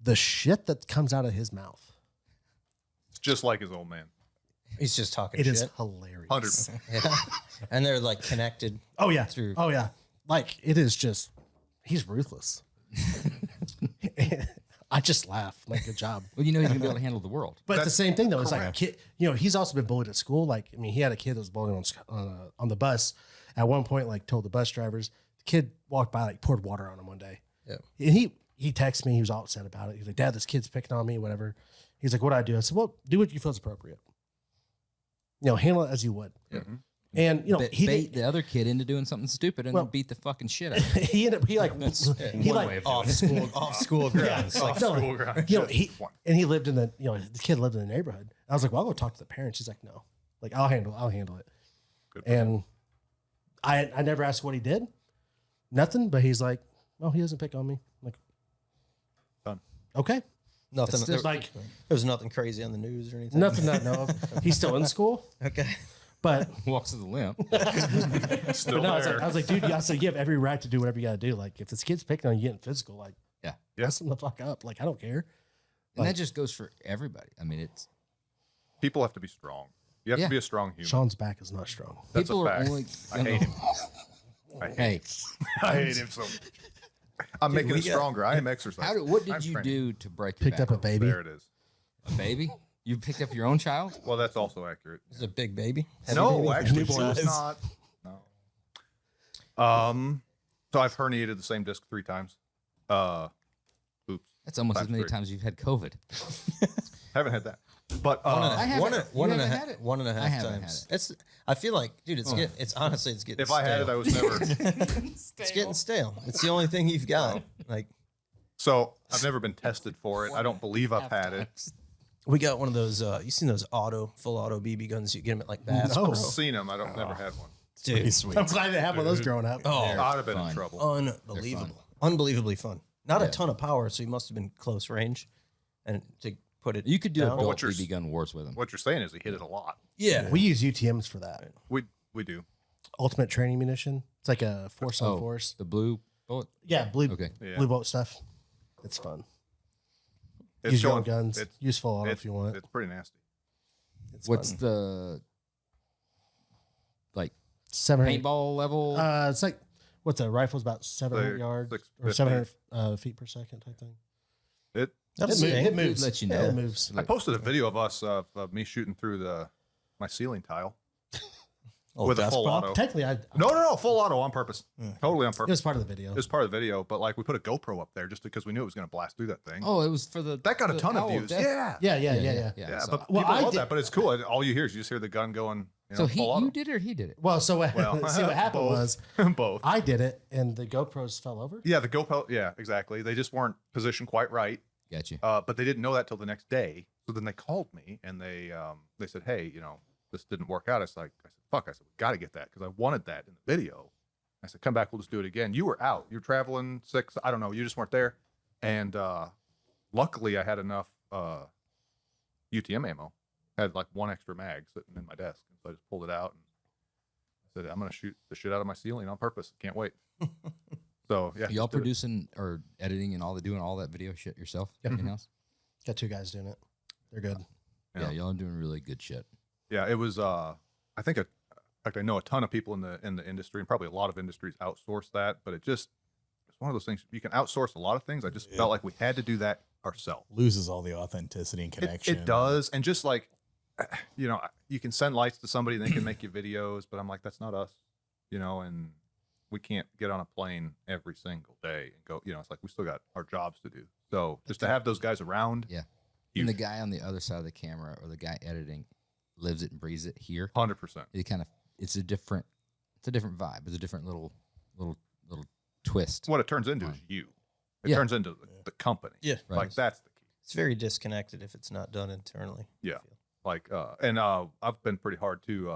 The shit that comes out of his mouth, it's just like his old man. He's just talking it shit. is hilarious. 100%. Yeah. And they're like connected. Oh yeah. Through- Oh yeah. Like it is just, he's ruthless. I just laugh. Like, good job. Well, you know he's gonna be able to handle the world. But it's the same thing though. It's like, correct. kid, he's also been bullied at school. Like, I mean, he had a kid that was bullied on the bus. At one point, like, told the bus drivers, the kid walked by, like, poured water on him one day. Yeah. And he texted me. He was all upset about it. He's like, "Dad, this kid's picking on me, whatever." He's like, "What do I do?" I said, "Well, do what you feel is appropriate. Handle it as you would." Yeah. And you know, he bait the other kid into doing something stupid and then beat the fucking shit out of him. he ended up off school grounds. Off school grounds. You know, he lived in the the kid lived in the neighborhood. I was like, well, I'll go talk to the parents. She's like, no, like I'll handle it. Good and I never asked what he did, nothing. But he's like, oh, he doesn't pick on me. I'm like, done. Okay, Nothing. There's like there was nothing crazy on the news or anything. nothing that I know of. He's still in school, Okay. but Walks with a limp. Still but no, there. I was like, dude, I said you have every right to do whatever you got to do. Like if this kid's picking on you, getting physical, like Yeah. mess him the fuck up. Like I don't care. And that just goes for everybody. I mean, it's People have to be strong. You have Yeah. to be a strong human. Sean's back is not strong. That's people a are fact. only. I hate him. Hey, I hate him so much. I'm making it stronger. I am exercising. what did I'm you training. do to break your Picked up back? a baby. There it is. A baby? You picked up your own child? Well, that's also accurate. It's a big baby. No, actually, Newborn. it's not. No. So I've herniated the same disc 3 times. Oops. That's almost as many Backstory. times you've had COVID. Haven't had that. But I haven't. One and You a haven't half. had it? One and a I half haven't had times. it. It's. I feel like, dude, it's honestly, it's getting. if I had it, I was never. it's getting stale. It's the only thing you've got. Like So I've never been tested for it. I don't believe I've had it. we got one of those. You seen those full auto BB guns? You get them at like Bass No. Pro. I've seen them. I don't never had one. Dude, Sweet. I'm glad I didn't have one of those growing up. oh, I'd have been fun. in trouble. unbelievable, unbelievably fun. Not a ton of power, so you must have been close range, and to put it. You could do down. adult what you're- BB gun wars with them. What you're saying is he hit it a lot. Yeah, We use UTMs for that. We do. Ultimate training munition. It's like a force on Oh, force. the blue bullet? Yeah, blue Okay. Yeah. blue bolt stuff. It's fun. It's Use your own showing- guns. It's, Use full auto it's, if you want. it's pretty nasty. It's What's fun. the like 700? paintball level? It's like what's a rifle's about 700 Like yards or 650. 700 feet per second type thing. It. It moves. let you Yeah, know. it moves. I posted a video of us of me shooting through my ceiling tile Oh, with a that's full Well, auto. technically, No, full auto on purpose. Totally on it purpose. was part of the video. It was part of the video, but like we put a GoPro up there just because we knew it was going to blast through that thing. Oh, it was for the that got a the ton of owl views. death- Yeah. Yeah. Yeah, so but Well, people I love did- that. But it's cool. All you hear is you just hear the gun going. so full auto. you did it or he did it? Well, so what, Well, see what happened both. was both. I did it and the GoPros fell over. Yeah, the GoPro. Yeah, exactly. They just weren't positioned quite right. Got you. But they didn't know that till the next day. So then they called me and they said, "Hey, this didn't work out." I said, "Fuck!" I said, "We got to get that because I wanted that in the video." I said, "Come back, we'll just do it again." You were out. You're traveling 6. I don't know. You just weren't there. And luckily, I had enough UTM ammo. I had like 1 extra mag sitting in my desk, so I just pulled it out and said, "I'm gonna shoot the shit out of my ceiling on purpose. Can't wait." So yeah, Are y'all just did it. producing or editing and doing all that video shit yourself in house? Got 2 guys doing it. They're good. Yeah. Yeah, y'all are doing really good shit. Yeah, it was. I think, in fact, I know a ton of people in the industry, and probably a lot of industries outsource that. But it's one of those things. You can outsource a lot of things. I just felt like we had to do that ourselves. Loses all the authenticity and connection. It does, and just like, you can send lights to somebody, and they can make you videos. But I'm like, that's not us, and we can't get on a plane every single day and go. It's like we still got our jobs to do. So just to have those guys around, Yeah. Huge. And the guy on the other side of the camera or the guy editing lives it and breathes it here. 100%. It's a different vibe. It's a different little twist. What it turns into is you. It Yeah. turns into the company. Yeah. Right. Like that's the key. It's very disconnected if it's not done internally. Yeah. Like, and I've been pretty hard to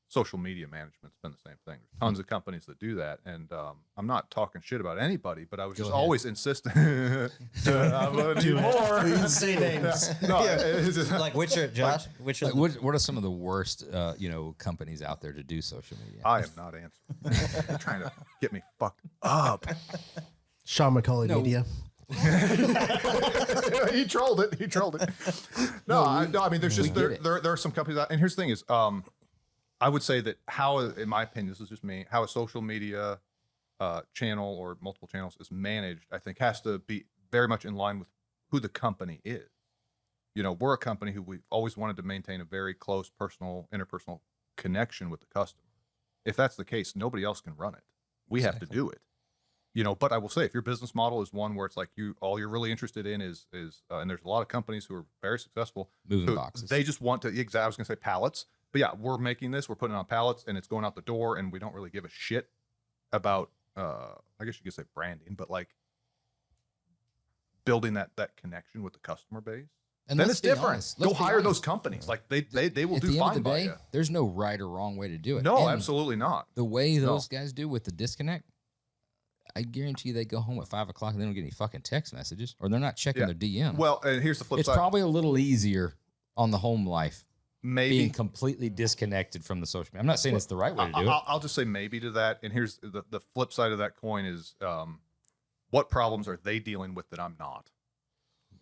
social media management's been the same thing. There's tons of companies that do that, and I'm not talking shit about anybody, but I was Go just ahead. always insisting. I'm gonna do more. Please say names. No, it's just, Like which are Josh? Which are Like, what are some of the worst companies out there to do social media? I am not answering. They're trying to get me fucked up. Sean McCauley No. Media. He trolled it. No, I mean, there's just We get there are some companies out, and here's the thing is, I would say that how, in my opinion, this is just me, how a social media channel or multiple channels is managed, I think has to be very much in line with who the company is. We're a company who we've always wanted to maintain a very close personal, interpersonal connection with the customer. If that's the case, nobody else can run it. We have to do it. But I will say, if your business model is one where it's like all you're really interested in is and there's a lot of companies who are very successful, Moving who boxes. They just want to. I was going to say pallets. yeah, we're making this, we're putting it on pallets, and it's going out the door, and we don't really give a shit about, I guess you could say branding, but like building that connection with the customer base. And then let's it's be different. honest. Go Let's be hire those honest. companies. Like they will At do the end fine of the by day, you. there's no right or wrong way to do it. No, And absolutely not. the way those guys do with the disconnect, I guarantee they go home at 5 o'clock and they don't get any fucking text messages, or they're not checking their DM. Well, and here's the flip It's side. probably a little easier on the home life Maybe being completely disconnected from the social media. I'm not saying it's the right way to do it. I'll just say maybe to that. And here's the flip side of that coin is what problems are they dealing with that I'm not?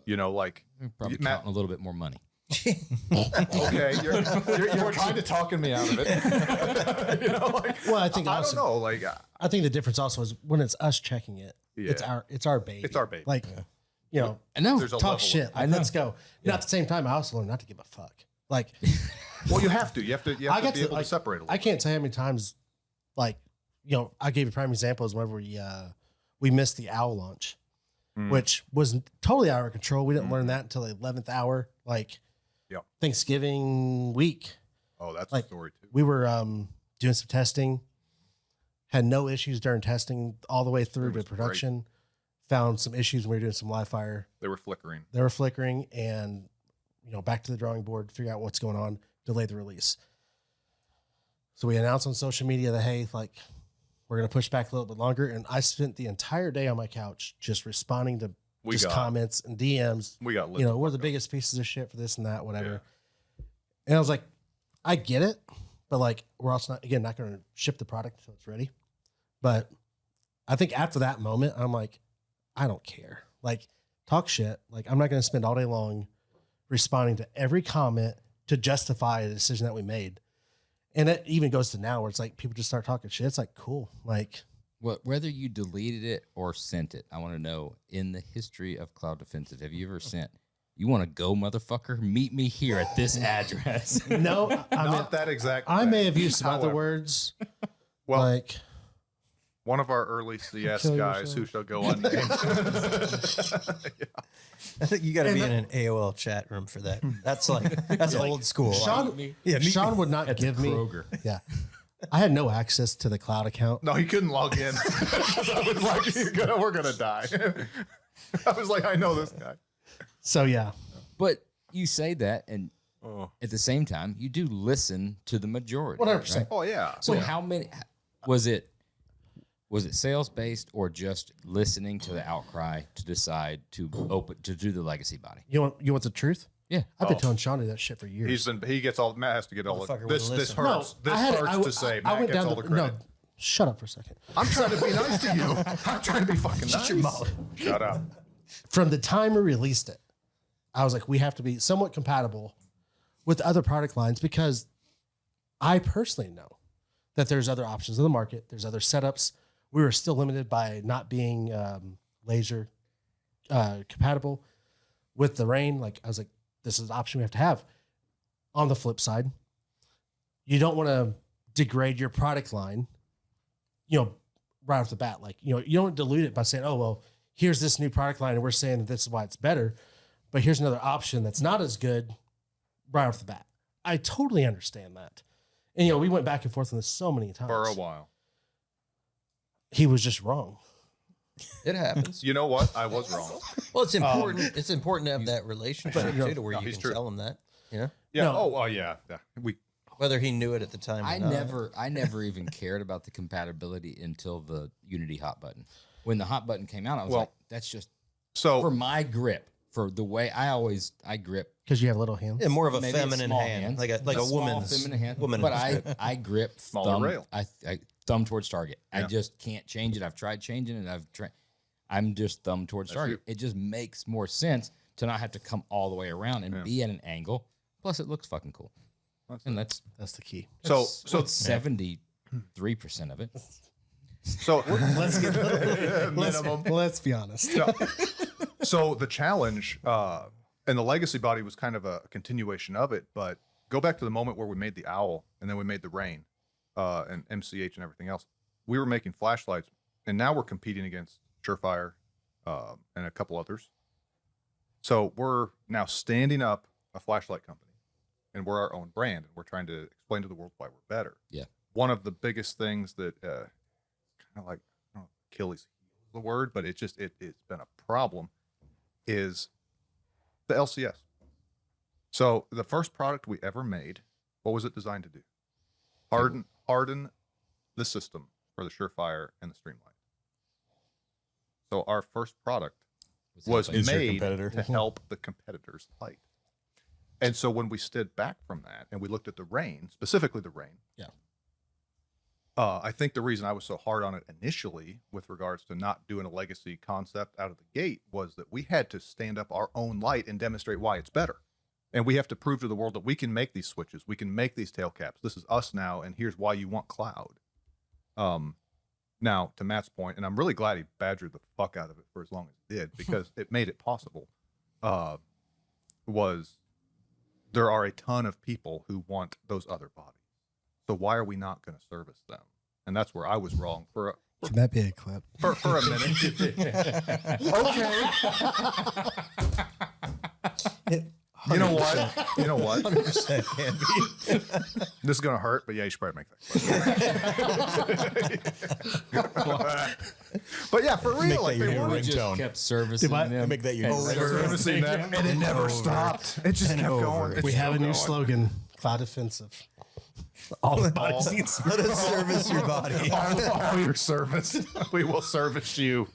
You know, like They're probably Matt- counting a little bit more money. okay, you're kind of talking me out of it. You know, like, Well, I think I also, don't know. Like, I think the difference also is when it's us checking it. Yeah. It's our baby. It's our baby. Like, you know, I know. There's a talk level shit. of- Like, let's go. And at the same time, I also learned not to give a fuck. Like, well, you have to. You have to be able to separate a little. I can't tell you how many times, like, you know, I gave you prime examples whenever we missed the owl launch, which was totally out of our control. We didn't learn that until the 11th hour, like Thanksgiving week. Oh, that's like, a story too. We were doing some testing, had no issues during testing all the way through to was production. Found some issues when we were doing some live fire. They were flickering. They were flickering, and you know, back to the drawing board, figure out what's going on, delay the release. So we announced on social media that, hey, like, we're going to push back a little bit longer. And I spent the entire day on my couch just responding to comments and DMs. We got you know, we're the biggest pieces of shit for this and that, whatever. Yeah. And I was like, I get it, but like, we're also not going to ship the product until it's ready. But I think after that moment, I'm like, I don't care. Like, talk shit. Like, I'm not going to spend all day long responding to every comment to justify a decision that we made. And it even goes to now where it's like people just start talking shit. It's like, cool. Like, whether you deleted it or sent it, I want to know, in the history of Cloud Defensive, have you ever sent, you want to go, motherfucker? Meet me here at this address. No, not that exact. I may have used some other words. Well, like, one of our early CS guys who shall go unnamed. I think you got to be in an AOL chat room for that. That's that's old school. Sean would not give me. Kroger. Yeah. I had no access to the cloud account. No, he couldn't log in. I was like, we're going to die. I was like, I know this guy. So, yeah. But you say that, and at the same time, you do listen to the majority. 100%. Right? Oh, yeah. So how many, was it sales based or just listening to the outcry to decide to do the legacy body? You want the truth? Yeah. I've been telling Shawnee that shit for years. Matt has to get all Motherfucker this. would This listen. hurts. This hurts to say. Matt gets all the credit. No, shut up for a second. I'm trying to be nice to you. I'm trying to be fucking nice. Shut your mouth. Shut up. From the time we released it, I was like, we have to be somewhat compatible with other product lines because I personally know that there's other options in the market. There's other setups. We were still limited by not being laser compatible with the rain. Like, I was like, this is an option we have to have. On the flip side, you don't want to degrade your product line, you know, right off the bat. Like, you know, you don't dilute it by saying, oh, well, here's this new product line and we're saying that this is why it's better, but here's another option that's not as good right off the bat. I totally understand that. And, you know, we went back and forth on this so many times. For a while. He was just wrong. It happens. You know what? I was wrong. Well, it's important. It's important to have that relationship too, to where you he's can true. tell him that. You know, Yeah. No. Oh, yeah. We. whether he knew it at the time. I or not. never even cared about the compatibility until the Unity hot button. When the hot button came out, I was like, that's just So for my grip, for the way I grip. Because you have little hands. Yeah, more of a Maybe feminine small hand, hands. like a small woman's feminine hand. woman. But I grip Smaller thumb. rail. I thumb towards target. I Yeah. just can't change it. I've tried changing it. I'm just thumb towards target. you. It just makes more sense to not have to come all the way around and be at an angle. Plus, it looks fucking cool. And that's That's the key. So 73% of it. So Let's get minimum. Let's be honest. So the challenge and the legacy body was kind of a continuation of it. But go back to the moment where we made the owl and then we made the rain and MCH and everything else. We were making flashlights, and now we're competing against Surefire and a couple others. So we're now standing up a flashlight company and we're our own brand, and we're trying to explain to the world why we're better. Yeah. One of the biggest things that kind of like, I don't know if Achilles heel is the word, but it's been a problem is the LCS. So the first product we ever made, what was it designed to do? Harden the system for the Surefire and the Streamline. So our first product was made to help the competitor's light. And so when we stood back from that and we looked at the rain, specifically the rain, I think the reason I was so hard on it initially with regards to not doing a legacy concept out of the gate was that we had to stand up our own light and demonstrate why it's better. And we have to prove to the world that we can make these switches. We can make these tail caps. This is us now, and here's why you want cloud. Now, to Matt's point, and I'm really glad he badgered the fuck out of it for as long as he did, because it made it possible, was there are a ton of people who want those other bodies. So why are we not going to service them? And that's where I was wrong for Can that be a clip? For a minute. Okay. You know what? You know what? 100% can be. This is going to hurt, but yeah, you should probably make that. But yeah, for real. Like, they new just ringtone. kept servicing them. Make that your servicing them, and it never stopped. It just kept going. It's We have a still new going. slogan: Cloud Defensive. All the bodies need Let us service your body. all your service. We will service you.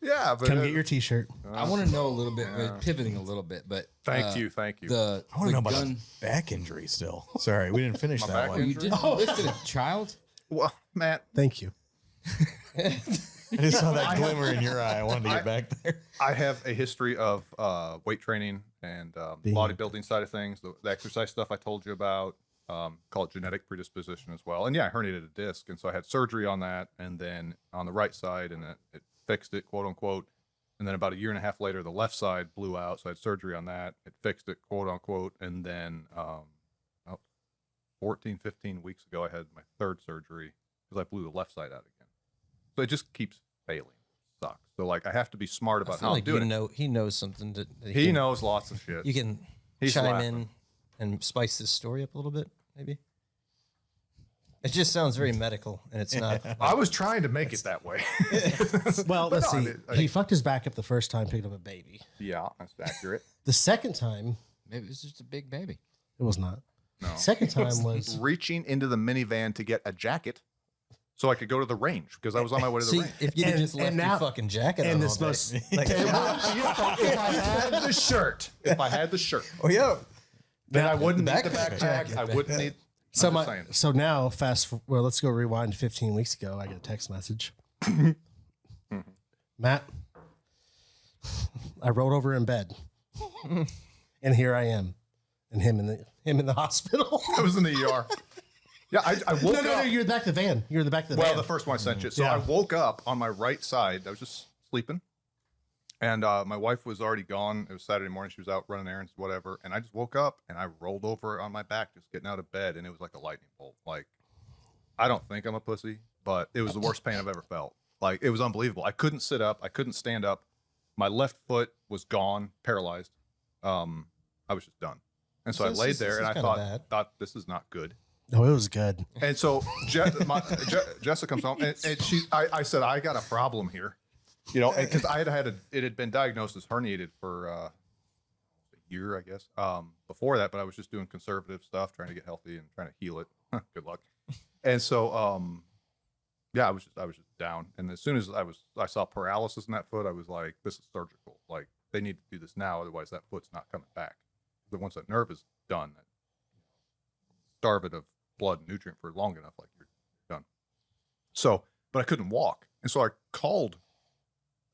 Yeah, but Come get your T-shirt. I want to know a little bit, pivoting a little bit, but Thank you. I I want to know about a back injury still. Sorry, we didn't finish that back one. Oh, you did lifted a child? Well, Matt, Thank you. I just saw that glimmer in your eye. I wanted to get back there. I have a history of weight training and bodybuilding side of things. The exercise stuff I told you about, call it genetic predisposition as well. And yeah, I herniated a disc, and so I had surgery on that, and then on the right side, and it fixed it, quote unquote. And then about a year and a half later, the left side blew out, so I had surgery on that. It fixed it, quote unquote. And then 14, 15 weeks ago, I had my third surgery because I blew the left side out again. So it just keeps failing. Sucks. So like I have to be smart about how I'm doing it. He knows something that He knows lots of shit. You can He's chime laughing. in and spice this story up a little bit, maybe. It just sounds very medical, and it's not. I was trying to make it that way. Well, But let's no, see. He fucked his back up the first time, picked up a baby. Yeah, that's accurate. The second time, Maybe it was just a big baby. it was not. No. Second time was Reaching into the minivan to get a jacket so I could go to the range because I was on my way to the See, range. if you had And- just left and your now- fucking jacket and on this all day, most like, If I had the shirt, if oh yeah, then I wouldn't need the backpack backpack. jacket. I wouldn't need. so I'm just my saying. so now well, let's go rewind 15 weeks ago. I get a text message. Matt, I rolled over in bed, and here I am, and him in the hospital. I was in the ER. Yeah, I woke No, up. you're in the back of the van. You're in the back of the Well, van. the first one I sent you. So Yeah. I woke up on my right side. I was just sleeping. And my wife was already gone. It was Saturday morning. She was out running errands, whatever. And I just woke up and I rolled over on my back, just getting out of bed. And it was like a lightning bolt. Like, I don't think I'm a pussy, but it was the worst pain I've ever felt. Like, it was unbelievable. I couldn't sit up. I couldn't stand up. My left foot was gone, paralyzed. I was just done. And so I laid there and I thought this is not good. No, it was good. And so Jessica comes home and I said, I got a problem here, you know, because it had been diagnosed as herniated for a year, I guess, before that, but I was just doing conservative stuff, trying to get healthy and trying to heal it. Good luck. And so, yeah, I was just down. And as soon as I saw paralysis in that foot, I was like, this is surgical. Like, they need to do this now. Otherwise that foot's not coming back. But once that nerve is done, starve it of blood and nutrient for long enough, like you're done. So, but I couldn't walk. And so I called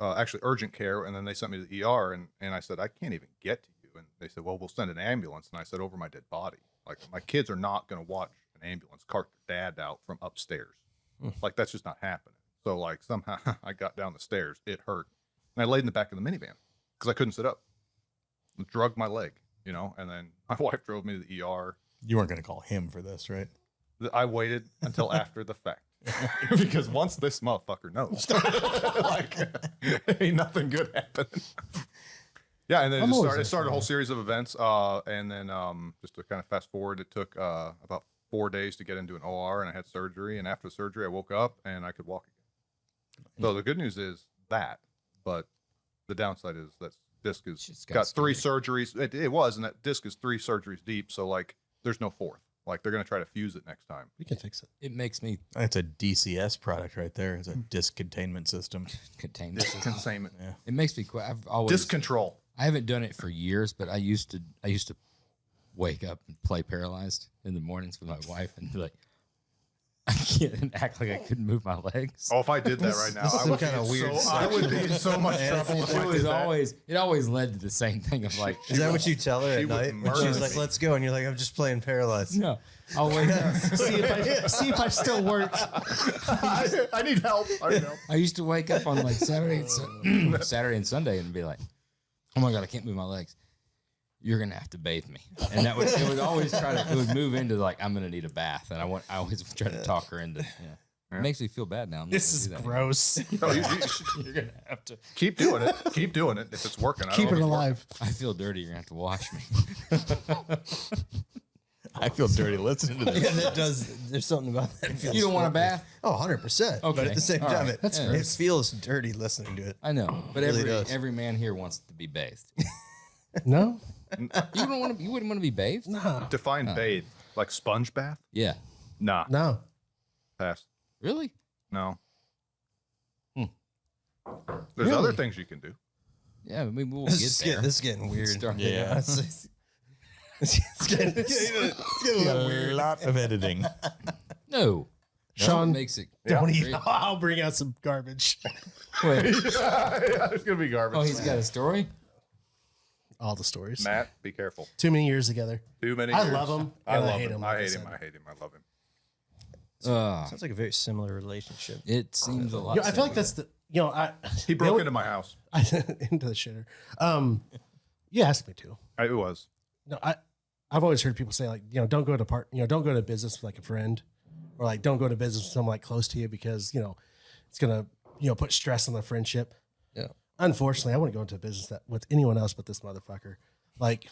actually urgent care, and then they sent me to the ER, and I said, I can't even get to you. And they said, well, we'll send an ambulance. And I said, over my dead body. Like, my kids are not going to watch an ambulance cart their dad out from upstairs. Like, that's just not happening. So, like, somehow I got down the stairs. It hurt. And I laid in the back of the minivan because I couldn't sit up. I drugged my leg, you know, and then my wife drove me to the ER. You weren't going to call him for this, right? I waited until after the fact because once this motherfucker knows, like, ain't nothing good happening. Yeah, and then I'm always it started a whole interested. series of events. And then just to kind of fast forward, it took about 4 days to get into an OR, and I had surgery. And after surgery, I woke up and I could walk again. So the good news is that, but the downside is that disc is Just got got 3 surgeries. It was, and that disc is 3 surgeries deep. So like, there's no fourth. Like they're gonna try to fuse it next time. We can fix it. It makes me That's a DCS product right there. It's a disc containment system. contain. Disc containment, It makes me quite. I've always. disc control. I haven't done it for years, but I used to wake up and play paralyzed in the mornings with my wife and be like, I can't and act like I couldn't move my legs. Oh, if I did that right now, this I is would kinda be weird I would be in so much trouble. If I It did was that. it always led to the same thing of like, Is that what you tell her she at would night when murder she's like, me. "Let's go," and you're like, "I'm just playing paralyzed." no, I'll wake up. see if I still work. I need help. I need help. I used to wake up on like Saturday and Sunday and be like, oh my God, I can't move my legs. You're gonna have to bathe me, and it would always it would move into like I'm gonna need a bath, and I always try to talk her into. Yeah. It makes me feel bad now. I'm not This gonna is do that anymore. gross. No, You're gonna have to keep doing it. Keep doing it. If it's working, I Keep don't it know if alive. I feel dirty. You're gonna have to wash me. I feel dirty listening to this. Yeah, that does. There's something about that. Feels You don't want a funky. bath? Oh, 100%. But Okay. at the same All time, right. it feels dirty listening to it. I know, but Really does. every man here wants to be bathed. No, You wouldn't want to be bathed? no, Define bathe. Like sponge bath? Yeah. Nah. no. Pass. Really? No. Hmm. There's Really? other things you can do. Yeah, maybe we'll This get is, there. this is getting weird. Start- Yeah. It's getting a little weird. A lot of editing. No. Sean, That makes it. Don't great. even. I'll bring out some garbage. Wait. Yeah, there's gonna be garbage. Oh, he's got a story? All the stories. Matt, be careful. Too many years together. Too many. I years. love him, I and I love hate him. him, I like I hate said. him. I hate him. I love him. Sounds like a very similar relationship. It seems a lot. I feel like that's the He broke into my house. into the shitter. You asked me to. It was. No, I've always heard people say like, don't go to don't go to business with like a friend, or like don't go to business with someone like close to you because it's gonna put stress on the friendship. Yeah. Unfortunately, I wouldn't go into a business with anyone else but this motherfucker. Like,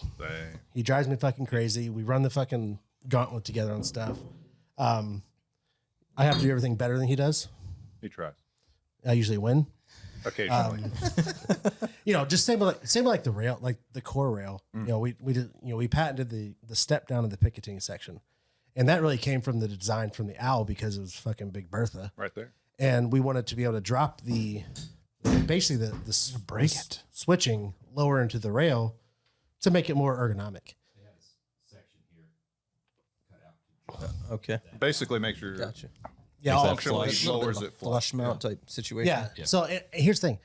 he drives me fucking crazy. We run the fucking gauntlet together on stuff. I have to do everything better than he does. He tries. I usually win. Occasionally. Just same like the rail, like the core rail. We patented the step down in the picketing section, and that really came from the design from the owl because it was fucking Big Bertha, Right there. and we wanted to be able to drop basically the switching lower into the rail to make it more ergonomic. Okay. Basically, make sure Gotcha. Yeah, all functionally flush. lowers it Flush mount type situation. Yeah. So here's the thing,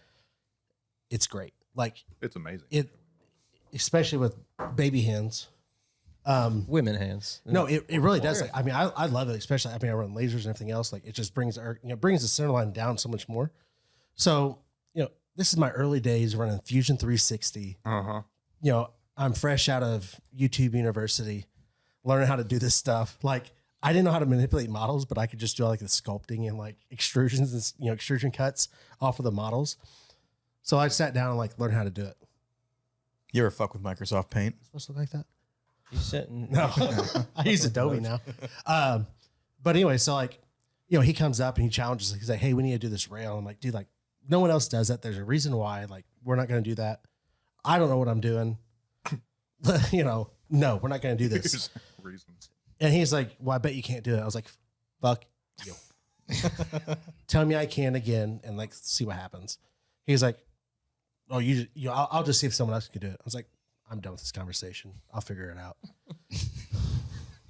it's great. Like It's amazing. it, especially with baby hands. Women hands. No, it really does. Like, I mean, I love it, especially. I mean, I run lasers and everything else. Like, it just brings brings the center line down so much more. So, this is my early days running Fusion 360. I'm fresh out of YouTube University, learning how to do this stuff. Like, I didn't know how to manipulate models, but I could just do like the sculpting and like extrusions and extrusion cuts off of the models. So I sat down and like learned how to do it. You ever fuck with Microsoft Paint? It's supposed to look like that. You sitting? No, I use Adobe now. But anyway, so like, he comes up and he challenges. He's like, "Hey, we need to do this rail." I'm like, "Dude, like, no one else does that. There's a reason why. Like, we're not going to do that. I don't know what I'm doing. No, we're not going to do this." There's reasons. And he's like, "Well, I bet you can't do it." I was like, "Fuck you." Tell me I can again, and like see what happens. He's like, "Oh, I'll just see if someone else can do it." I was like, "I'm done with this conversation. I'll figure it out."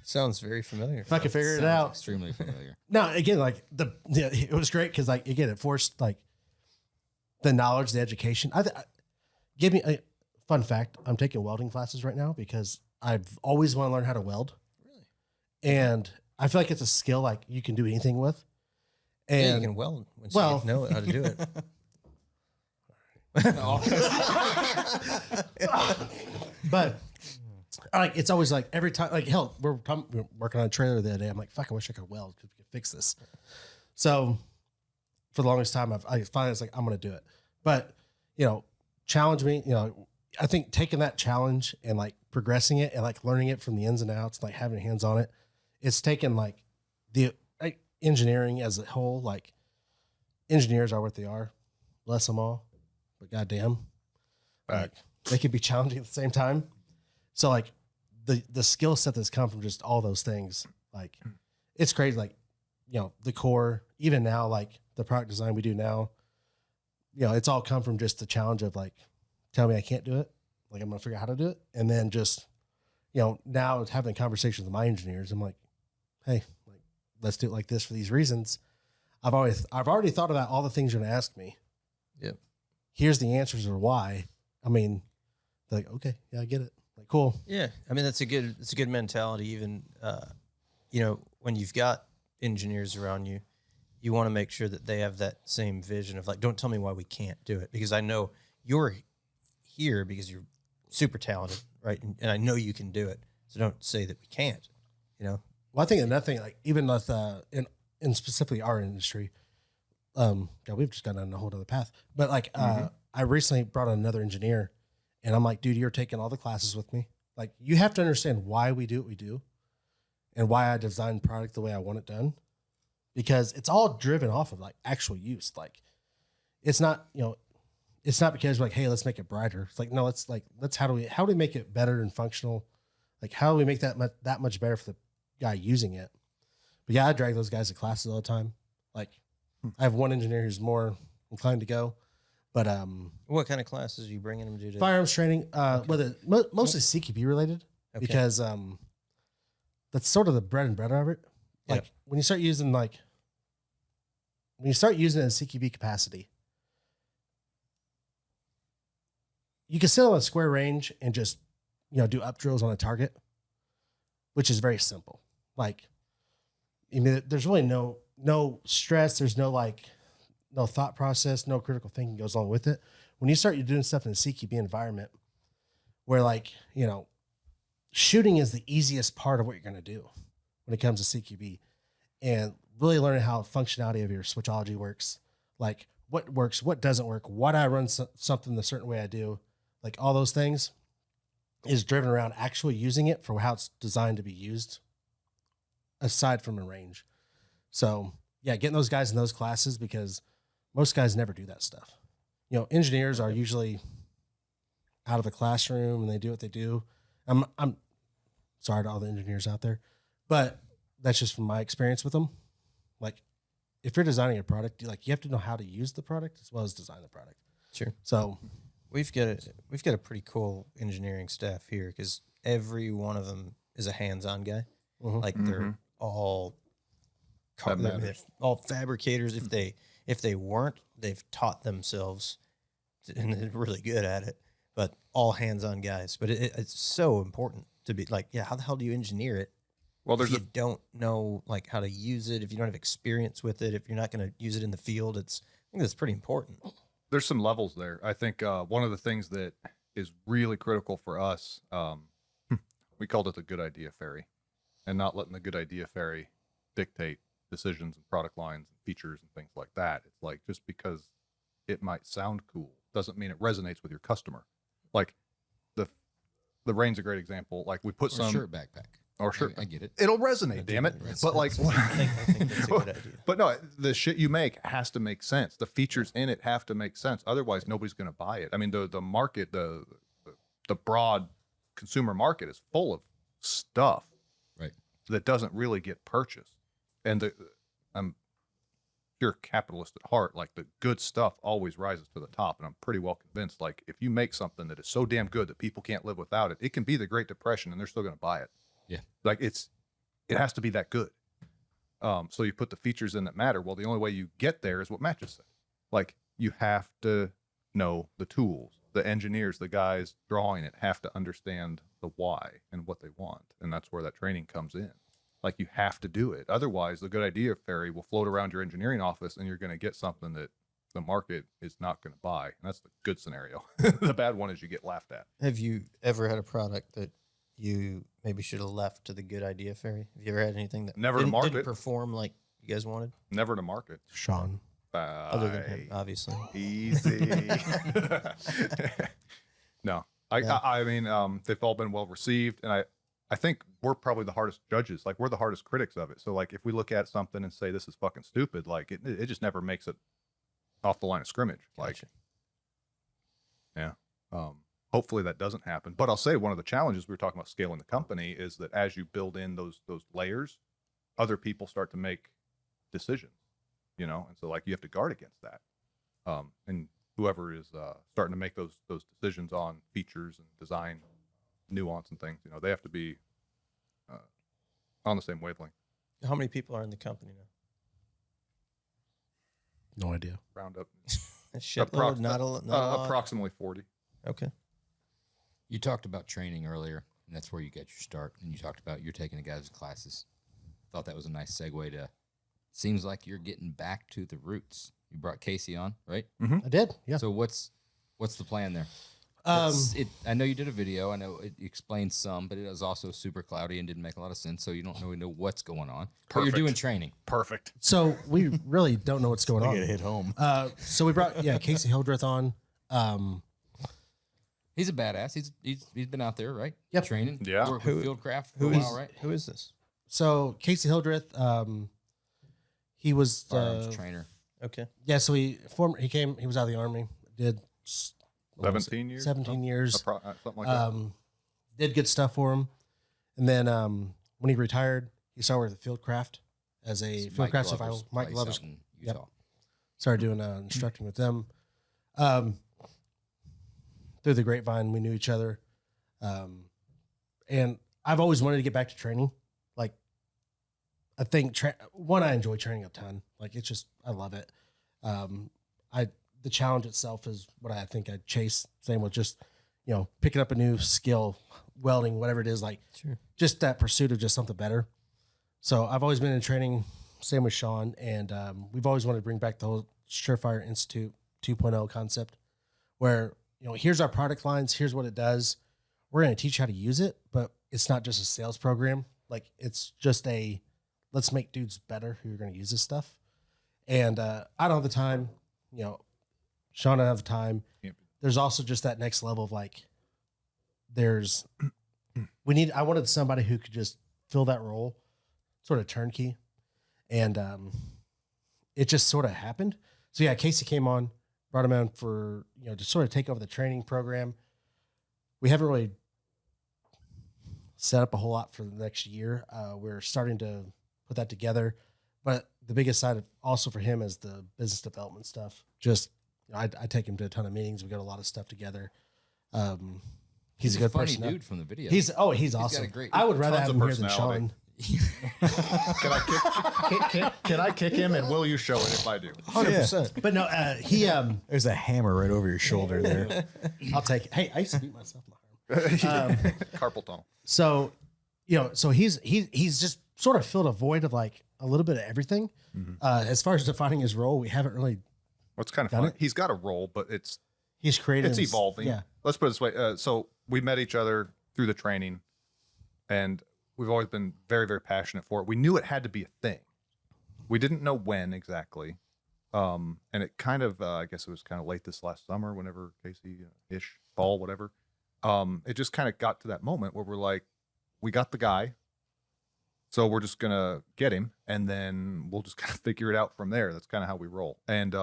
Sounds very familiar. If I can figure it Sounds out. extremely familiar. No, again, like it was great because like again, it forced like the knowledge, the education. Give me a fun fact. I'm taking welding classes right now because I've always wanted to learn how to weld. Really? And I feel like it's a skill like you can do anything with. And Yeah, you can weld once you know how to do it. but like it's always like every time, like hell, we're working on a trailer the other day. I'm like, fuck, I wish I could weld because we could fix this. So for the longest time, I finally was like, I'm gonna do it. But challenge me. I think taking that challenge and like progressing it and like learning it from the ins and outs, like having hands on it, it's taken like the engineering as a whole. Like engineers are what they are, bless them all, but goddamn, like they can be challenging at the same time. So like the skill set that's come from just all those things, like it's crazy. Like, you know, the core, even now, like the product design we do now, you know, it's all come from just the challenge of like, tell me I can't do it. Like, I'm going to figure out how to do it. And then just, you know, now having conversations with my engineers, I'm like, hey, like, let's do it like this for these reasons. I've already thought about all the things you're going to ask me. Yep. Here's the answers or why. I mean, they're like, okay, yeah, I get it. Like, cool. Yeah. I mean, it's a good mentality. Even, you know, when you've got engineers around you, you want to make sure that they have that same vision of like, don't tell me why we can't do it, because I know you're here because you're super talented, right? And I know you can do it. So don't say that we can't, you know? Well, I think another thing, like even with, in specifically our industry, God, we've just gone on a whole other path, but like, I recently brought on another engineer and I'm like, dude, you're taking all the classes with me. Like, you have to understand why we do what we do and why I design product the way I want it done, because it's all driven off of like actual use. Like, it's not, you know, it's not because we're like, hey, let's make it brighter. It's like, no, how do we make it better and functional? Like, how do we make that much better for the guy using it? But yeah, I drag those guys to classes all the time. Like, I have one engineer who's more inclined to go, but what kind of classes are you bringing them to? Firearms training, whether mostly CQB related, because that's sort of the bread and butter of it. Like, when you start using it in CQB capacity, you can sit on a square range and just, you know, do up drills on a target, which is very simple. Like, I mean, there's really no stress. There's no thought process, no critical thinking goes along with it. When you start doing stuff in a CQB environment where, like, you know, shooting is the easiest part of what you're going to do when it comes to CQB, and really learning how functionality of your switchology works, like what works, what doesn't work, why do I run something the certain way I do, like all those things is driven around actually using it for how it's designed to be used aside from a range. So yeah, getting those guys in those classes, because most guys never do that stuff. You know, engineers are usually out of the classroom and they do what they do. I'm sorry to all the engineers out there, but that's just from my experience with them. Like, if you're designing a product, you have to know how to use the product as well as design the product. Sure. So we've got a pretty cool engineering staff here, because every one of them is a hands-on guy. Like, they're all fabricators. If they weren't, they've taught themselves, and they're really good at it. But all hands-on guys. But it's so important to be like, yeah, how the hell do you engineer it? Well, if you don't know like how to use it, if you don't have experience with it, if you're not going to use it in the field, I think that's pretty important. There's some levels there. I think one of the things that is really critical for us, we called it the good idea fairy, and not letting the good idea fairy dictate decisions and product lines and features and things like that. It's like, just because it might sound cool doesn't mean it resonates with your customer. Like, the rain's a great example. Like, we put some shirt backpack. Or sure, I get it. It'll resonate, damn it. But like, I think that's a good idea. But no, the shit you make has to make sense. The features in it have to make sense. Otherwise, nobody's going to buy it. I mean, the market, the broad consumer market is full of stuff, right, that doesn't really get purchased. And I'm pure capitalist at heart. Like, the good stuff always rises to the top, and I'm pretty well convinced. Like, if you make something that is so damn good that people can't live without it, it can be the Great Depression, and they're still going to buy it. Yeah. Like, it has to be that good. So you put the features in that matter. Well, the only way you get there is what Matt just said. Like, you have to know the tools. The engineers, the guys drawing it, have to understand the why and what they want. And that's where that training comes in. Like, you have to do it. Otherwise, the good idea fairy will float around your engineering office, and you're going to get something that the market is not going to buy. And that's the good scenario. The bad one is you get laughed at. Have you ever had a product that you maybe should have left to the good idea fairy? Have you ever had anything that didn't perform like you guys wanted? Never to market. Sean. Other than him, obviously. Easy. No, I mean, they've all been well received, and I think we're probably the hardest judges. Like, we're the hardest critics of it. So, like, if we look at something and say this is fucking stupid, like it just never makes it off the line of scrimmage. Gotcha. Like, yeah. Hopefully that doesn't happen. But I'll say one of the challenges we were talking about scaling the company is that as you build in those layers, other people start to make decisions, you know, and so like you have to guard against that. And whoever is starting to make those decisions on features and design nuance and things, you know, they have to be on the same wavelength. How many people are in the company now? No idea. Round up. A shitload, not a lot. Approximately 40. Okay. You talked about training earlier, and that's where you get your start. And you talked about you're taking the guys' classes. Thought that was a nice segue to. Seems like you're getting back to the roots. You brought Casey on, right? Mm-hmm. I did. Yeah. So what's the plan there? I know you did a video. I know it explained some, but it was also super cloudy and didn't make a lot of sense. So you don't really know what's going on. But you're doing training. Perfect. So we really don't know what's going I on. get hit home. So we brought Casey Hildreth on. He's a badass. He's been out there, right? Yep. Training. Yeah. Worked with Fieldcraft for a while, right? Who is this? So Casey Hildreth, he was Firearms trainer. Okay. Yeah, so he was out of the Army, did 17 years? 17 years. Something like that. Did good stuff for him. And then when he retired, he started with Fieldcraft as a Fieldcraft survival. Mike Glover's. Utah. Started doing instructing with them. Through the grapevine, we knew each other. And I've always wanted to get back to training. Like, I think, I enjoy training a ton. Like, it's just, I love it. The challenge itself is what I think I chase. Same with just, picking up a new skill, welding, whatever it is, like just that pursuit of just something better. So I've always been in training, same with Sean. And we've always wanted to bring back the whole Surefire Institute 2.0 concept where, here's our product lines. Here's what it does. We're going to teach you how to use it, but it's not just a sales program. Like, it's just let's make dudes better who are going to use this stuff. And I don't have the time, Sean don't have the time. Yep. There's also just that next level of like, I wanted somebody who could just fill that role, sort of turnkey. And it just sort of happened. So yeah, Casey came on, brought him on for, to sort of take over the training program. We haven't really set up a whole lot for the next year. We're starting to put that together, but the biggest side also for him is the business development stuff. Just, I take him to a ton of meetings. We got a lot of stuff together. He's a good funny person. Dude from the video. He's awesome. I would rather have him here than Sean. Can I kick him, and will you show it if I do? 100%. But no, there's a hammer right over your shoulder there. I'll take it. Hey, I used to beat myself in my arm. Carpal tunnel. So, so he's just sort of filled a void of like a little bit of everything. Mm-hmm. As far as defining his role, we haven't really. What's kind of funny? He's got a role, but he's creative. It's evolving. Yeah. Let's put it this way. So we met each other through the training, and we've always been very, very passionate for it. We knew it had to be a thing. We didn't know when exactly. And it kind of, I guess it was kind of late this last summer, whenever Casey-ish, fall, whatever. It just kind of got to that moment where we're like, we got the guy, so we're just going to get him, and then we'll just kind of figure it out from there. That's kind of how we roll. And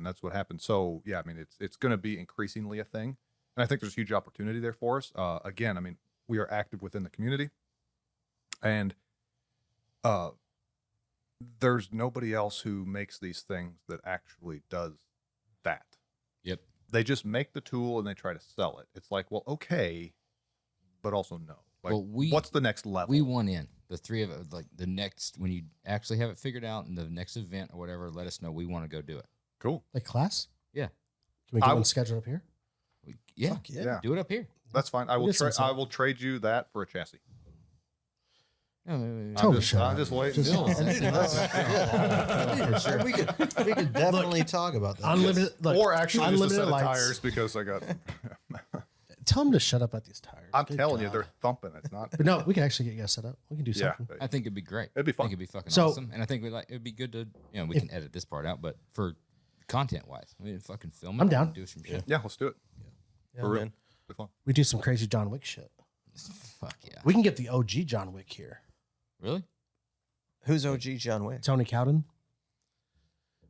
that's what happened. So, yeah, I mean, it's going to be increasingly a thing. And I think there's a huge opportunity there for us. Again, I mean, we are active within the community. And there's nobody else who makes these things that actually does that. Yep. They just make the tool and they try to sell it. It's like, well, okay, but also no. Like, what's the next level? We want in. The three of it, like the next, when you actually have it figured out in the next event or whatever, let us know. We want to go do it. Cool. Like class? Yeah. Can we get one scheduled up here? Yeah. Yeah. Do it up here. That's fine. I will trade you that for a chassis. I'm just waiting. We could definitely talk about that. Unlimited, or actually just a unlimited set of lights. tires because I got. Tell them to shut up at these tires. I'm telling you, they're thumping. It's not. But no, we can actually get you guys set up. We can do something. I think it'd be great. It'd be fun. I think it'd be fucking awesome. And I think it'd be good to, we can edit this part out, but for content wise, we can fucking film it. I'm down. Do some shit. Yeah, let's do it. Yeah, for real. man. fun. We do some crazy John Wick shit. Fuck yeah. We can get the OG John Wick here. Really? Who's OG John Wick? Tony Cowden.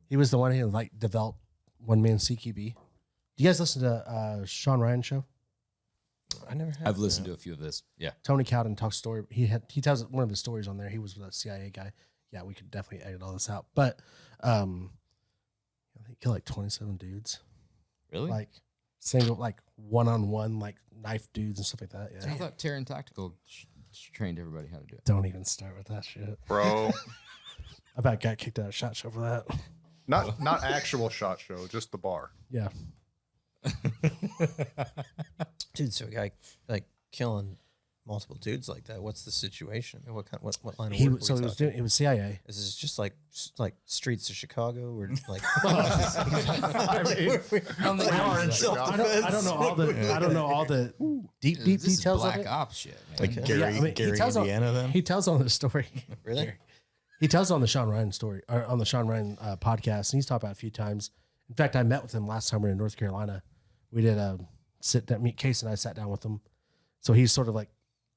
He was the one who like developed One Man CQB. Do you guys listen to Sean Ryan show? I never have. I've listened to a few of this. Yeah. Tony Cowden talks story. He tells one of his stories on there. He was a CIA guy. Yeah, we could definitely edit all this out. But he killed like 27 dudes. Really? Like single, like one-on-one, like knife dudes and stuff like that. I Yeah. thought Terran Tactical trained everybody how to do it. Don't even start with that shit. Bro. I about got kicked out of SHOT Show for that. Not actual SHOT Show, just the bar. Yeah. Dude, so a guy like killing multiple dudes like that. What's the situation? I mean, what line of work? It was CIA. Is this just like streets of Chicago or like? I don't know all the deep This is details Black of it. Ops shit, man. Like Gary, Indiana, then? He tells on the story. Really? He tells on the Sean Ryan story, or on the Sean Ryan podcast, and he's talked about it a few times. In fact, I met with him last time we were in North Carolina. We did sit down. Case and I sat down with him. So he's sort of like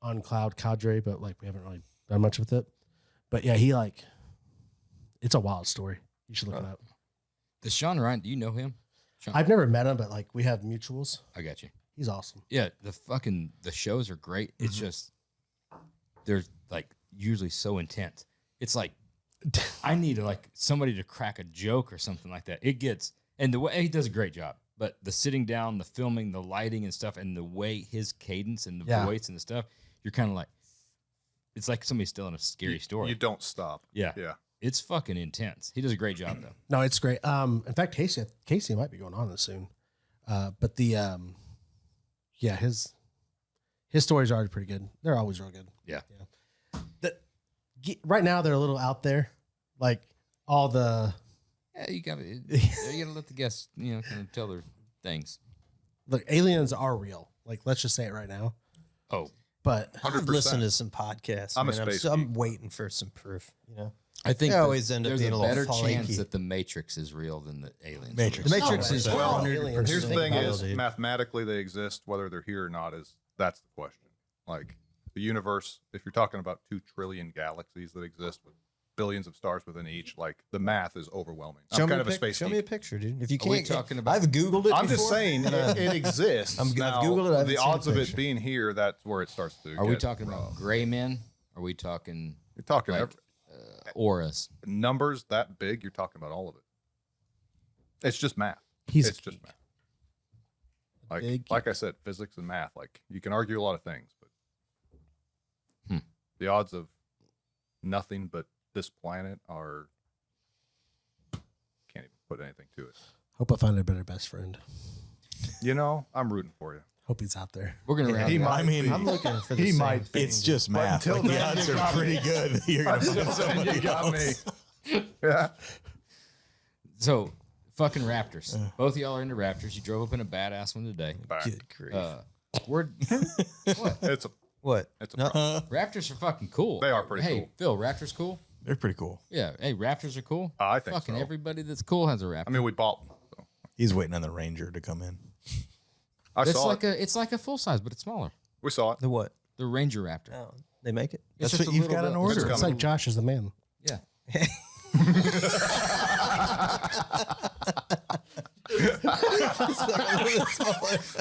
on cloud cadre, but like we haven't really done much with it. But yeah, he like, it's a wild story. You should look it up. The Sean Ryan, do you know him? Sean? I've never met him, but like we have mutuals. I got you. He's awesome. Yeah, the shows are great. It's just they're like usually so intense. It's like I need like somebody to crack a joke or something like that. It gets, and the way he does a great job, but the sitting down, the filming, the lighting and stuff, and the way his cadence and the voice and the stuff, you're kind of like, it's like somebody's telling a scary story. You don't stop. Yeah. Yeah. It's fucking intense. He does a great job though. No, it's great. In fact, Casey might be going on this soon. But his stories are already pretty good. They're always real good. Yeah. Right now they're a little out there, like all the. Yeah, you gotta let the guests, kind of tell their things. Look, aliens are real. Like, let's just say it right now. Oh, but 100%. I've listened to some podcasts. I'm a space geek. I'm waiting for some proof. I think They always end up there's being a a little better flaky. chance that the Matrix is real than the aliens. Matrix. The Matrix is Well, 100%. Here's the thing: is dude. mathematically they exist. Whether they're here or not that's the question. Like the universe, if you're talking about 2 trillion galaxies that exist with billions of stars within each, like the math is overwhelming. I'm kind of a space Show geek. me a picture, dude. If you Are we can't, talking about- I've googled it. I'm just before, saying and, it exists. I've Now, Googled it, I haven't the seen a odds of it picture. being here, that's where it starts to. Are we get talking rough. about gray men? Are we talking You're talking like auras? numbers that big. You're talking about all of it. It's just math. He's It's a just geek. math. Big Like I said, physics and math. Like you can argue a lot of things, but Hmm. the odds of nothing but this planet are can't even put anything to it. hope I find a better best friend. I'm rooting for you. Hope he's out there. We're gonna round He it out. might I mean, be. I'm looking for the He same might thing. it's just math. until Like, the then, odds you are got pretty good. You're gonna find somebody you got else. me. Yeah. So, fucking Raptors. Both of y'all are into Raptors. You drove up in a badass one today. Back. Good grief. We're It's a What? it's a No, problem. Raptors are fucking cool. They are pretty hey, cool. Phil, Raptors cool? They're pretty cool. Yeah. Hey, Raptors are cool. I think fucking so. everybody that's cool has a Raptor. I mean, we bought one. So. He's waiting on the Ranger to come in. I it's saw like it. it's like a full size, but it's smaller. We saw it. the what? The Ranger Raptor. Oh, they make it. It's That's just what a you've little got bit- on order. It's It's like Josh is the man. Yeah.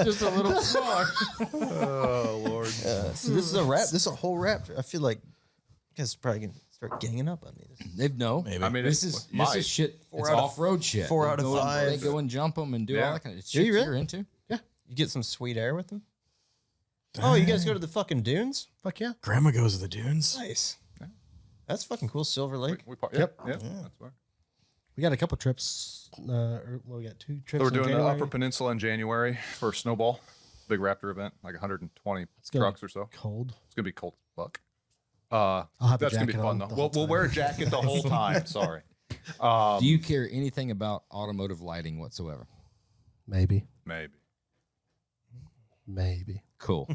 Just a little smaller. Oh Lord. So this is a rap. This is a whole rap. I feel like you guys are probably gonna start ganging up on me. They've no. Maybe. I mean, This it is might. shit. It's out of- off road shit. 4 They out of go and- 5. They go and jump them and do all Yeah. that kind of Do shit you really? you're into. You get some sweet air with them. Oh, you guys go to the fucking dunes? Fuck yeah. Grandma goes to the dunes. Nice. That's fucking cool. Silver Lake. Yep. That's right. We got a couple trips. We got 2 trips. So we're in doing the January. Upper Peninsula in January for Snowball, big Raptor event, like 120 gonna trucks or so. Cold. It's gonna be cold as fuck. I'll have That's a gonna be jacket fun on though. the whole We'll time. wear a jacket the whole time. Sorry. Do you care anything about automotive lighting whatsoever? Maybe. Maybe. Cool.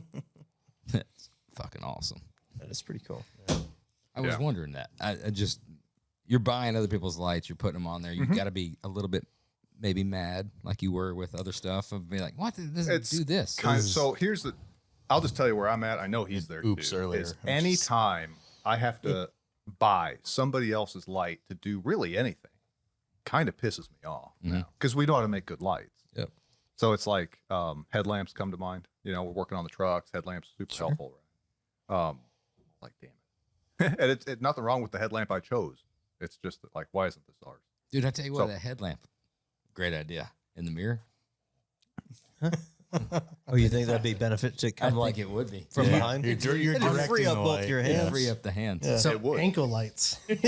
That's fucking awesome. That is pretty cool. I was Yeah. wondering that. I just, you're buying other people's lights, you're putting them on there. You've got to be a little bit maybe mad like you were with other stuff of being like, what doesn't do this? So I'll just tell you where I'm at. I know he's there. Oops, too. earlier. Is anytime I have to buy somebody else's light to do really anything, kind of pisses me off now because we know how to make good lights. Yep. So it's like headlamps come to mind. You know, we're working on the trucks. Headlamps super helpful. Right? Like damn it, and it's nothing wrong with the headlamp I chose. It's just that, like, why isn't this ours? Dude, I tell you what, that headlamp, great idea. In the mirror, Oh, you think that'd be benefit to come like it would be from behind? You're It'd directing free up the both light. your hands. free up the hands. Yeah. So It would. ankle lights. It'd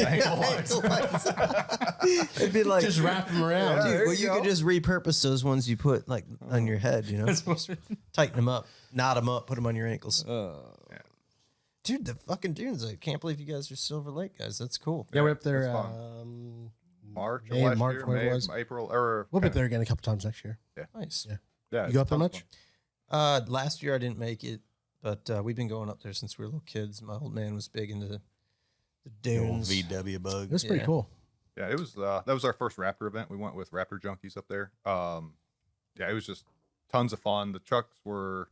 be like, Just wrap them around. dude, there well, you you could go. just repurpose those ones you put like on your head, you know, tighten them up, knot them up, put them on your ankles. Dude, the fucking dunes! I can't believe you guys are Silver Lake guys. That's cool. Yeah, we're up there. It's fun. March of May, last March, year, where it May, was. April, or We'll be up there again a couple times next year. Nice. yeah. You go up there tons of much? fun. Last year I didn't make it, but we've been going up there since we were little kids. My old man was big into the The old dunes. VW bug. It was pretty Yeah. cool. Yeah, it was. That was our first Raptor event. We went with Raptor Junkies up there. Yeah, it was just tons of fun. The trucks were.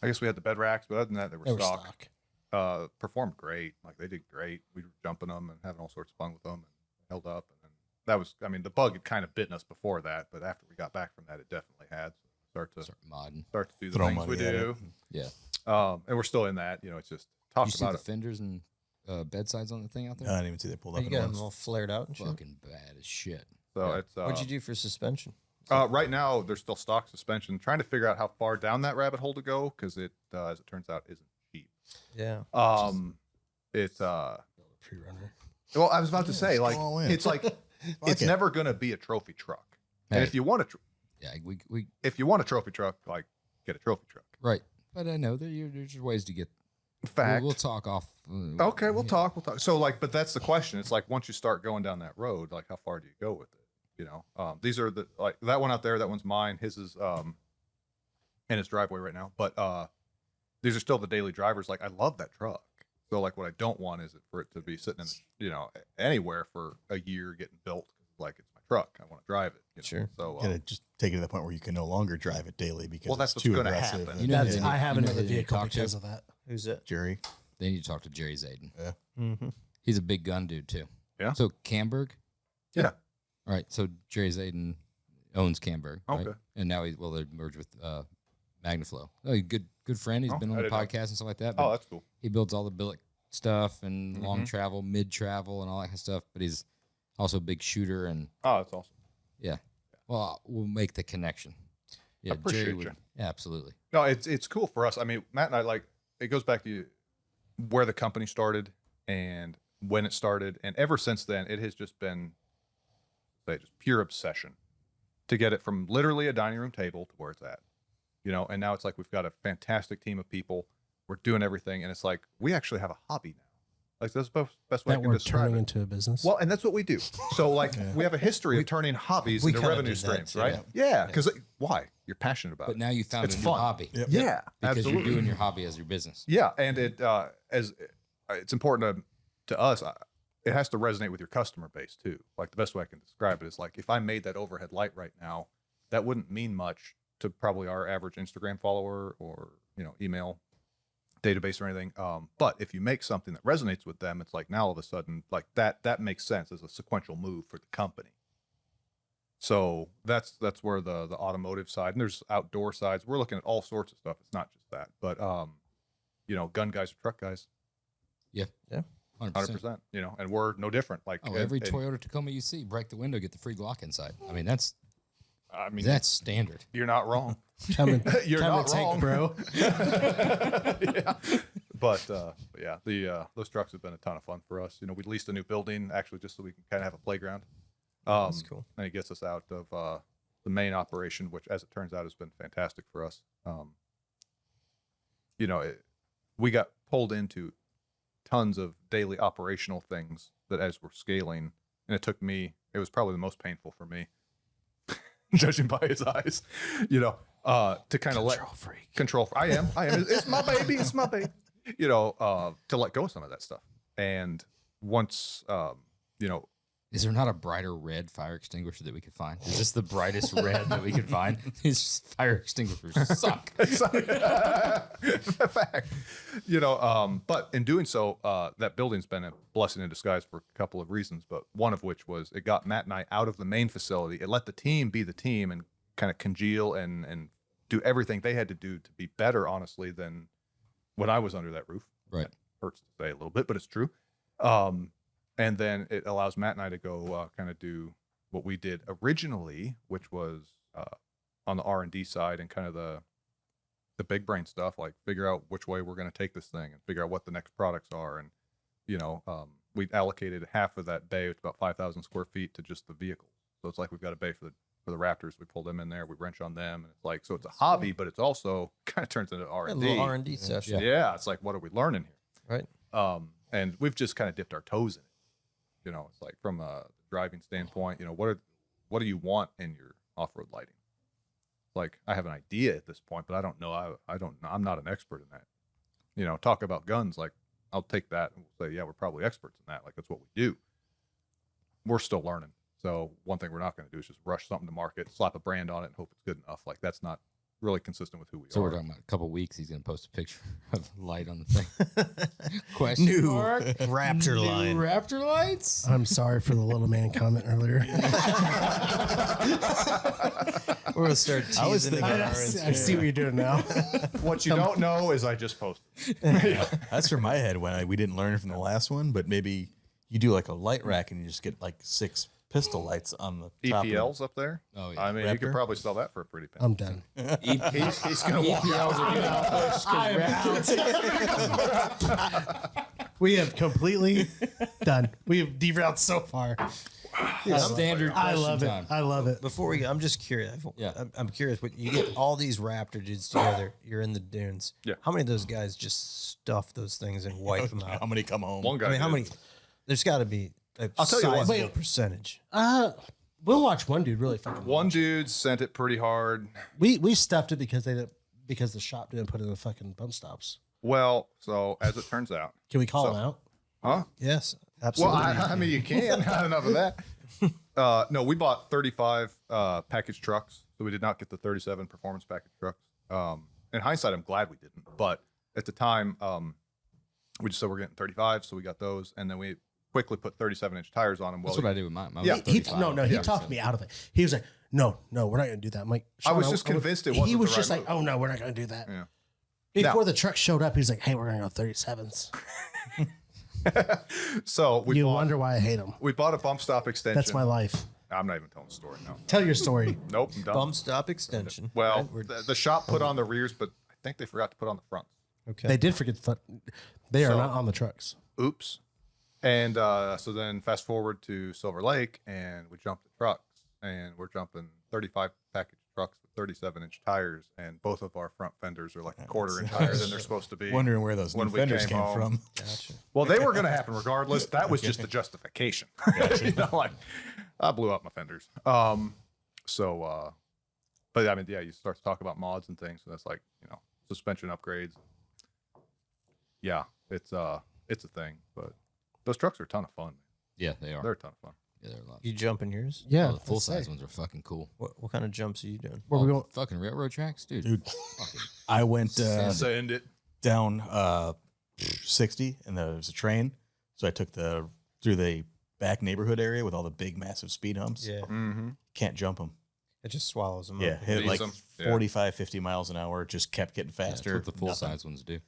I guess we had the bed racks, but other than that, they were stock. Performed great. Like they did great. We were jumping them and having all sorts of fun with them and held up. And then that was, I mean, the bug had kind of bitten us before that, but after we got back from that, it definitely had. So Start modding. start to do the Throw things money we at do. Yeah. And we're still in that. You know, it's just You talked see about the it. fenders and bedsides on the thing out I there? didn't even see they pulled up. You at got them once. all flared out and shit. Fucking bad as shit. So Yeah. it's. What'd you do for suspension? Right now, there's still stock suspension. Trying to figure out how far down that rabbit hole to go because it, as it turns out, isn't cheap. Yeah. It's Pre-runner. well, I was about to say, like, all in. it's like it's it. never going to be a trophy truck. And Hey. if you want a Yeah, we if you want a trophy truck, like, get a trophy truck. right. But I know there's just ways to get. Fact. We'll talk off. Okay, we'll talk. We'll talk. So, like, but that's the question. It's like once you start going down that road, like, how far do you go with it? You know, these are the like that one out there. That one's mine. His is in his driveway right now. But these are still the daily drivers. Like, I love that truck. So, like, what I don't want is for it to be sitting in, you know, anywhere for a year getting built. Like, it's my truck. I want to drive it. You know? Sure. So, Gonna just take it to the point where you can no longer drive it daily because Well, that's it's what's too gonna aggressive. happen. and- You know That's, they need- I have you know another they need to vehicle talk to? because of that. Who's that? Jerry. They need to talk to Jerry Zayden. Mm-hmm. He's a big gun dude too. Yeah. So Camberg. Yeah. All right. So Jerry Zayden owns Camberg. Right? Okay. And now they merged with Magnaflow. Oh, he's a good friend. He's Oh, been on I the didn't know. podcast and stuff like that. oh, But that's cool. he builds all the billet stuff and long Mhm. travel, mid travel, and all that kind of stuff. But he's also a big shooter and Oh, that's awesome. yeah. Well, we'll make the connection. Yeah, Appreciate Jerry you. Yeah, absolutely. No, it's cool for us. I mean, Matt and I, like, it goes back to where the company started and when it started, and ever since then, it has just been just pure obsession to get it from literally a dining room table to where it's at, you know. And now it's like we've got a fantastic team of people. We're doing everything, and it's like we actually have a hobby now. Like, that's the best way I That can we're describe turning it. into a business. Well, and that's what we do. So, like, Yeah. we have a history of turning hobbies we into kinda revenue did that streams, too. right? Yeah, because why? You're passionate about But it. now you found It's a new fun. hobby Yep. Yeah, because absolutely. you're doing your hobby as your business. Yeah, and it as it's important to us. It has to resonate with your customer base too. Like, the best way I can describe it is, like, if I made that overhead light right now, that wouldn't mean much to probably our average Instagram follower or, you know, email database or anything. But if you make something that resonates with them, it's like now all of a sudden, like, that makes sense as a sequential move for the company. So that's where the automotive side, and there's outdoor sides. We're looking at all sorts of stuff. It's not just that, but you know, gun guys or truck guys, 100%. 100%. You know, and we're no different. Like, Oh, every Toyota Tacoma you see, break the window, get the free Glock inside. I mean, that's standard. you're not wrong. Coming, You're come not and take, wrong, bro. Yeah. But yeah, those trucks have been a ton of fun for us. You know, we leased a new building actually just so we can kind of have a playground. That's cool. And it gets us out of the main operation, which, as it turns out, has been fantastic for us. You know, we got pulled into tons of daily operational things that, as we're scaling, and it was probably the most painful for me, judging by his eyes, you know, to kind of control. I am. It's my baby. It's my baby. You know, to let go of some of that stuff. And once, you know, Is there not a brighter red fire extinguisher that we could find? Is this the brightest red that we could find? These fire extinguishers suck. Fact. But in doing so, that building's been a blessing in disguise for a couple of reasons, but one of which was it got Matt and I out of the main facility. It let the team be the team and kind of congeal and do everything they had to do to be better, honestly, than when I was under that roof. Right. It hurts to say a little bit, but it's true. And then it allows Matt and I to go kind of do what we did originally, which was on the R&D side and kind of the big brain stuff, like figure out which way we're going to take this thing and figure out what the next products are. And, we allocated half of that bay, it's about 5,000 square feet, to just the vehicles. So it's like we've got a bay for the Raptors. We pull them in there, we wrench on them. And it's like, so it's a hobby, but it's also kind of turns into R&D. A little R&D session. Yeah. It's like, what are we learning here? Right. And we've just kind of dipped our toes in it. It's like from a driving standpoint, what do you want in your off-road lighting? Like, I have an idea at this point, but I don't know. I don't know. I'm not an expert in that. Talk about guns. Like, I'll take that and we'll say, yeah, we're probably experts in that. Like, that's what we do. We're still learning. So one thing we're not going to do is just rush something to market, slap a brand on it, and hope it's good enough. Like, that's not really consistent with who we are. So we're talking about a couple weeks. He's going to post a picture of light on the thing. Question New mark? Raptor line. New Raptor lights? I'm sorry for the little man comment earlier. We're going to start teasing I, about I see what you're doing now. What you don't know is I just posted. That's where my head went. We didn't learn it from the last one, but maybe you do like a light rack and you just get like 6 pistol lights on the top. EPLs up there. Oh, yeah. I mean, you could Raptor? probably sell that for a pretty penny. I'm done. He's going to walk out. We have completely done. We have derailed so far. Standard I question love time. it. I love it. Before we go, I'm just curious. Yeah. I'm curious. What you get all these Raptor dudes together. You're in the dunes. Yeah. How many of those guys just stuff those things and wipe them out? How many come home? One guy. I mean, how did. many? There's got to be a I'll tell you what. sizable percentage. We'll watch one dude really fucking. One dude sent it pretty hard. We stuffed it because the shop didn't put in the fucking bump stops. Well, so as it turns out, Can we call him out? huh? Yes, Well, absolutely. I mean, you can. Enough of that. No, we bought 35 package trucks, so we did not get the 37 performance package trucks. In hindsight, I'm glad we didn't. But at the time, we just said we're getting 35, so we got those, and then we quickly put 37-inch tires on them. That's what I did with mine. Mine Yeah. was He 35. he talked me out of it. He was like, no, we're not going to do that. I'm like, I Sean, was just convinced it wasn't He was the just right like, move. oh no, we're not going to do that. Yeah. Before Now- the truck showed up, he was like, hey, we're going to go 37s. So we You bought, wonder why I hate them. we bought a bump stop extension. That's my life. I'm not even telling the story now. Tell your story. Nope, I'm done. Bump stop extension. Well, right? We're- the shop put on the rears, but I think they forgot to put on the fronts. okay. They did forget they are So- not on the trucks. Oops. And so then fast forward to Silver Lake, and we jumped the trucks, and we're jumping 35 package trucks with 37-inch tires, and both of our front fenders are like a quarter-inch higher than they're supposed to be. Wondering where those When new we fenders came came home. from. Gotcha. Well, they were going to happen regardless. That was just the justification. Like I blew up my fenders. But I mean, yeah, you start to talk about mods and things, so that's like, suspension upgrades. Yeah, it's a thing, but those trucks are a ton of fun. Yeah, they are. They're a ton of fun. Yeah, they're a lot. You jumping yours? Yeah. Oh, the full let's size say. ones are fucking cool. What kind of jumps are you doing? Where we going? Fucking railroad tracks, dude. Fucking I went Send it. down 60 and there was a train. So I took through the back neighborhood area with all the big, massive speed humps. Yeah, Mm-hmm. Can't jump them. it just swallows them Yeah, up. hit Beats like 'em. Yeah. 45, 50 miles an hour. Just kept getting Yeah, that's faster. what the full size ones do.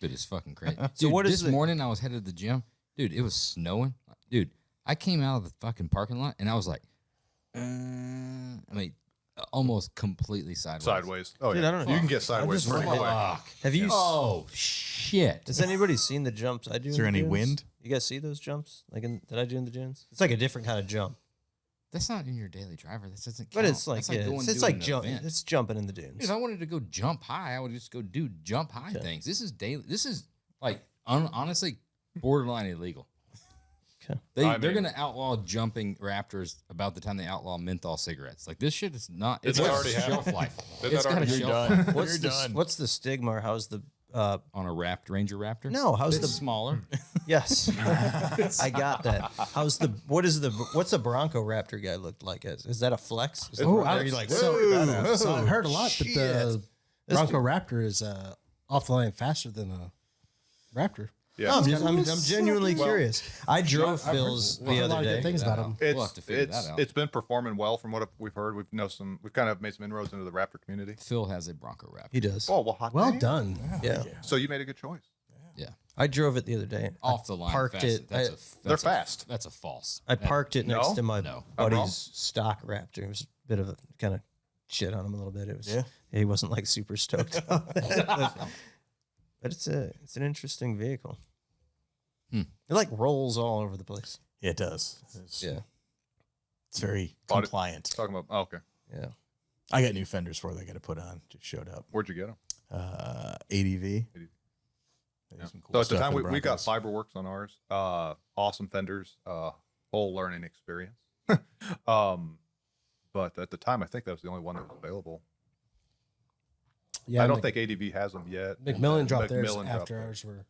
Dude, it's fucking crazy. So Dude, what is this the- morning I was headed to the gym. Dude, it was snowing. Dude, I came out of the fucking parking lot and I was like, almost completely sideways. Sideways. Oh, Dude, yeah. I don't know. You can get sideways just pretty wondering- quick. Have you? Oh, shit. Has anybody seen the jumps I do? Is there in the any dunes? wind? You guys see those jumps? Like, did I do in the dunes? It's like a different kind of jump, That's not in your daily driver. This doesn't count. but it's like, That's yeah, going it's, to it's do like an jump. event. It's jumping in the dunes. Dude, if I wanted to go jump high, I would just go do jump high Okay. things. This is daily. This is like honestly borderline illegal. Okay. They're mean- going to outlaw jumping Raptors about the time they outlaw menthol cigarettes. Like this shit is not. It's Did that got already a shelf happen? life. Did It's that got a already shelf happen? life. What's You're the done. what's the stigma, or how's the on a Ranger Raptor? No, how's It's the smaller? Yes, I got that. What's the Bronco Raptor guy looked like? Is that a flex? Is that So I heard a lot that the Shit. Bronco Raptor is off the line faster than a Raptor. Yeah. I'm genuinely curious. I drove Phil's the a other lot of good day. things about him. We'll have to figure that out. It's been performing well from what we've heard. We've kind of made some inroads into the Raptor community. Phil has a Bronco Raptor. He does. Oh, well, hot Well damn. done. Yeah. So you made a good choice. Yeah. I drove it the other day. Off the line. Parked fast. it. They're fast. That's a false. I parked it next to my No. I'm wrong. buddy's stock Raptor. It was a bit of a kind of shit on him a little bit. It was. Yeah. He wasn't like super stoked. But it's an interesting vehicle. It like rolls all over the place. Yeah, it does. It's very Bought it. compliant. Talking about, oh, okay. Yeah. I got new fenders for it. I got to put on. Just showed up. Where'd you get them? ADV. They do some cool So at the stuff time, in we got Broncos. Fiberworks on ours. Awesome fenders, whole learning experience. But at the time, I think that was the only one that was available. Yeah, I don't think ADV has them yet. McMillan dropped theirs McMillan dropped after theirs. ours were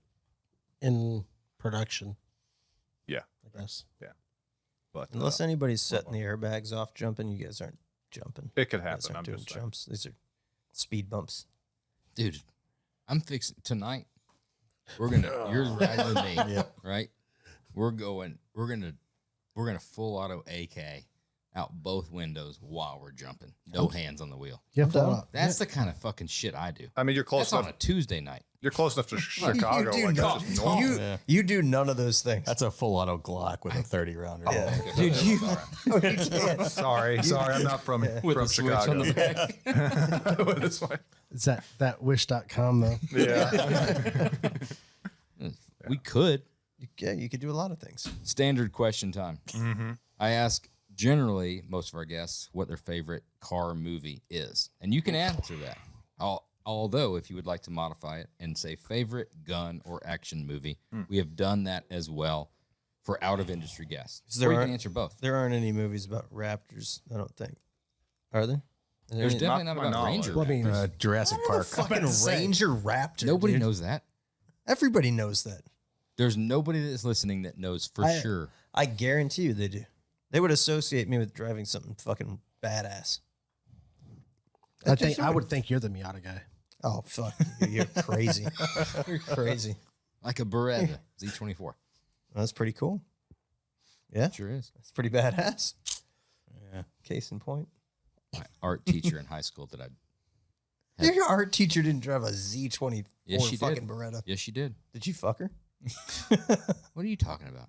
in production. Yeah. I guess. But Unless anybody's setting the airbags off jumping, you guys aren't jumping. it could You guys happen. aren't I'm doing just saying. jumps. These are speed bumps. Dude, I'm fixing tonight. We're gonna. You're riding with me, Yep. right? We're gonna full auto AK out both windows while we're jumping. No hands on the wheel. Yeah, I'm down. That's the kind of fucking shit I do. I mean, you're close That's on enough. a Tuesday night. You're close enough to Chicago. do Like not- that's just normal. Yeah. You do none of those things. That's a full auto Glock with a 30 rounder. Yeah. Dude, you can't. Sorry, I'm not from With from a switch on Chicago. the back. That's fine. It's that wish.com though. Yeah. We could. Yeah, you could do a lot of things. Standard question time. Mm-hmm. I ask generally most of our guests what their favorite car movie is, and you can answer that. Although, if you would like to modify it and say favorite gun or action movie, we have done that as well for out of industry guests. So there Or you are- can answer both. There aren't any movies about Raptors, I don't think. Are there? There's any- definitely Not not to my about Ranger. Well, I mean, Jurassic Park. fucking Ranger Raptor. Nobody dude. knows that. Everybody knows that. There's nobody that's listening that knows for sure. I guarantee you they do. They would associate me with driving something fucking badass. I would think you're the Miata guy. Oh fuck, you're crazy. You're crazy. Like a Beretta Z24. That's pretty cool. Yeah, Sure is. that's pretty badass. Yeah. Case in point, My art teacher in high school that I your art teacher didn't drive a Z24 Yes, she did. fucking Beretta. yes, she did. Did you fuck her? What are you talking about?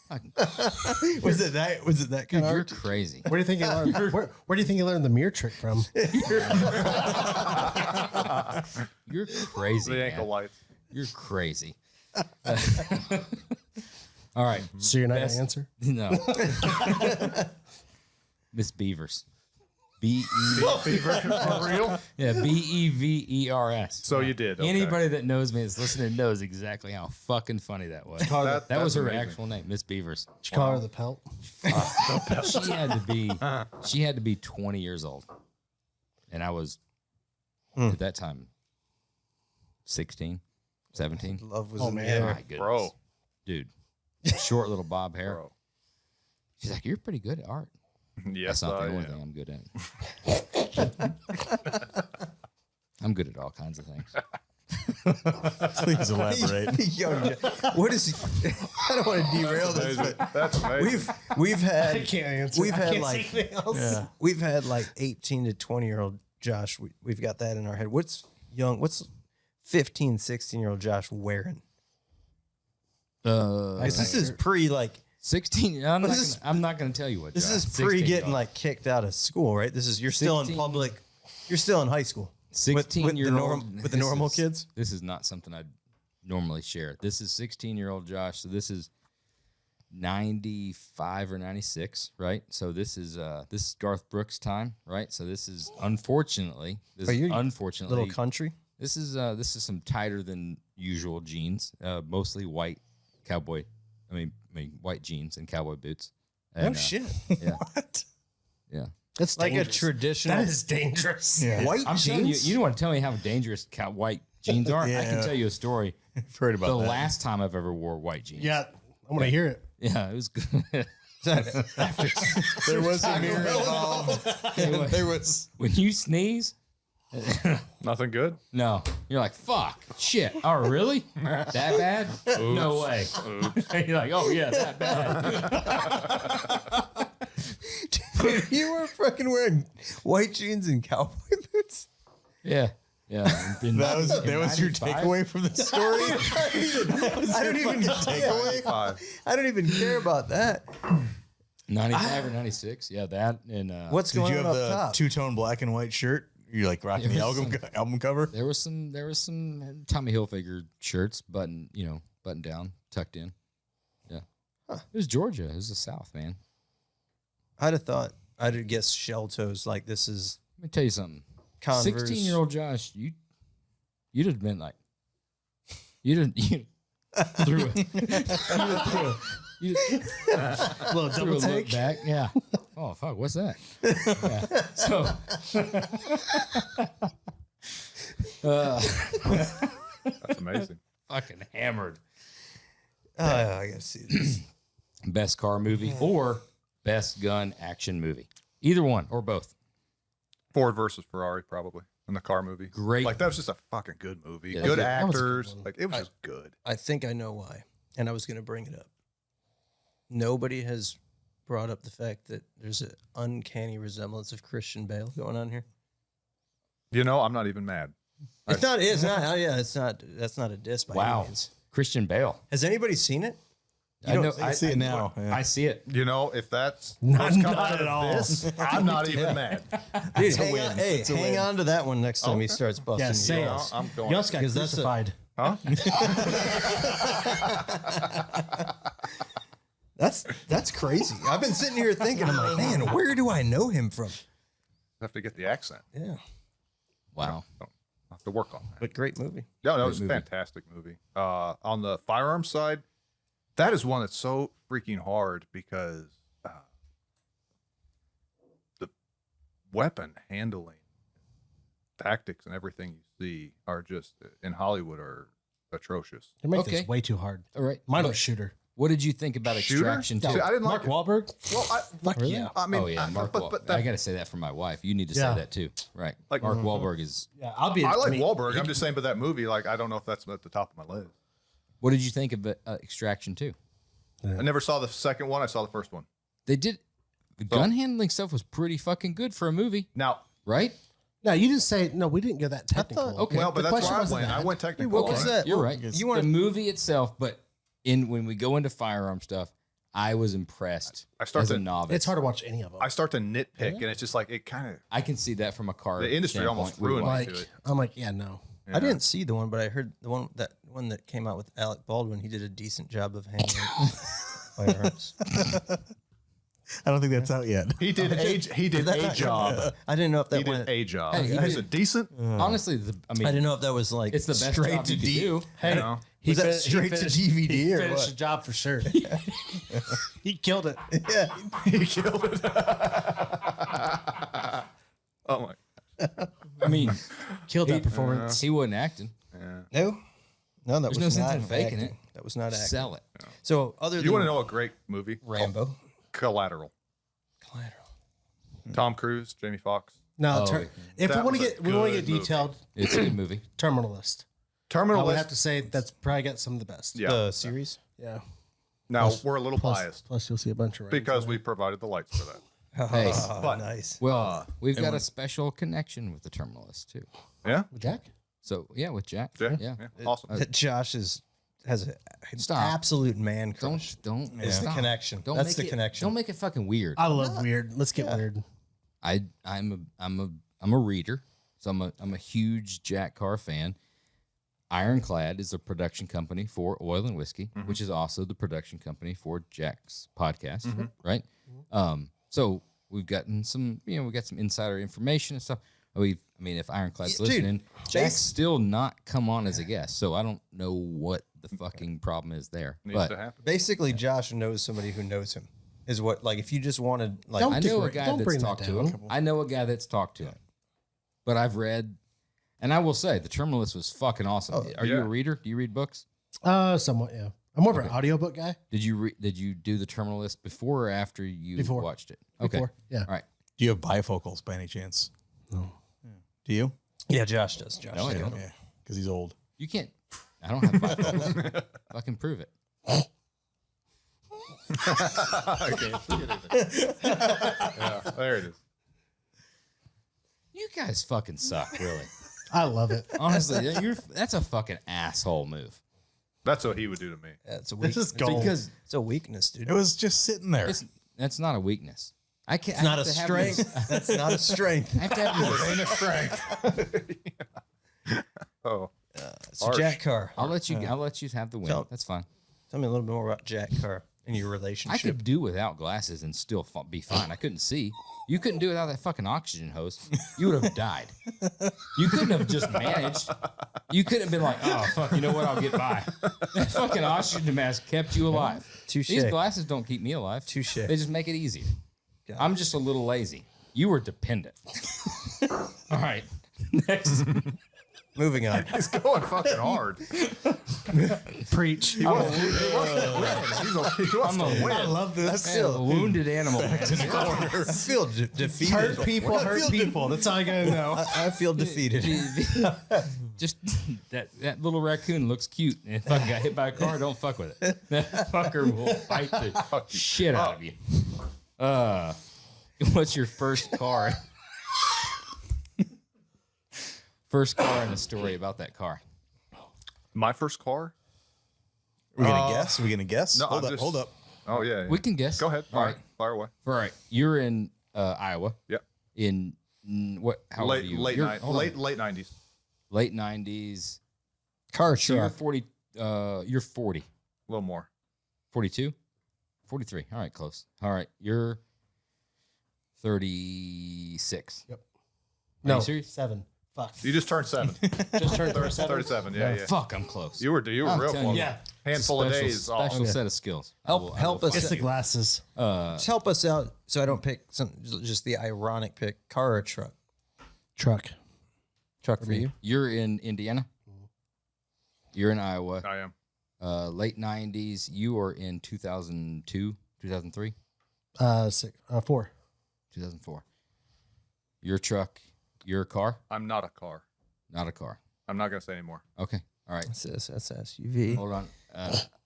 Fucking- Was it that? Was it that Dude, kind you're of? crazy. Where do you think you learned? Where do you think you learned the mirror trick from? You're crazy. The man. ankle lights. You're crazy. All right. So you're not Best- gonna answer? No. Miss Beavers. Fever for real. Yeah, Bevers. So you did. Okay. Anybody that knows me that's listening knows exactly how fucking funny that was. That was that's her amazing. actual name, Miss Beavers. Did you call her the pelt? She had to be 20 years old. And I was at that time 16, 17. Love was Oh, in the man. air. My goodness. Bro. Dude. Short little bob hair. Bro. She's like, you're pretty good at art. Yes, That's not the I only am. thing I'm good at. I'm good at all kinds of things. Please elaborate. Yo, what is? I don't want to derail this, but That's amazing. we've had Can't answer. We've I had can't like- say anything else. Yeah. we've had like 18 to 20-year-old Josh. We've got that in our head. What's 15, 16-year-old Josh wearing? This is pre like 16. I'm not going to tell you what. this Josh, is pre 16 getting -year-old. like kicked out of school, right? This is you're still in 16 public. You're still in high school. 16-year-old with the normal kids. This is not something I'd normally share. This is 16-year-old Josh. So this is 95 or 96, right? So this is Garth Brooks time, right? So this is unfortunately, Little country. this is some tighter than usual jeans, mostly white cowboy. I mean white jeans and cowboy boots. Oh And, shit! Yeah, What? yeah. That's Like a dangerous. traditional That is dangerous. Yeah. white I'm telling you, jeans. you don't want to tell me how dangerous white jeans are. I Yeah. can tell you a story. I've heard about The that. last time I've ever wore white jeans. Yeah, I'm gonna hear it. Yeah, it was good. There was a mirror involved. There was. When you sneeze, Nothing good. no, you're like, fuck, shit. Oh, really? That bad? No way. You're like, oh, yeah, that bad. Dude, you were fucking wearing white jeans and cowboy boots. Yeah. Yeah. That was your takeaway from the story. I don't even takeaway. I don't even care about that. 95 or 96. Yeah, that. And What's Did going you on have up the top? two-tone black and white shirt? You're like rocking the album cover? there was some Tommy Hilfiger shirts buttoned down, tucked in. Yeah. It was Georgia. It was the South, man. I'd have thought. I'd have guessed shell toes. Like this is Let me tell you something. Converse. 16-year-old Josh, you'd have been like, you threw it. You Little threw a double look take. back. Yeah. Oh fuck, what's that? Yeah. So That's amazing. fucking hammered. I gotta see this. Best car movie or best gun action movie. Either one or both. Ford versus Ferrari, probably in the car movie. Great. Like that was just a fucking good movie. Yeah, Good that was a good actors. one. Like it was just good. I think I know why, and I was going to bring it up. Nobody has brought up the fact that there's an uncanny resemblance of Christian Bale going on here. You know, I'm not even mad. It's not. It's not. Oh yeah, it's not. That's not a diss by Wow. any means. Christian Bale. Has anybody seen it? I know. I see it now. Yeah. I see it. You know, if that's Not- what's coming not out at of all. this, I'm not even mad. Dude, hang on, hey, It's a hang win. on to that one next time he Okay. starts busting. Yeah, you. sales. I'm going. You also got 'Cause that's a- crucified. Huh? That's crazy. I've been sitting here thinking, I'm like, man, where do I know him from? Have to get the accent. Yeah, Wow. I'll have to work on that. but great movie. No, it was a movie. fantastic movie. On the firearms side, that is one that's so freaking hard because the weapon handling, tactics, and everything you see are just in Hollywood are atrocious. They make Okay. this way too hard. All right. Mine But was Shooter. what did you think about Shooter? Extraction See, 2? I didn't Mark like it. Wahlberg. Well, Fuck Really? yeah. I mean, Oh yeah, Mark but Wahlberg. that, I got to say that from my wife. You need to Yeah. say that too. Right. Like- Mark Wahlberg is. Yeah, I'll be. I like mean, Wahlberg. I'm just saying, but that movie, like, I don't know if that's at the top of my list. What did you think of Extraction 2? I never saw the second one. I saw the first one. They did. The gun handling stuff was pretty fucking good for a movie, Now, right? No, you didn't say no. We didn't get that technical. okay. well, but The that's question where I wasn't went. I that. went technical. What on was it. that? You're right. You want The movie itself, but when we go into firearm stuff, I was impressed I start as a to- novice. It's hard to watch any of them. I start to nitpick, and it's just like it kind of I can see that from a car. the industry almost standpoint. We ruined watched- it. like, to it. I'm like, yeah, no. I didn't see the one, but I heard the one that came out with Alec Baldwin. He did a decent job of handling firearms. I don't think that's out yet. He did a job. I didn't know if He that did went. a job. Hey, he He's did- a decent. Honestly, I mean, I didn't know if that was like it's the best straight job to you could D. do. Hey, You know? Was that finished- straight to finished- DVD he or finished what? the job for sure. He killed it. Yeah. He killed it. Oh my! I mean, Killed that performance. he wasn't acting. No, that There's was no sense not in faking acting. it. That was not acting. Sell it. So other than You want to know a great movie? Rambo, Collateral. Collateral. Tom Cruise, Jamie Foxx. No, Oh, if we that want to was a get, we want to good get movie. detailed. It's a good movie. Terminal List. I Terminal would List. have to say that's probably got some of the best. Yeah. The series. Yeah. Now we're a little Plus, biased plus you'll see a bunch of ratings because on we provided the lights for that. Hey, But- nice. well, we've got a special connection with the Terminalist too. Yeah. it. With Jack. So yeah, with Jack. Yeah. Yeah. Awesome. That Josh has an Stop. absolute man crush. Don't. It's the stop. connection. Don't That's make the it- connection. Don't make it fucking weird. I love weird. Let's get weird. I'm a reader, so I'm a huge Jack Carr fan. Ironclad is a production company for Oil and Whiskey, which is also the production company for Jack's podcast, right? So we've gotten some, we got some insider information and stuff. If Ironclad's Dude, listening, Jack's base- still not come on as a guest, so I don't know what the fucking problem is there. Needs to But happen. Basically, Josh knows somebody who knows him. Is what like if you just wanted like Don't I know a degrade- guy don't that's bring that talked to down. him. I know a guy that's talked to him. But I've read, And I will say, the Terminalist was fucking awesome. Are you a yeah. reader? Do you read books? Somewhat, yeah. I'm more of an audiobook guy. Did you do the Terminalist before or after you watched it? Okay. Before, yeah. All right. Do you have bifocals by any chance? No. Yeah. Do you? Yeah, Josh does. Josh. No, I don't. Yeah, because he's old. You can't. I don't have bifocals. Fucking prove it. Okay, yeah, there it is. You guys fucking suck, really. I love it. Honestly, that's a fucking asshole move. That's what he would do to me. That's a This weakness. is gold. Because It's a weakness, dude. It was just sitting there. that's not a weakness. I can't. It's not a strength. That's not a strength. I have to have It ain't a strength. Oh, It's a Jack Carr. I'll let you have the win. Tell- That's fine. Tell me a little bit more about Jack Carr and your I relationship. could do without glasses and still be fine. I couldn't see. You couldn't do without that fucking oxygen hose. You would have died. You couldn't have just managed. You couldn't have been like, oh, fuck, you know what? I'll get by. That fucking oxygen mask kept you alive. Touche. These glasses don't keep me alive. Touche. They just make it easier. Got I'm just a little lazy. You were dependent. All right. Next. Moving on. he's going fucking hard. Preach. He wants to win. I love this. Man, a wounded animal. I feel defeated. Hurt people, hurt people. That's all I gotta know. I feel defeated. Just that little raccoon looks cute, and if I got hit by a car, don't fuck with it. That fucker will bite the shit out of you. What's your first car? First car and a story about that car. My first car? Are we gonna guess? Are we gonna guess? No, hold I'm up. Hold up. Oh yeah. We can guess. Go ahead. All right. Fire away. All right. You're in Iowa. Yeah. In what? How old are Late you? late You're- night, hold on. late 90s. Late 90s. Car So you're truck. 40. You're 40. A little more. 42. 43. All right. Close. All right. You're 36. Yep. Are No, you serious? 7. Fuck. You just turned 7. Just turned 37. 37. Yeah, yeah. Fuck, I'm close. You were I'm real telling close. you. Yeah. Handful of Special- days off. Special set of skills. Help us. It's the glasses. Just help us out so I don't pick just the ironic pick. Car or truck? Truck. Truck for you. You're in Indiana. You're in Iowa. I am. Late 90s. You are in 2002, 2003, 4. 2004. Your truck. Your car. I'm not a car. Not a car. I'm not gonna say anymore. Okay. All right. That's SUV. Hold on.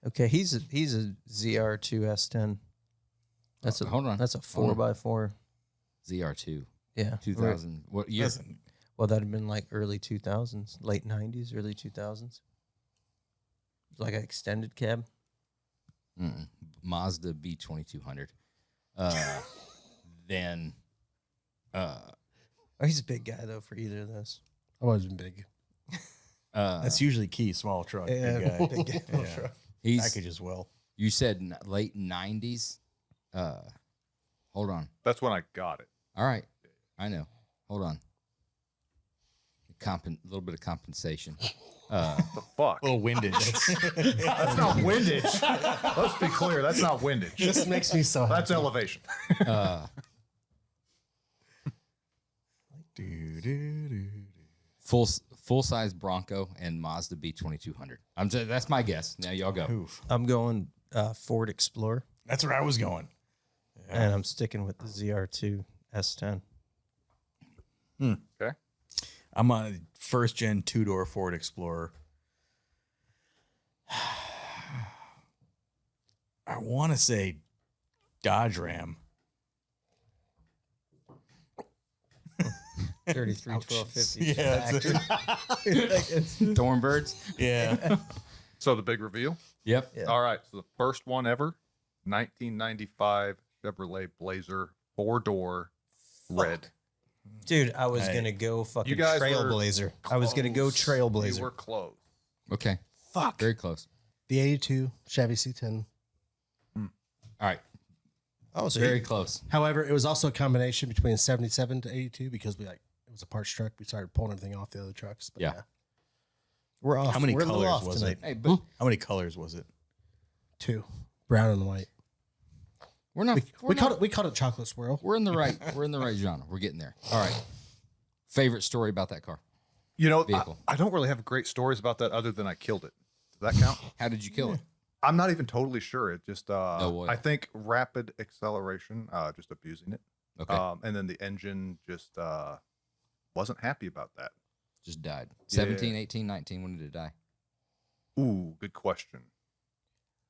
Okay, he's a ZR2 S10. That's a Hold on. That's a Hold on. 4x4. ZR2. Yeah. 2000. What year? Listen, Well, that'd have been like early 2000s, late 90s, early 2000s. It's like an extended cab. Mazda B2200. Then. Oh, he's a big guy though for either of those. I've always been big. that's usually key. Small truck. Big guy. big guy. Yeah. He's. Package as well. You said late 90s. Hold on. That's when I got it. All right. I know. Hold on. A little bit of compensation. The fuck? A little windage. That's not windage. Let's be clear. That's not windage. This makes me so happy. That's elevation. Full size Bronco and Mazda B2200. That's my guess. Now y'all go. Oof. I'm going Ford Explorer, That's where I was going. and I'm sticking with the ZR2 S10. Okay. I'm a first gen 2-door Ford Explorer. I want to say Dodge Ram. 33, 12, 50. Yeah, Thornbirds. Yeah. So the big reveal. Yep. Yeah. All right. So the first one ever, 1995 Chevrolet Blazer, 4-door, red. Dude, I was Hey. going to go fucking You guys were Trailblazer. I was going to go Close. You Trailblazer. were close. Okay. Fuck. Very close. The 82 Chevy C10. All right. Oh, so Very close. However, it was also a combination between 77 to 82 because it was a parts truck. We started pulling everything off the other trucks. But Yeah. we're off. How many We're a little colors off was tonight. it? Hey, but How many colors was it? 2, brown and white. we're not. We called it chocolate swirl. We're in the right. We're in the right genre. We're getting there. All right. Favorite story about that car? You know, vehicle. I don't really have great stories about that other than I killed it. Does that count? How did you kill it? I'm not even totally sure. It just, oil. I think rapid acceleration, just abusing it. Okay. And then the engine just wasn't happy about that. Just died. Yeah. 17, 18, 19. When did it die? Ooh, good question.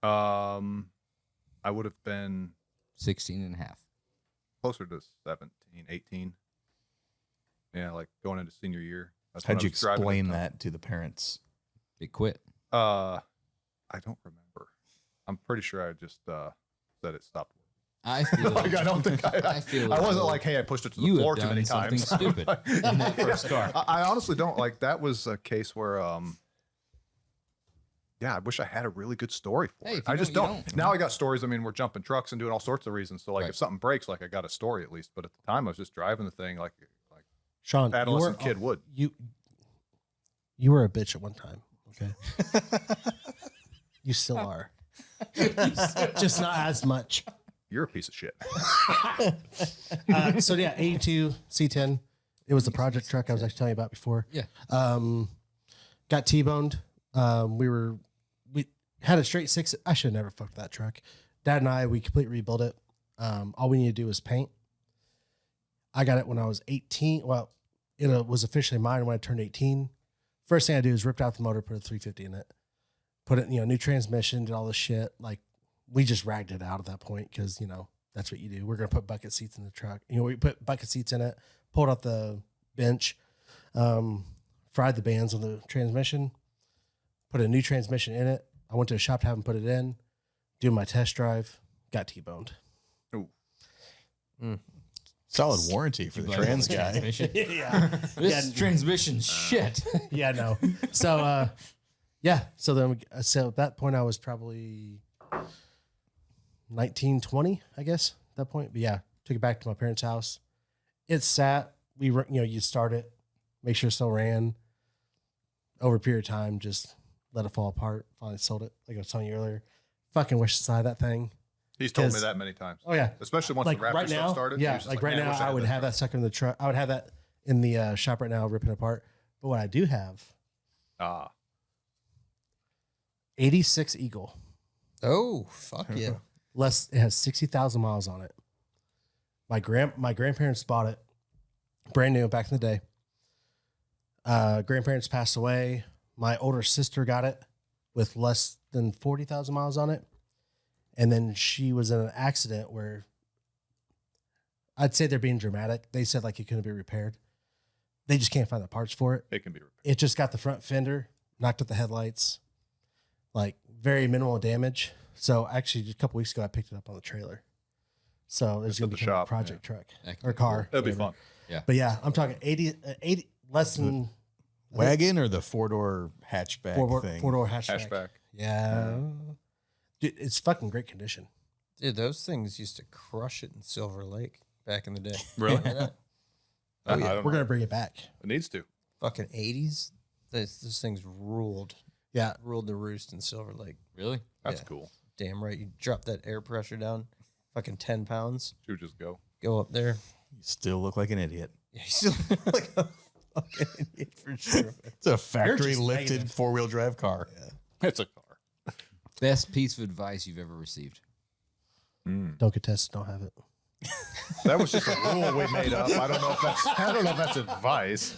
I would have been 16 and a half. closer to 17, 18. Yeah, like going into senior year. That's How'd when I you was driving explain the- that to the parents? It quit. I don't remember. I'm pretty sure I just said it stopped. I feel Like, I don't think I feel I as wasn't though like, hey, I pushed it to the you floor have too many done something times. stupid in that first car. I honestly don't. Like, that was a case where, yeah, I wish I had a really good story for Hey, it. if you I just don't, you don't. don't. Now I got stories. I mean, we're jumping trucks and doing all sorts of reasons. So, like, Right. if something breaks, like, I got a story at least. But at the time, I was just driving the thing like Sean, adolescent kid would. You were a bitch at one time. Okay. You still are. Just not as much. You're a piece of shit. So yeah, 82 C10. It was the project truck I was actually telling you about before. Yeah. Got T-boned. We had a straight six. I should have never fucked that truck. Dad and I, we completely rebuilt it. All we need to do is paint. I got it when I was 18. Well, it was officially mine when I turned 18. First thing I do is ripped out the motor, put a 350 in it, put it, new transmission, did all this shit. Like, we just ragged it out at that point because, that's what you do. We're going to put bucket seats in the truck. We put bucket seats in it, pulled out the bench, fried the bands on the transmission, put a new transmission in it. I went to a shop to have them put it in, do my test drive, got T-boned. Ooh. Solid warranty for the trans guy. Transmission. Yeah. This transmission shit. Yeah, no. So, So then, so at that point, I was probably 19, 20, I guess, at that point. But yeah, took it back to my parents' house. It sat. You start it, make sure it still ran. Over a period of time, just let it fall apart. Finally sold it, like I was telling you earlier. Fucking wish to side that thing. He's told me 'Cause- that many times. Oh yeah, Especially once like the Raptor right stuff now. started. Yeah, he was just like right "Man, now, wish I had would this have truck." that sucker in the truck. I would have that in the shop right now, ripping apart. But what I do have, 86 Eagle. Oh, fuck yeah. It has 60,000 miles on it. My grandparents bought it brand new back in the day. Grandparents passed away. My older sister got it with less than 40,000 miles on it. And then she was in an accident where I'd say they're being dramatic. They said like it couldn't be repaired. They just can't find the parts for it. It can be repaired. It just got the front fender, knocked out the headlights, like very minimal damage. So actually, just a couple weeks ago, I picked it up on the trailer. So it's It's going at to the be a shop, project yeah. truck That or could be car. It'll be whatever. fun. But yeah, I'm talking 80 less than Wagon or the 4-door hatchback thing? four-door hatchback. Hatchback. Yeah. Dude, it's fucking great condition. Dude, those things used to crush it in Silver Lake back in the day. Really? Remember that? I don't We're know. going to bring it back. It needs to. Fucking 80s. Those things ruled Yeah. the roost in Silver Lake. Really? That's Yeah. cool. Damn right. You drop that air pressure down, fucking 10 pounds, Should we just go? go up there. You still look like an idiot. Yeah, you still look like a fucking idiot for sure. It's a factory just lifted negative. 4-wheel drive car. It's a car. Best piece of advice you've ever received. Don't get tested. Don't have it. That was just a rule we made up. I don't know if that's advice.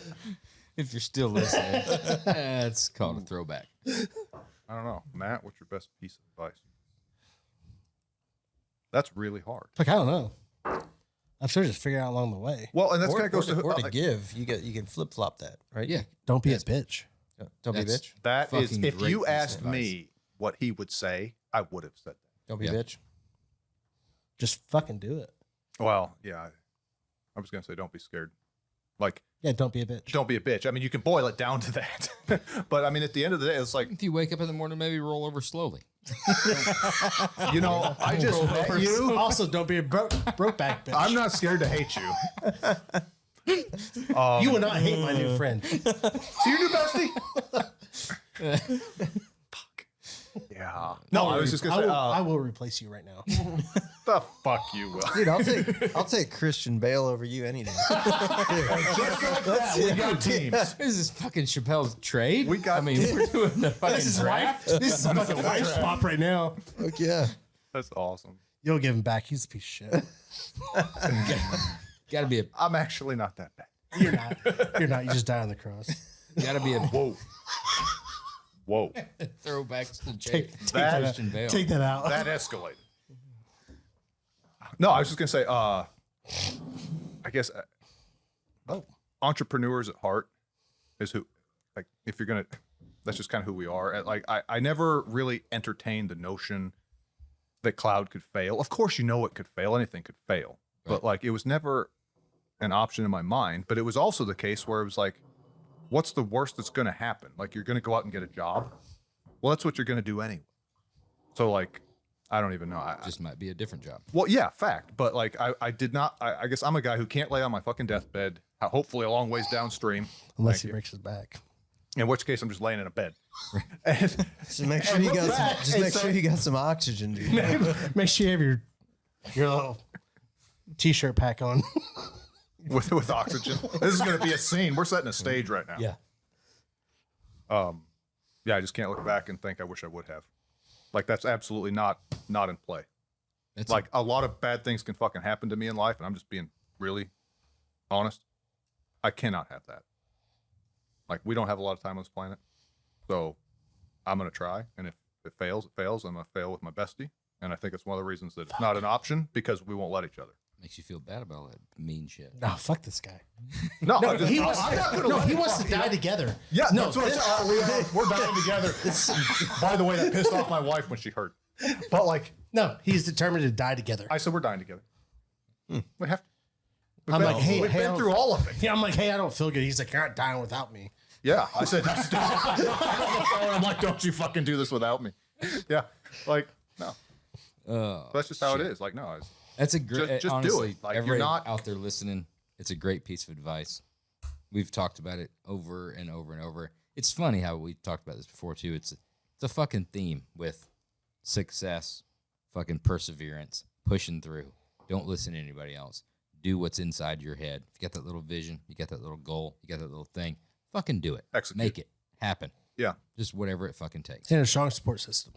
If you're still listening, it's called a throwback. I don't know. Matt, what's your best piece of advice? That's really hard. Like, I don't know. I'm sure just figure it out along the way. Well, and that's kind Or, of goes or to to give. You can flip flop that, right? Yeah. Don't be a bitch. Don't be a That's- bitch. that is fucking if great you piece of asked advice. me what he would say, I would have said that. Don't be Yeah. a bitch. Just fucking do it. Well, yeah. I was gonna say don't be scared. Like, Yeah, don't be a bitch. don't be a bitch. I mean, you can boil it down to that. But I mean, at the end of the day, it's like, If you wake up in the morning, maybe roll over slowly. you know, I just met you. Also, don't be a broke back bitch. I'm not scared to hate you. You will not hate my new friend. See your new bestie? Fuck. Yeah. No, I was just gonna say, I will replace you right now. the fuck you will. Dude, I'll take Christian Bale over you any day. Just like that, we got teams. This is fucking Chappelle's trade. We got- I mean, we're doing the fucking draft. This is a fucking wife swap right now. Fuck yeah. That's awesome. You'll give him back. He's a piece of shit. Got to be a I'm actually not that bad. You're not. You're not. You just die on the cross. Whoa. Whoa. throwbacks to that- Christian Bale. Take that out. That escalated. No, I was just gonna say, I guess, entrepreneurs at heart is who, like, if you're gonna, that's just kind of who we are. And, like, I never really entertained the notion that cloud could fail. Of course, it could fail. Anything could fail, but like, it was never an option in my mind. But it was also the case where it was like, what's the worst that's going to happen? Like, you're going to go out and get a job. Well, that's what you're going to do anyway. So, like, I don't even know. Just might be a different job. Well, yeah, fact. But like, I did not. I guess I'm a guy who can't lay on my fucking deathbed. Hopefully, a long ways downstream. Unless Thank he you. breaks his back. In which case, I'm just laying in a bed. And, Just make sure you got some, you got some oxygen, dude. Make sure you have your little t-shirt pack on. with oxygen. This is going to be a scene. We're setting a stage right now. Yeah. Yeah. I just can't look back and think I wish I would have. Like, that's absolutely not in play. It's Like, a lot of bad things can fucking happen to me in life, and I'm just being really honest. I cannot have that. Like, we don't have a lot of time on this planet, so I'm gonna try. And if it fails, it fails. I'm gonna fail with my bestie, and I think it's one of the reasons that it's not an option, because we won't let each other. makes you feel bad about that mean shit. No, fuck this guy. No, No, I'm just- he I'm wants, not gonna no, let he him wants to fuck die you. together. Yeah, no, that's what we're dying together. By the way, that pissed off my wife when she heard. But like, no, he's determined to die together. I said, we're dying together. We have to. I'm like, hey, we've hey, been through all of it. Yeah, I'm like, hey, I don't feel good. He's like, you're not dying without me. Yeah, I said, I'm like, don't you fucking do this without me. Yeah, like, no. That's just how it is. Like, no, That's a great. Just do honestly, it. Like, you're everybody not out there listening. It's a great piece of advice. We've talked about it over and over and over. It's funny how we talked about this before too. It's a fucking theme with success, fucking perseverance, pushing through. Don't listen to anybody else. Do what's inside your head. If you got that little vision, you got that little goal, you got that little thing, fucking do it. Execute. Make it happen. Yeah. Just whatever it fucking takes. And a strong support system.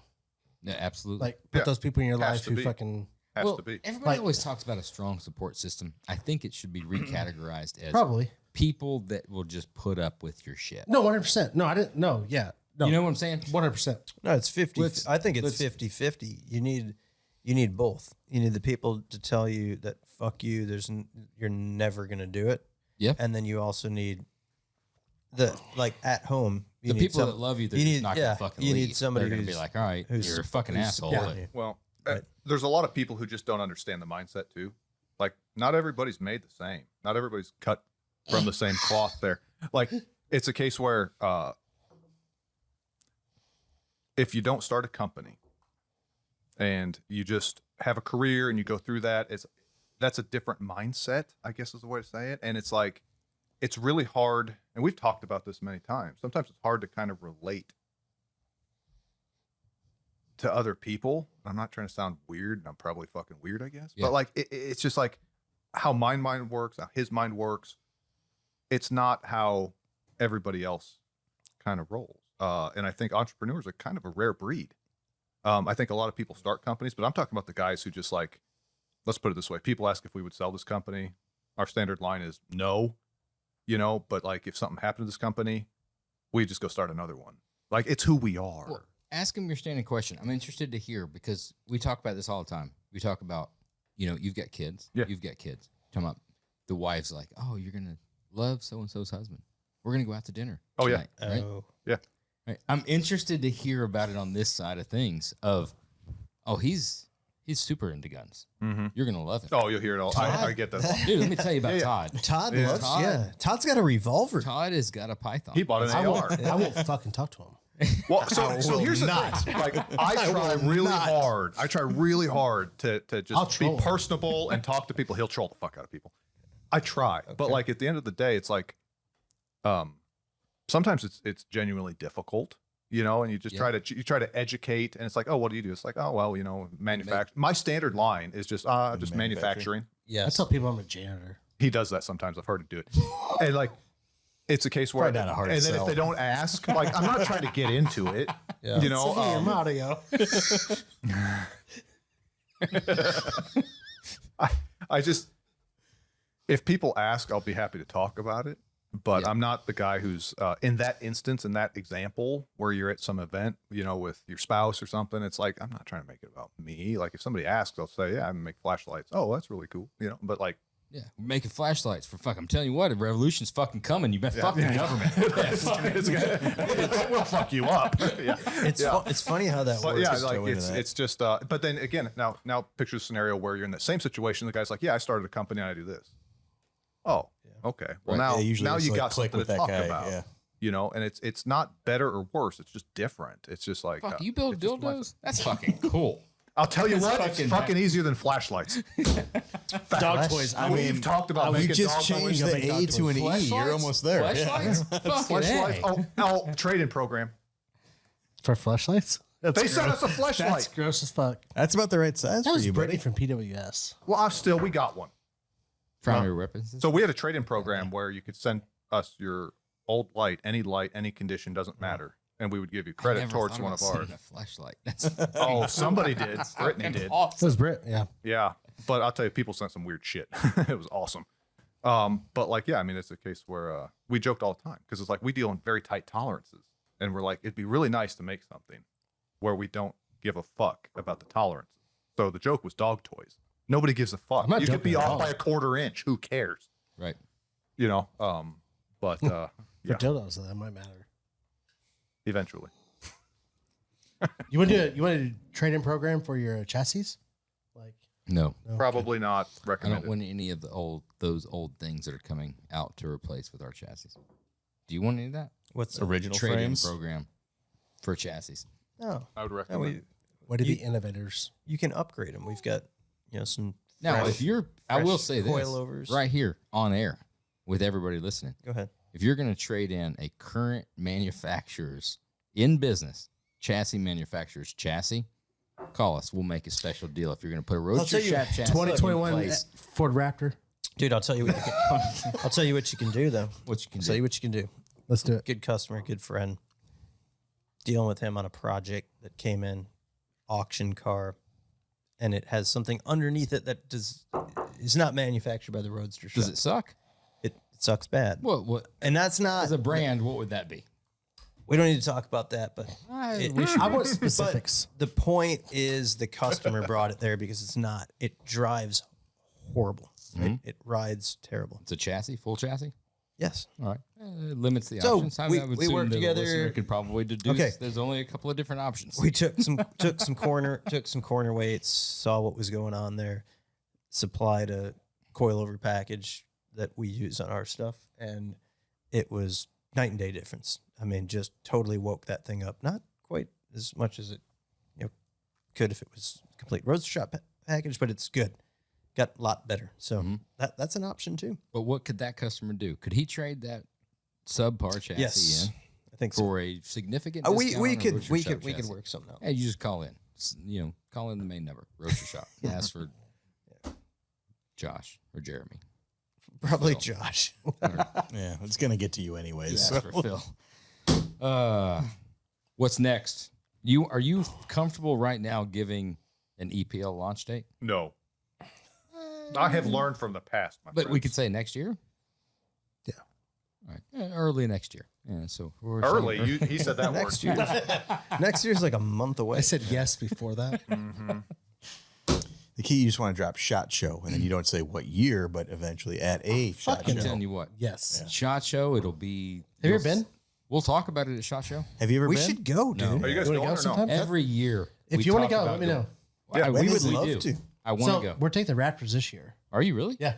Yeah, absolutely. Like, put Yeah. those people in your Has life to who be. fucking has well, to be. everybody Like- always talks about a strong support system. I think it should be recategorized as probably. people that will just put up with your shit. No, 100%. No, I didn't. No, yeah. No, You know what I'm saying? 100%. No, it's 50. I think it's let's- 50-50. You need both. You need the people to tell you that fuck you, you're never going to do it. Yep. And then you also need the, like, at home, you The need people some- that love you, they're you just need- not yeah, gonna fucking you leave. need somebody They're gonna be who's- like, all right, who's- you're a fucking who's asshole. supporting you. Well, Right. there's a lot of people who just don't understand the mindset too. Like, not everybody's made the same. Not everybody's cut from the same cloth there. Like, it's a case where if you don't start a company and you just have a career and you go through that, that's a different mindset, I guess is the way to say it. And it's like, it's really hard. And we've talked about this many times. Sometimes it's hard to kind of relate to other people. I'm not trying to sound weird, and I'm probably fucking weird, I guess. Yeah. But like, it's just like how my mind works, how his mind works. It's not how everybody else kind of rolls. And I think entrepreneurs are kind of a rare breed. I think a lot of people start companies, but I'm talking about the guys who just like, let's put it this way. People ask if we would sell this company. Our standard line is no, but like if something happened to this company, we just go start another one. Like, it's who we are. Well, ask him your standing question. I'm interested to hear, because we talk about this all the time. We talk about, you've got kids. Yeah. You've got kids. Talking about the wife's like, oh, you're going to love so-and-so's husband. We're going to go out to dinner. Oh, yeah. tonight, right? Oh. Yeah. Right. I'm interested to hear about it on this side of things of, oh, he's super into guns. Mm-hmm. You're going to love him. Oh, you'll hear it all. I get that. Dude, let me tell you about Yeah, yeah. Todd. Todd Yeah. loves, Todd's got a revolver. Todd has got a Python. He bought an AR. I won't fucking talk to him. Well, so here's the thing. Like, I try really hard. I try really hard to I'll just be troll him. personable and talk to people. He'll troll the fuck out of people. I try, but like at the end of the day, it's like, sometimes it's genuinely difficult, you know, and you just try to educate, and it's like, oh, what do you do? It's like, oh, well, you know, manufacture. My standard line is just manufacturing. Yes. I tell people I'm a janitor. He does that sometimes. I've heard him do it. And like, it's a case where, and then if they don't ask, like, I'm not trying to get into it, you know. Your motto. I just, if people ask, I'll be happy to talk about it. But I'm not the guy who's in that instance, in that example, where you're at some event, you know, with your spouse or something. It's like, I'm not trying to make it about me. Like, if somebody asks, I'll say, yeah, I make flashlights. Oh, that's really cool. You know, but like, yeah, we're making flashlights for fuck. I'm telling you what, a revolution's fucking coming. You bet fuck the government. We'll fuck you up. It's funny how that But works. yeah, like it's just. But then again, now picture a scenario where you're in the same situation. The guy's like, yeah, I started a company and I do this. Oh, okay. Well, now you like got something to talk about. Yeah. You know, and it's not better or worse. It's just different. It's just like, fuck, you build dildos? That's fucking cool. I'll tell you what, it's fucking easier than flashlights. Dog toys. I mean, We've talked about You making just dog changed toys. the A to an E. You're almost there. Flashlights? Fucking Flashlights. A. Oh, trade-in program. for flashlights. They sent us a flashlight. That's gross as fuck. That's about the right size That for was you, Brittany buddy. from PWS. Well, we got one. Primary weapons. So we had a trade-in program where you could send us your old light, any condition, doesn't matter. And we would give you credit towards one of ours. A flashlight. That's Oh, somebody did. Brittany did. It was Brit. Yeah. Yeah. But I'll tell you, people sent some weird shit. It was awesome. But like, yeah, I mean, it's a case where we joked all the time because it's like we deal in very tight tolerances. And we're like, it'd be really nice to make something where we don't give a fuck about the tolerances. So the joke was dog toys. Nobody gives a fuck. You could be off by a quarter inch. Who cares? right. You know, but For dildos, that might matter. eventually. You want to do a trade-in program for your chassis? Like, No. Probably not I recommended. don't want any of those old things that are coming out to replace with our chassis. Do you want any of that? What's Original Trade-in frames. program for chassis. No, I would no, recommend. what are the innovators? you can upgrade them. We've got some. Now, fresh- if you're, I will fresh say this coilovers. right here on air with everybody listening. Go ahead. If you're going to trade in a current manufacturer's in business chassis manufacturer's chassis, call us. We'll make a special deal. If you're going to put a Roadster tell you, shaft chassis 2021 in place, Ford Raptor. Dude, I'll tell you what. I'll tell you what you can do though. what you can I'll tell do. you what you can do. Let's do it. Good customer, good friend. Dealing with him on a project that came in, auction car, and it has something underneath it that is not manufactured by the Roadster shop. Does it suck? It sucks bad. What And that's not as a brand? What would that be? We don't need to talk about that, but We should. I want specifics. the point is the customer brought it there because it's not. It drives horrible. It rides terrible. It's a chassis, full chassis. Yes. All right, it limits the So, options. I we would assume worked that a together- listener could probably deduce. Okay. There's only a couple of different options. We took some corner weights, saw what was going on there, supplied a coilover package that we use on our stuff, and it was night and day difference. I mean, just totally woke that thing up. Not quite as much as it could if it was a complete Roadster shop package, but it's good. Got a lot better. So that's an option too. But what could that customer do? Could he trade that subpar chassis Yes. in I think so. for a significant We discount on a could Roadster we shop could we could chassis? work something out. Hey, you just call in. Call in the main number, Roadster Shop. Ask for Josh or Jeremy. Probably Josh. Yeah, it's gonna get to you anyways. Ask for Phil. What's next? Are you comfortable right now giving an EPL launch date? No. I have learned from the past, my But we friends. could say next year. Yeah. All right. Early next year. Yeah. So we're early. He said that word. Next year. Next year's like a month away. I said yes before that. The key, you just want to drop SHOT Show, and then you don't say what year, but eventually at a SHOT I'm Show. telling you what. Yes. SHOT Show. It'll be. Have you ever been? We'll talk about it at SHOT Show. Have you ever We been? should go, dude. Are you guys You going wanna go or no? sometime? Every year. If we you want to talk go, about let me doing know. it. Yeah, we would would love do. to. I want So to go. we're taking the Raptors this year. Are you really? Yeah.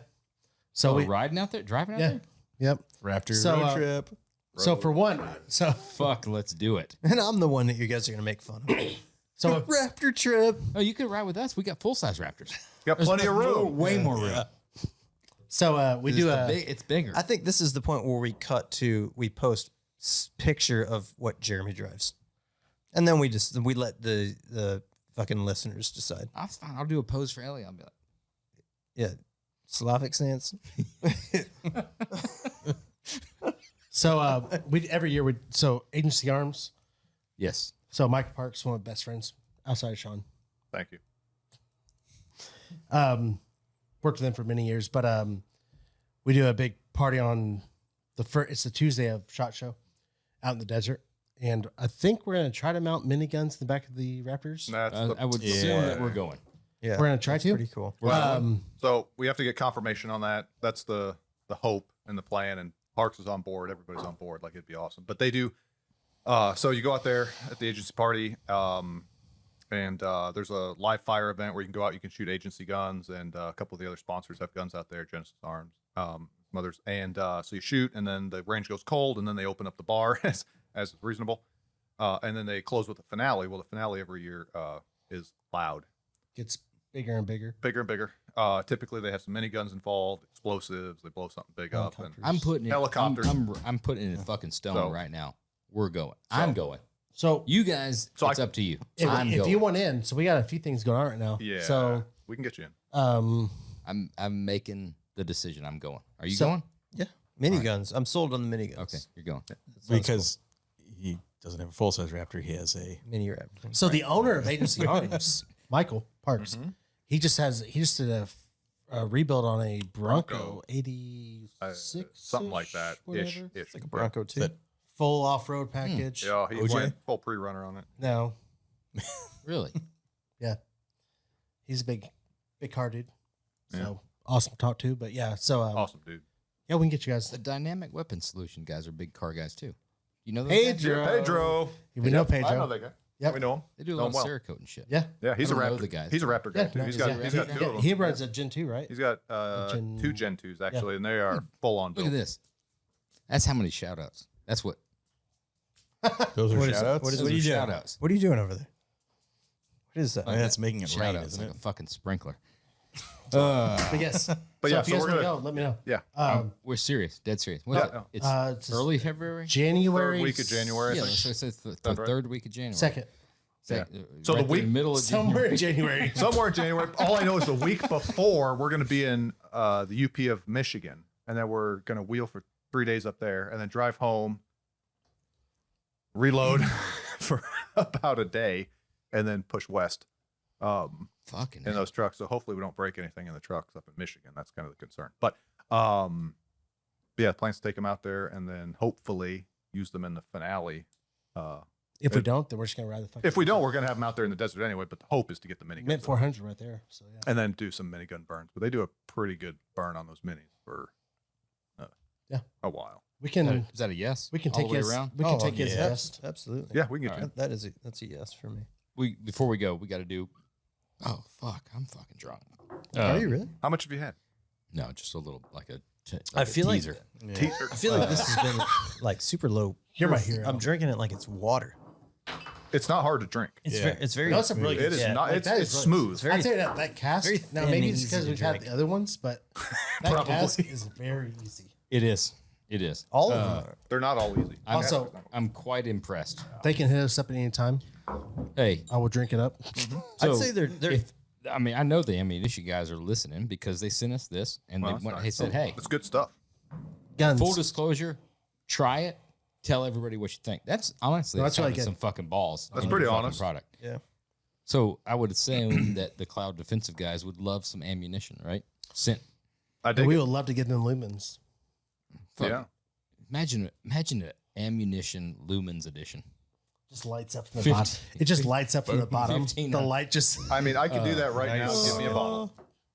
So So we riding out there, driving out yeah. there. Yep. Raptor So, road trip. So for one, Fuck, let's do it. And I'm the one that you guys are gonna make fun of. so Raptor trip. Oh, you could ride with us. We got full size Raptors. Got plenty of room. Way more room. we do a It's bigger. I think this is the point where we post picture of what Jeremy drives. And then we let the fucking listeners decide. I'll fine. I'll do a pose for Ellie. I'll be like, Yeah. Slavic stance. So we every year Agency Arms. yes. So Mike Parks, one of my best friends outside of Sean. Thank you. Worked with them for many years, but we do a big party on it's the Tuesday of SHOT Show out in the desert. And I think we're going to try to mount miniguns in the back of the Raptors. I would assume that we're going. Yeah. We're going to try to. Pretty cool. So we have to get confirmation on that. That's the hope and the plan. And Parks is on board. Everybody's on board. Like, it'd be awesome. But they do. So you go out there at the agency party, and there's a live fire event where you can go out. You can shoot agency guns, and a couple of the other sponsors have guns out there. Genesis Arms, others, and so you shoot, and then the range goes cold, and then they open up the bar as reasonable, and then they close with a finale. Well, the finale every year is loud. Gets bigger and bigger. Bigger and bigger. Typically, they have some miniguns involved, explosives. They blow something big up. And I'm putting it. Helicopters. I'm putting it in fucking stone So- right now. We're going. I'm going. So You guys, it's up to you. if you want in, so we got a few things going on right now. Yeah. So we can get you in. I'm making the decision. I'm going. Are you So- going? Yeah. Miniguns. I'm sold on the miniguns. Okay, you're going. Because he doesn't have a full size Raptor. He has a Mini Raptor. So the owner of Agency Arms, Michael Parks, he just did a rebuild on a Bronco 86, Something like that. Ish. whatever. Ish. Like a Bronco too. that Full off-road package. Yeah, he OJ? went full pre-runner on it. No, Really? yeah, he's a big car dude. So Yeah. awesome to talk to. But yeah, so Awesome, dude. yeah, we can get you guys. The dynamic weapon solution guys are big car guys too. You know those guys? Pedro. We know Pedro. I know that guy. Yep. We know him. They do a Know lot him of well. Cerakote and shit. Yeah, Yeah, he's I a don't know Raptor. the guys. He's a Raptor guy Yeah, too. no, He's got two of them. he runs a Gen 2, right? He's got Gen- two Gen 2s actually, and they are full on Look built. at this. That's how many shout outs. That's what. those are What is shout outs. what Those are you are doing? shout-outs. What are you doing over there? What is that? That's making it Shout rain, outs isn't like it? a fucking sprinkler. But yes. But yeah, if you so guys we're want to gonna- go, let me know. Yeah. We're serious, dead serious. What Yeah, is it? no. It's It's early February. January Third week of January. I Yeah, think. so it's the Sounds right. third week of January. second, So So the right there in week- middle of somewhere in January. Somewhere in January. All I know is the week before we're going to be in the UP of Michigan, and then we're going to wheel for 3 days up there, and then drive home, reload for about a day, and then push west Fucking in those trucks. So hopefully we don't break anything in the trucks up in Michigan. That's kind of the concern. But yeah, plans to take them out there, and then hopefully use them in the finale. If we don't, then we're just gonna ride the fucking. If we don't, we're going to have them out there in the desert anyway. But the hope is to get the miniguns. Mint 400 right there. So yeah. And then do some minigun burns. But they do a pretty good burn on those minis for a while. We can Is that a yes? we can All take the way his around. we can Oh, take his yeah. best. Absolutely. Yeah, we can get you. That's a yes for me. Before we go, we got to do. Oh fuck! I'm fucking drunk. Are you really? How much have you had? No, just a little like a. I feel like teaser. Teaser. I feel like this has been like super low. You're my proof. hero. I'm drinking it like it's water. It's not hard to drink. It's Yeah. very No, it's a really It is Yeah, not. like It's that is really- smooth. It's very I'd say that cask. very Now thin maybe and it's easy because to we've had drink. the other ones, but that Probably. cask is very easy. It is. It is. all of them are. They're not all easy. Also, I'm quite impressed. they can hit us up at any time. Hey, I will drink it up. so I'd say they're if, I mean, I know the ammunition guys are listening because they sent us this and Well, they that's went, nice. hey, said, hey, It's good stuff. Guns. full disclosure, try it. Tell everybody what you think. That's honestly, No, that's that's really having good. some fucking balls. That's in your pretty fucking honest. Product. yeah. So I would assume that the cloud defensive guys would love some ammunition, right? Sent. I And dig we it. would love to give them lumens. Fuck. Yeah. Imagine an ammunition lumens edition. Just lights up from the 15 bottom. It just lights up from the bottom. 15 The light just. I mean, I could do that right now. nice. Give me a bottle.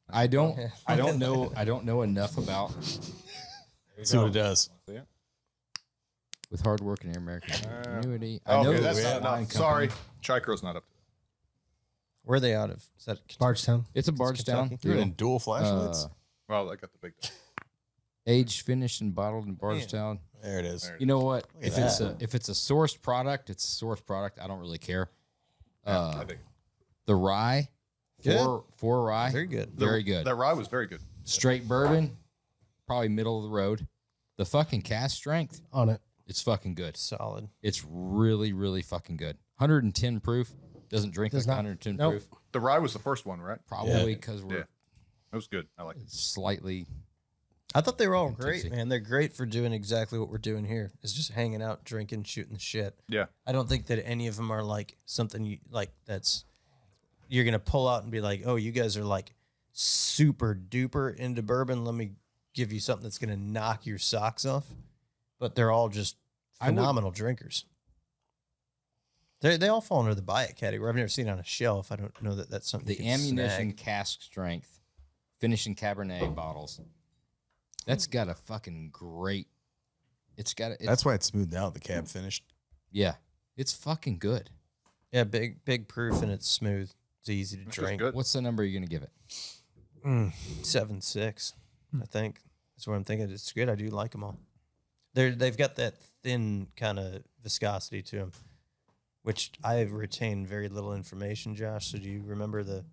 I don't know enough about See what it does. See it? with hard work and American ingenuity. I know Okay, that's that not wine enough. company- Sorry, Chicro's not up to it. Where are they out of? Is that Bardstown. It's a Bardstown. Kentucky. You're deal. in dual flashlights. Well, I got the big. Aged, finished, and bottled in Bardstown. There it is. You know what? at If it's a sourced product, it's a sourced product. I don't really care. I dig it. The rye, Good. four rye, Very good. very good. That rye was very good. Straight bourbon, probably middle of the road. The fucking cast strength On it. It's fucking good. Solid. It's really, really fucking good. 110 proof. Doesn't drink Does like not- 110 nope. proof. The rye was the first one, right? Probably because Yeah, we're it was good. I like it. slightly. I thought they were all Fucking great, tipsy. man. They're great for doing exactly what we're doing here. Is just hanging out, drinking, shooting the shit. Yeah, I don't think that any of them are like something you like that's you're gonna pull out and be like, oh, you guys are like super duper into bourbon. Let me give you something that's gonna knock your socks off. But they're all just phenomenal drinkers. They all fall under the buy it category. I've never seen it on a shelf. I don't know that that's something. The you can ammunition snag. cask strength, finishing Cabernet bottles. That's got a fucking great. It's got. That's why it's smoothed out. The cab finished. Yeah, it's fucking good. Yeah, big proof and it's smooth. It's easy to This is drink. good. What's the number you're gonna give it? 7.6, I think. That's what I'm thinking. It's good. I do like them all. They've got that thin kind of viscosity to them, which I have retained very little information, Josh. So do you remember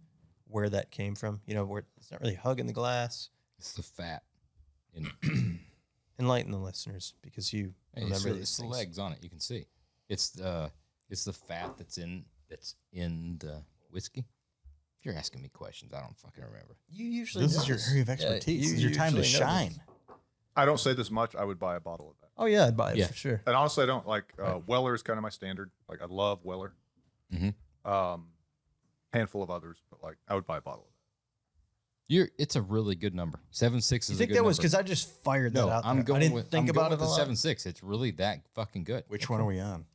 where that came from? You know, where it's not really hugging the glass. It's the fat. Enlighten the listeners because you remember these it's the things. legs on it. You can see. It's the fat that's in the whiskey. If you're asking me questions, I don't fucking remember. You usually This know is your area of expertise. you This is your time to usually know this. shine. I don't say this much. I would buy a bottle of that. Oh yeah, I'd buy it Yeah. for sure. And honestly, I don't like Weller is kind of my standard. Like I love Weller. Mhm. Handful of others, but like I would buy a bottle of that. It's a really good number. 7.6 You is think a good that was number. because I just fired that No, out? I'm there. going I didn't with think I'm about going it with a the lot. 7.6. It's really that fucking good. Which one are we on?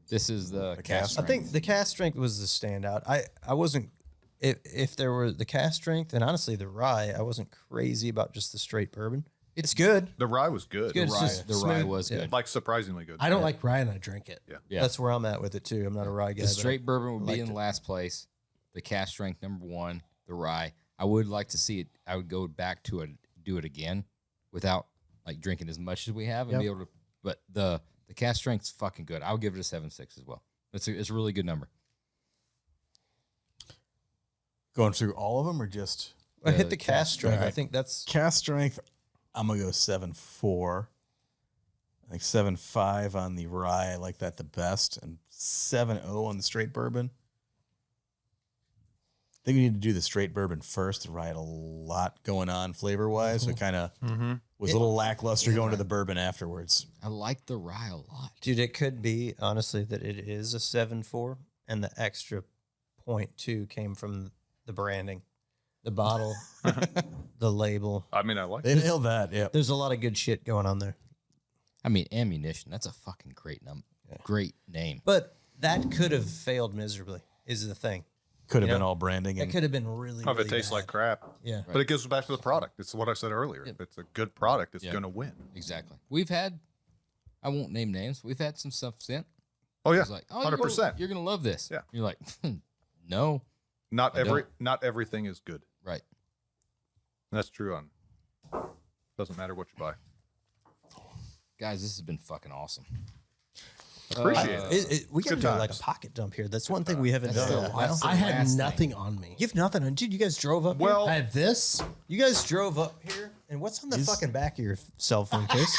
This is the The cast. cast I think the cast strength was the standout. I wasn't if there were the cast strength and honestly the rye, I wasn't crazy about just the straight bourbon. It's good. The rye was good. Good. The It's rye, just the rye smooth. was Yeah. good. Like surprisingly good. I don't like rye and I drink it. Yeah. That's where I'm at with it too. I'm not a rye guy. The but straight bourbon would be liked in it. last place. The cast strength number 1. The rye. I would like to see it. I would go back to it, do it again, without like drinking as much as we have, and Yep. be able to. But the cast strength's fucking good. I would give it a 7.6 as well. It's a really good number. Going through all of them or just I hit the the cast cast strength. I strength. think that's cast strength? I'm gonna go 7.4. I think 7.5 on the rye. I like that the best, and 7.0 on the straight bourbon. I think we need to do the straight bourbon first. The rye had a lot going on flavor wise, so it kind of was a little lackluster going to the bourbon afterwards. I like the rye a lot. dude. It could be honestly that it is a 7.4, and the extra 0.2 came from the branding, the bottle, the label. I mean, I like They it. nailed that. Yeah, There's a lot of good shit going on there. I mean, ammunition. That's a fucking great number. Great name. But that could have failed miserably. Is the thing. could have You been know, all branding. That And could have been really. If it really tastes bad. like crap. Yeah. But it goes back to the product. It's what I said earlier. If it's a good product, it's Yeah. going to win. Exactly. We've had. I won't name names. We've had some stuff sent. Oh yeah, It's like, oh, 100%. You're gonna love this. Yeah. You're like, no. Not I not everything is good. Right. And that's true on. Doesn't matter what you buy. Guys, this has been fucking awesome. Appreciate it. We got to Good do like a times. pocket dump here. That's one thing we haven't That's done the in a while. last- I had last nothing on me. You have nothing on. Dude, you guys drove up here? Well, I had this. You guys drove up here, and what's on the fucking back of your cell phone case?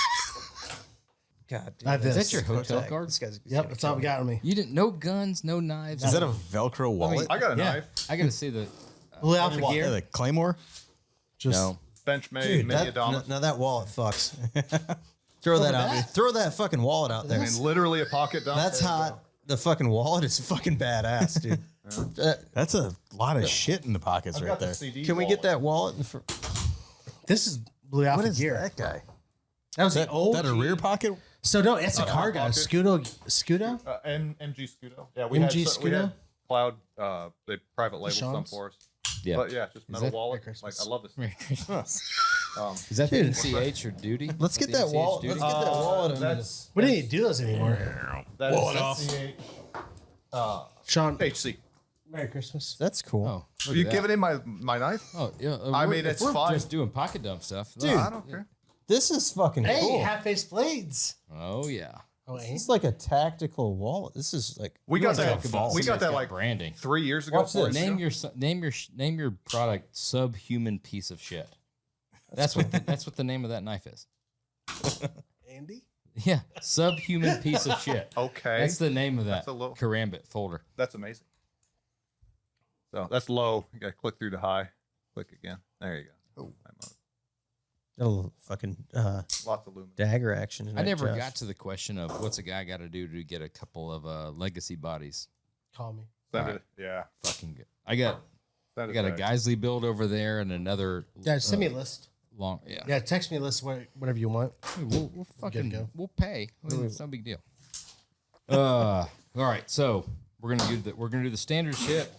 God, dude. I have Is this. that your hotel That- card? This guy's Yep, that's all we got on me. You didn't. No guns, no knives. is that a Velcro wallet? I got a Yeah. knife. I gotta see the. Blue Alpha Yeah, gear. the Claymore. Just No. Benchmade Dude, mini that, Adamas. now that wallet fucks. Throw that out. Throw that fucking wallet out there. I mean, literally a pocket dump. That's There you hot. The fucking wallet is fucking badass, dude. That's a lot of shit in the pockets go. I've right got the there. CD Can we get wallet. that wallet? this is Blue Alpha What is gear. that guy? That was the old. That a rear pocket? So no, it's a cargo. pocket. Scudo. MG Scudo. Yeah, we MG had, we had Scudo? Cloud. They private labeled some Sean's? for us. Yeah. But yeah, just metal that- wallet. Merry Like Christmas. I love this. Merry Christmas. Um, Is that the Dude. NCH or duty? Let's get that wallet. Let's get that wallet. in that's We didn't do those anymore. that Wallet is off. NCH, Sean, HC. Merry Christmas. That's cool. Oh, look Are you at that. giving him my knife? Oh yeah. I we're- mean, if it's we're fine. just doing pocket dump stuff, Dude. I don't care. This is fucking Hey, cool. half-face blades. Oh yeah. Oh, It's like a tactical wallet. This is like We got that. Talk about We got somebody's that like branding. 3 years ago. Watch 4 this. years Name ago. your name your product subhuman piece of shit. That's what the name of that knife is. Andy. Yeah, subhuman piece of shit. Okay. That's the name of that That's a low. Karambit folder. That's amazing. So that's low. You got to click through to high. Click again. There you go. Oh, little fucking lots of Lumen. dagger action. I never got to the question of what's a guy got to do to get a couple of legacy bodies. Call me. Send All it. Yeah. Fucking good. I got Send I it got a back. Geisley build over there and another. Yeah, send me a list. Long. Yeah. Yeah, text me a list whenever you want. We'll fucking go. we'll pay. It's no big deal. All right, so we're gonna do the standard shit.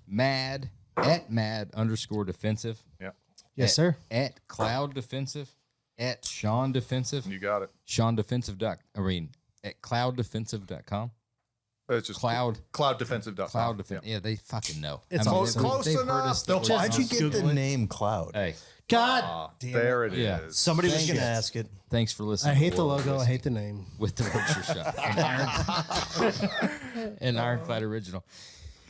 Mad @mad_ defensive. Yeah. Yes, sir. At Cloud Defensive. At Sean Defensive. You got it. At clouddefensive.com. It's just clouddefensive.com. Cloud Defense. Yeah, they fucking know. It's Close they've heard enough. us. They'll Why'd you get the Googling. name Cloud? Hey, God damn There it. it is. Yeah. Somebody was Thank going to you. ask it. thanks for listening. I hate to the World logo. I Wrestling hate the name. with the butcher shop. An Ironclad original.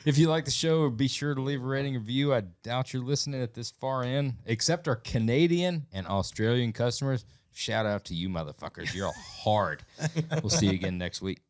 If you like the show, be sure to leave a rating or review. I doubt you're listening at this far in. Except our Canadian and Australian customers. Shout out to you motherfuckers. You're all hard. We'll see you again next week.